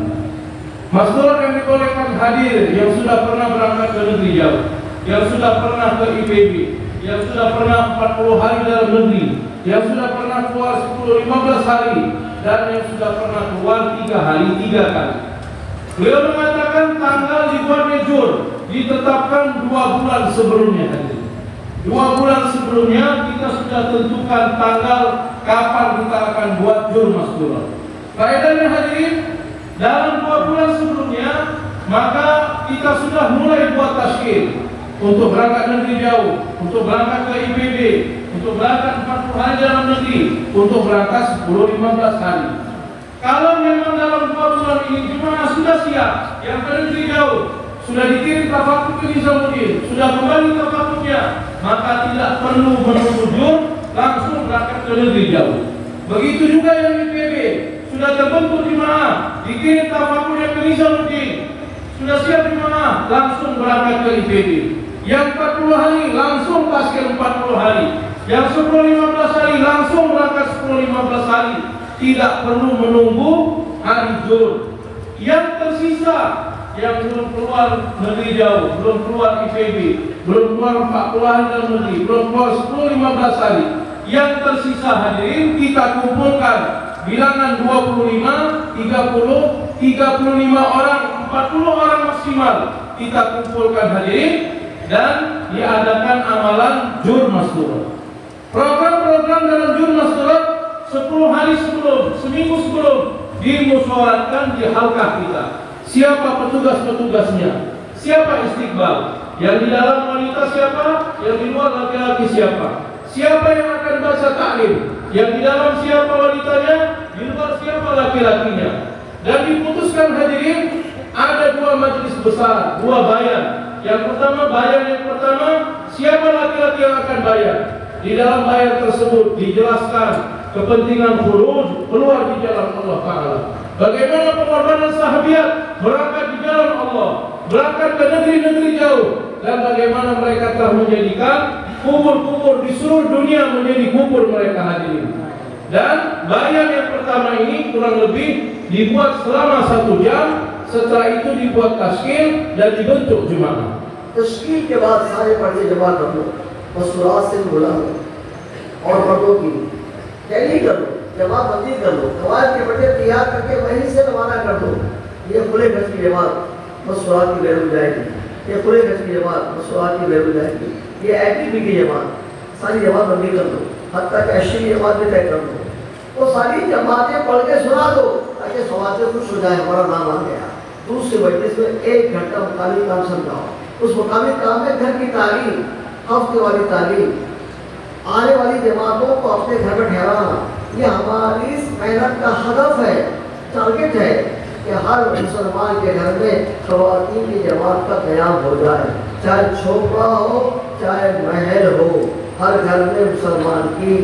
Speaker 1: Masturat yang dibolehkan hadir yang sudah pernah berangkat ke negeri jauh, yang sudah pernah ke IPB, yang sudah pernah 40 hari dalam negeri, yang sudah pernah keluar 10-15 hari, dan yang sudah pernah keluar 3 hari 3 kali. Beliau mengatakan tanggal dibuatnya jur ditetapkan 2 bulan sebelumnya. 2 bulan sebelumnya kita sudah tentukan tanggal kapan kita akan buat jur masturat. Faedahnya hadirin, dalam 2 bulan sebelumnya maka kita sudah mulai buat taskil untuk berangkat negeri jauh, untuk berangkat ke IPB, untuk berangkat 40 hari dalam negeri, untuk berangkat 10-15 hari. Kalau memang dalam 2 bulan ini jemaah sudah siap, yang ke negeri jauh, sudah dikirim tafakur ke Nizamuddin, sudah kembali tafakurnya, maka tidak perlu menunggu jur, langsung berangkat ke negeri jauh. Begitu juga yang IPB, sudah terbentuk jemaah, dikirim tafakurnya ke Nizamuddin, sudah siap jemaah, langsung berangkat ke IPB. Yang 40 hari langsung taskil 40 hari, yang 10-15 hari langsung berangkat 10-15 hari, tidak perlu menunggu hari jur. Yang tersisa, yang belum keluar negeri jauh, belum keluar IPB, belum keluar 40 hari dalam negeri, belum keluar 10-15 hari, yang tersisa hadirin kita kumpulkan bilangan 25, 30, 35 orang, 40 orang maksimal kita kumpulkan hadirin dan diadakan amalan jur masturat. Program-program dalam jur masturat 10 hari sebelum, seminggu sebelum dimusyawarahkan di halqah kita. Siapa petugas-petugasnya? Siapa istiqbal? Yang di dalam wanita siapa? Yang di luar laki-laki siapa? Siapa yang akan baca taklim? Yang di dalam siapa wanitanya? Di luar siapa laki-lakinya? Dan diputuskan hadirin ada 2 majelis besar, 2 bayan. Yang pertama, bayan yang pertama, siapa laki-laki yang akan bayar? Di dalam bayan tersebut dijelaskan kepentingan khuruj, keluar di jalan Allah Ta'ala. Bagaimana pengorbanan sahabiat berangkat di jalan Allah, berangkat ke negeri-negeri jauh, dan bagaimana mereka telah menjadikan kubur-kubur di seluruh dunia menjadi kubur mereka hadirin. Dan bayan yang pertama ini kurang lebih dibuat selama 1 jam. Setelah itu dibuat taskil dan dibentuk jemaah.
Speaker 2: तस्कील के बाद सारे पर्चे जमा कर लो, मसूरात से बुला लो और मर्दों की टैली कर लो, जमाबंदी कर लो, कवायद के पर्चे तैयार करके वहीं से रवाना कर दो। ये खुले गज की जमात मसूरात की बैल जाएगी, ये खुले गज की जमात मसूरात की बैल जाएगी, ये IPB की जमात सारी जमाबंदी कर दो, हत्ता कि अशरी जमात भी तय कर दो। वो सारी जमातें पढ़ के सुना दो ताकि सवातें खुश हो जाए, हमारा नाम आ गया। दूसरे मजलिस में 1 घंटा मुकामी काम समझाओ। उस मुकामी काम में घर की तालीम, हफ्ते वाली तालीम, आने वाली जमातों को अपने घर में ठहराना, ये हमारी इस मेहनत का हदफ है, टारगेट है कि हर मुसलमान के घर में ख़वातीन की जमात का क़याम हो जाए, चाहे छोकरा हो चाहे महल हो, हर घर में मुसलमान की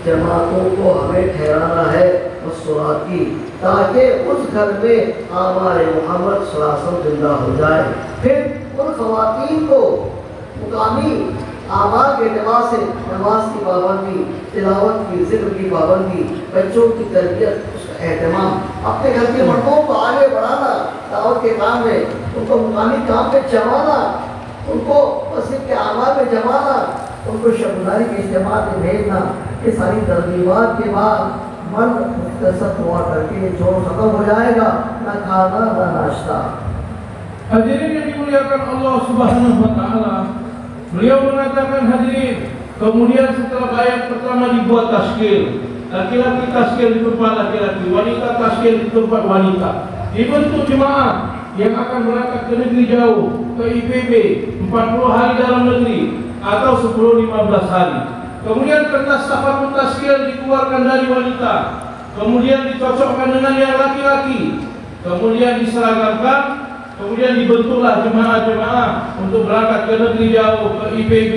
Speaker 2: जमातों को हमें ठहराना है मसूरात की, ताकि उस घर में आमार मोहम्मद सल्लल्लाहु अलैहि वसल्लम जिंदा हो जाए। फिर उन ख़वातीन को मुकामी आमाल के एतबार से नमाज की पाबंदी, तिलावत की, जिक्र की पाबंदी, बच्चों की तरबियत, उसका एहतमाम, अपने घर के मर्दों को आगे बढ़ाना, दावत के काम में, उनको मुकामी काम पे जमाना, उनको मस्जिद के आमाल में जमाना, उनको शबदारी के इज्तिमा में भेजना। ये सारी तरजीबात के बाद मन मुख्तसर हुआ करके जो खत्म हो जाएगा, ना खाना ना नाश्ता।
Speaker 1: Hadirin yang dimuliakan Allah Subhanahu wa taala, beliau mengatakan hadirin, kemudian setelah bayat pertama dibuat taskil, laki-laki taskil di tempat laki-laki, wanita taskil di tempat wanita, dibentuk jemaah yang akan berangkat ke negeri jauh, ke IPB 40 hari dalam negeri atau 10-15 hari. Kemudian kertas sahabat taskil dikeluarkan dari wanita, kemudian dicocokkan dengan yang laki-laki, kemudian diseragamkan, kemudian dibentuklah jemaah-jemaah untuk berangkat ke negeri jauh, ke IPB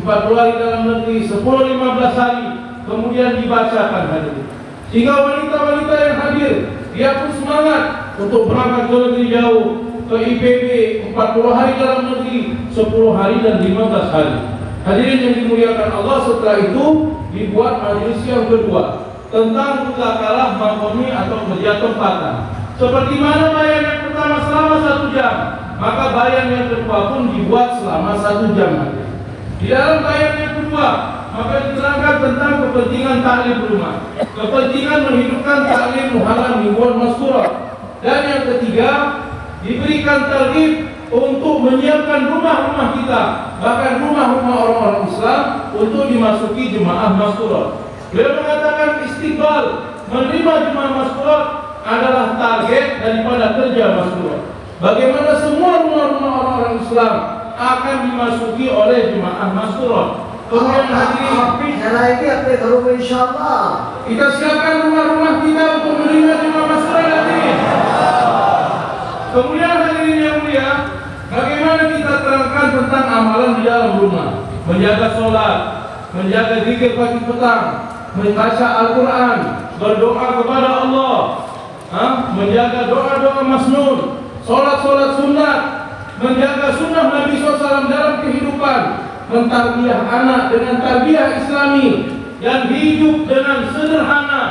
Speaker 1: 40 hari dalam negeri, 10-15 hari, kemudian dibacakan hadirin. Sehingga wanita-wanita yang hadir, dia pun semangat untuk berangkat ke negeri jauh, ke IPB 40 hari dalam negeri, 10 hari dan 15 hari. Hadirin yang dimuliakan Allah, setelah itu dibuat majelis yang kedua tentang mutakalah makomi atau kerja tempatan. Seperti mana bayan yang pertama selama 1 jam, maka bayan yang kedua pun dibuat selama 1 jam. Di dalam bayan yang kedua, maka diterangkan tentang kepentingan taklim rumah, kepentingan menghidupkan taklim muhalal mingguan maskurah, dan yang ketiga diberikan targhib untuk menyiapkan rumah-rumah kita, bahkan rumah-rumah orang-orang Islam untuk dimasuki jemaah maskurah. Beliau mengatakan istiqbal menerima jemaah maskurah adalah target daripada kerja maskurah. Bagaimana semua rumah-rumah orang-orang Islam akan dimasuki oleh jemaah maskurah. Kemudian hadirin,
Speaker 2: ini अपने घरों में इंशाअल्लाह
Speaker 1: kita siapkan rumah-rumah kita untuk menerima jemaah maskurah nanti. Kemudian hadirin yang mulia, bagaimana kita terangkan tentang amalan di dalam rumah, menjaga sholat, menjaga zikir pagi petang, membaca Al-Quran, berdoa kepada Allah, menjaga doa-doa masnun, sholat-sholat sunat, menjaga sunnah Nabi SAW dalam kehidupan, mentarbiyah anak dengan tarbiyah Islami, dan hidup dengan sederhana,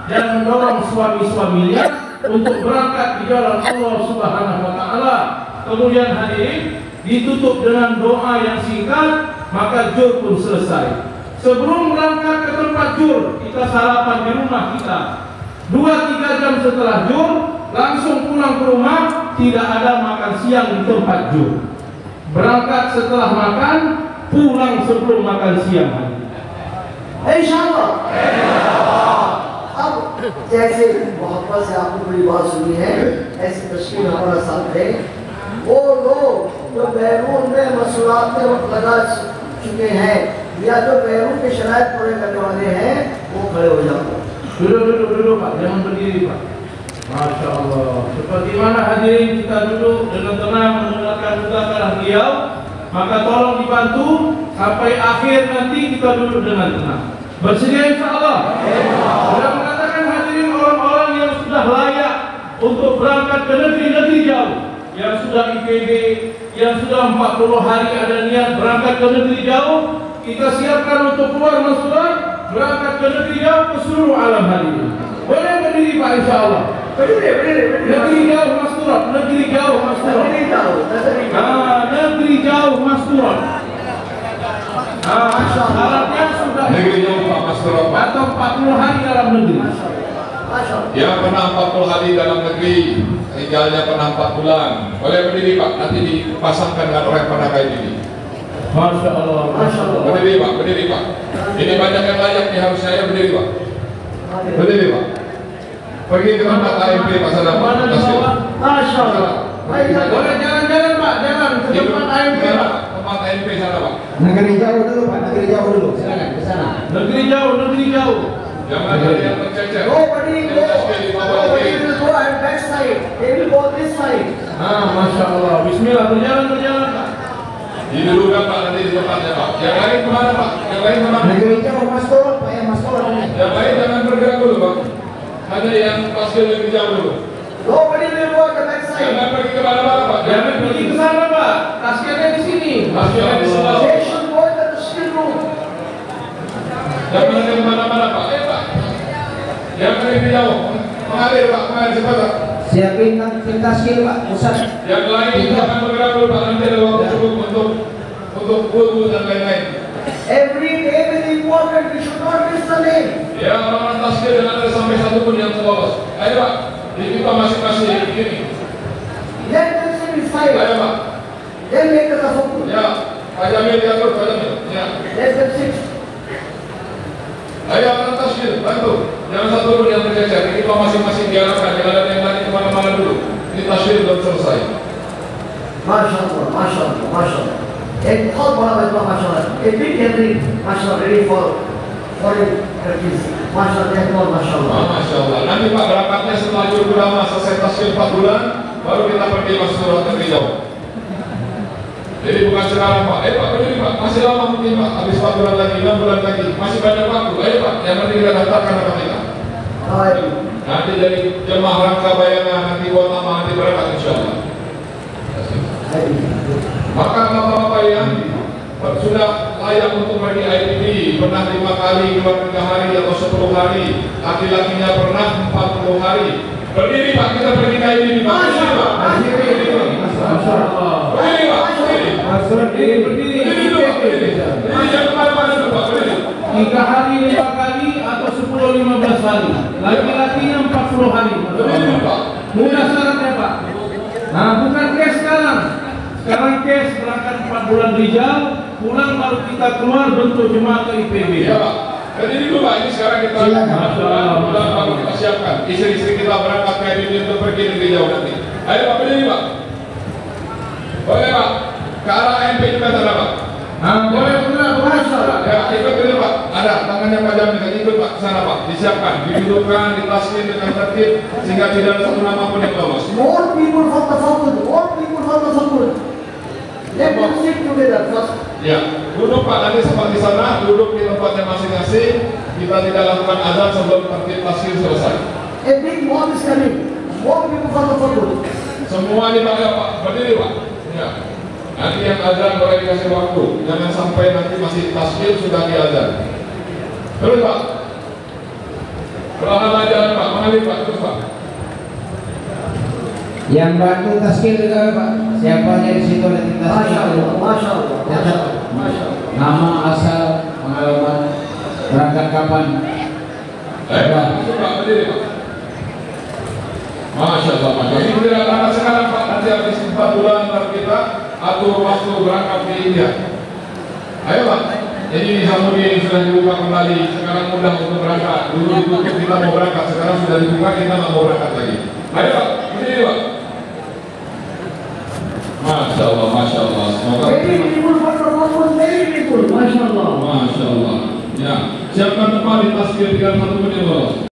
Speaker 1: dan mendorong suami-suaminya untuk berangkat di jalan Allah Subhanahu wa taala. Kemudian hadirin, ditutup dengan doa yang singkat, maka jur pun selesai. Sebelum berangkat ke tempat jur, kita sarapan di rumah kita. 2-3 jam setelah jur, langsung pulang ke rumah, tidak ada makan siang di tempat jur. Berangkat setelah makan, pulang sebelum makan siang.
Speaker 2: इंशाअल्लाह। अब जैसे मोहब्बत से आपने बड़ी बात सुनी है, ऐसी तस्वीर हमारा साथ है। वो लोग जो बैरून में मसूलात में वक्त लगा चुके हैं या जो बैरून के शराइत पूरे करने वाले हैं, वो खड़े हो जाओ।
Speaker 1: Duduk Pak, jangan berdiri Pak. Masya Allah. Seperti mana hadirin kita duduk dengan tenang mendengarkan mudzakarah beliau, maka tolong dibantu sampai akhir nanti kita duduk dengan tenang. Bersedia insyaallah. Sudah mengatakan hadirin orang-orang yang sudah layak untuk berangkat ke negeri-negeri jauh, yang sudah IPB, yang sudah 40 hari ada niat berangkat ke negeri jauh, kita siapkan untuk keluar masukkan berangkat ke negeri jauh ke seluruh alam hadirin. Boleh berdiri Pak insyaallah.
Speaker 2: बड़ी
Speaker 1: Negeri jauh masukkan, negeri jauh masukkan. Negeri jauh masukkan. Syaratnya sudah
Speaker 3: Negeri jauh Pak Masturah Pak.
Speaker 1: atau 40 hari dalam negeri.
Speaker 3: Yang pernah 40 hari dalam negeri, tinggalnya pernah 4 bulan. Boleh berdiri Pak, nanti dipasangkan dengan orang yang pernah kayak gini.
Speaker 1: Masya Allah, Masya Allah.
Speaker 3: Berdiri Pak, berdiri Pak. Ini banyak yang layak nih, harus saya berdiri Pak. Berdiri Pak. Pergi ke tempat AMP Pak sana Pak.
Speaker 1: Mana di bawah? Masya Allah. Boleh jalan-jalan Pak, jalan ke tempat AMP Pak.
Speaker 3: Tempat AMP sana Pak.
Speaker 4: Negeri jauh dulu Pak, negeri jauh dulu. Silakan ke sana.
Speaker 1: Negeri jauh, negeri jauh.
Speaker 3: Jangan ada yang tercecer.
Speaker 2: Nobody go, nobody will go at back side. They will go this side.
Speaker 1: Masya Allah. Bismillah, berjalan Pak.
Speaker 3: Didulukan Pak, nanti di tempatnya Pak. Yang lain kemana Pak? Yang lain kemana?
Speaker 4: Negeri jauh Mas Turun, Pak ya Mas Turun.
Speaker 3: Yang lain jangan bergerak dulu Pak. Ada yang pasti lebih jauh dulu.
Speaker 2: Nobody will go at the back side.
Speaker 3: Jangan pergi ke mana-mana Pak.
Speaker 1: Jangan pergi ke sana Pak. Taskilnya di sini.
Speaker 3: Masya Allah.
Speaker 2: They should go at the
Speaker 3: Jangan ada yang mana-mana Pak. Pak. Yang lebih jauh. Mengalir Pak, mengalir cepat Pak.
Speaker 4: Siapin tim taskil Pak, pusat.
Speaker 3: Yang lain itu akan bergerak dulu Pak. Nanti ada waktu cukup untuk wudhu dan lain-lain.
Speaker 2: Every name is important. We should not miss the name.
Speaker 3: Ya, orang-orang taskil dan ada sampai satu pun yang lolos. Ayo Pak, kita masing-masing begini.
Speaker 2: Let them sit beside.
Speaker 3: Ayo Pak.
Speaker 2: Then make the tafakkur.
Speaker 3: Ya, Pak Jamil diatur, Pak Jamil. Ya.
Speaker 2: Let them sit.
Speaker 3: Ayo orang taskil, bantu. Jangan satu pun yang tercecer. Kita masing-masing diarahkan. Jangan ada yang lain kemana-mana dulu. Ini taskil belum selesai.
Speaker 2: MashaAllah, MashaAllah, MashaAllah. एक बहुत बड़ा बजवा माशाल्लाह, a big gathering माशाल्लाह ready for foreign countries माशाल्लाह, बहुत माशाल्लाह.
Speaker 3: Masya Allah. Nanti Pak berangkatnya setelah cukup lama selesai taskil 4 bulan, baru kita pergi masuk surat negeri jauh. Jadi bukan sekarang Pak. Pak berdiri Pak, masih lama mungkin Pak. Habis 4 bulan lagi, 6 bulan lagi, masih banyak waktu. Ayo Pak, yang penting kita daftarkan nama kita. Nanti jadi jemaah rangka bayangan, nanti buat nama, nanti berangkat insya Allah. Maka bapak-bapak yang sudah layak untuk pergi IPB, pernah 5 kali, 2 hari atau 10 hari, laki-lakinya pernah 40 hari. Berdiri Pak, kita pergi ke IPB Pak. Berdiri Pak. Berdiri Pak. Berdiri Pak. Berdiri dulu Pak. Berdiri jangan kemana-mana dulu Pak. Berdiri.
Speaker 1: 3 hari 5 kali atau 10-15 hari. Laki-lakinya 40 hari.
Speaker 3: Berdiri Pak.
Speaker 1: Mudah syaratnya Pak. Nah, bukan cash sekarang. Sekarang cash berangkat 4 bulan Rijal, pulang baru kita keluar bentuk jemaah ke IPB.
Speaker 3: Iya Pak. Berdiri dulu Pak. Ini sekarang kita pulang baru kita siapkan. Istri-istri kita berangkat ke IPB untuk pergi negeri jauh nanti. Ayo Pak, berdiri Pak. Boleh Pak. Ke arah MP juga ada Pak.
Speaker 1: Nah, boleh benar, masalah.
Speaker 3: Ya, ikut dulu Pak. Ada tangannya Pak Jamil, ikut Pak ke sana Pak. Disiapkan, didudukkan, ditaskin dengan tertib sehingga tidak ada satu nama pun yang lolos.
Speaker 2: More people from the tafakkur. More people from the tafakkur. Let them sit together first.
Speaker 3: Ya, duduk Pak nanti seperti sana, duduk di tempatnya masing-masing. Kita tidak lakukan azan sebelum tertib taskin selesai.
Speaker 2: A big mob is coming. More people from the tafakkur.
Speaker 3: Semua dipakai Pak, berdiri Pak. Ya. Nanti yang azan boleh dikasih waktu. Jangan sampai nanti masih tasbih sudah diazan. Terus Pak. Perlahan aja Pak, mengalir Pak, terus Pak.
Speaker 4: Yang bantu taskil juga Pak. Siapanya di situ ada tim taskil.
Speaker 2: MashaAllah, MashaAllah,
Speaker 4: Catat
Speaker 2: MashaAllah.
Speaker 4: nama, asal, pengalaman, berangkat kapan.
Speaker 3: Terus Pak, berdiri Pak. Masya Allah, Masya Allah. Ini tidak berangkat sekarang Pak. Nanti habis 4 bulan baru kita atur waktu berangkat ke India. Ayo Pak. Jadi Samudin sudah dibuka kembali. Sekarang mudah untuk berangkat. Dulu ditutup kita mau berangkat. Sekarang sudah dibuka kita nggak mau berangkat lagi. Ayo Pak. Berdiri Pak. Masya Allah, Masya Allah. Semoga
Speaker 2: Many people from the tafakkur. Many people. MashaAllah.
Speaker 3: Masya Allah. Ya, siapkan tempat di tasbih tinggal 1 menit lolos.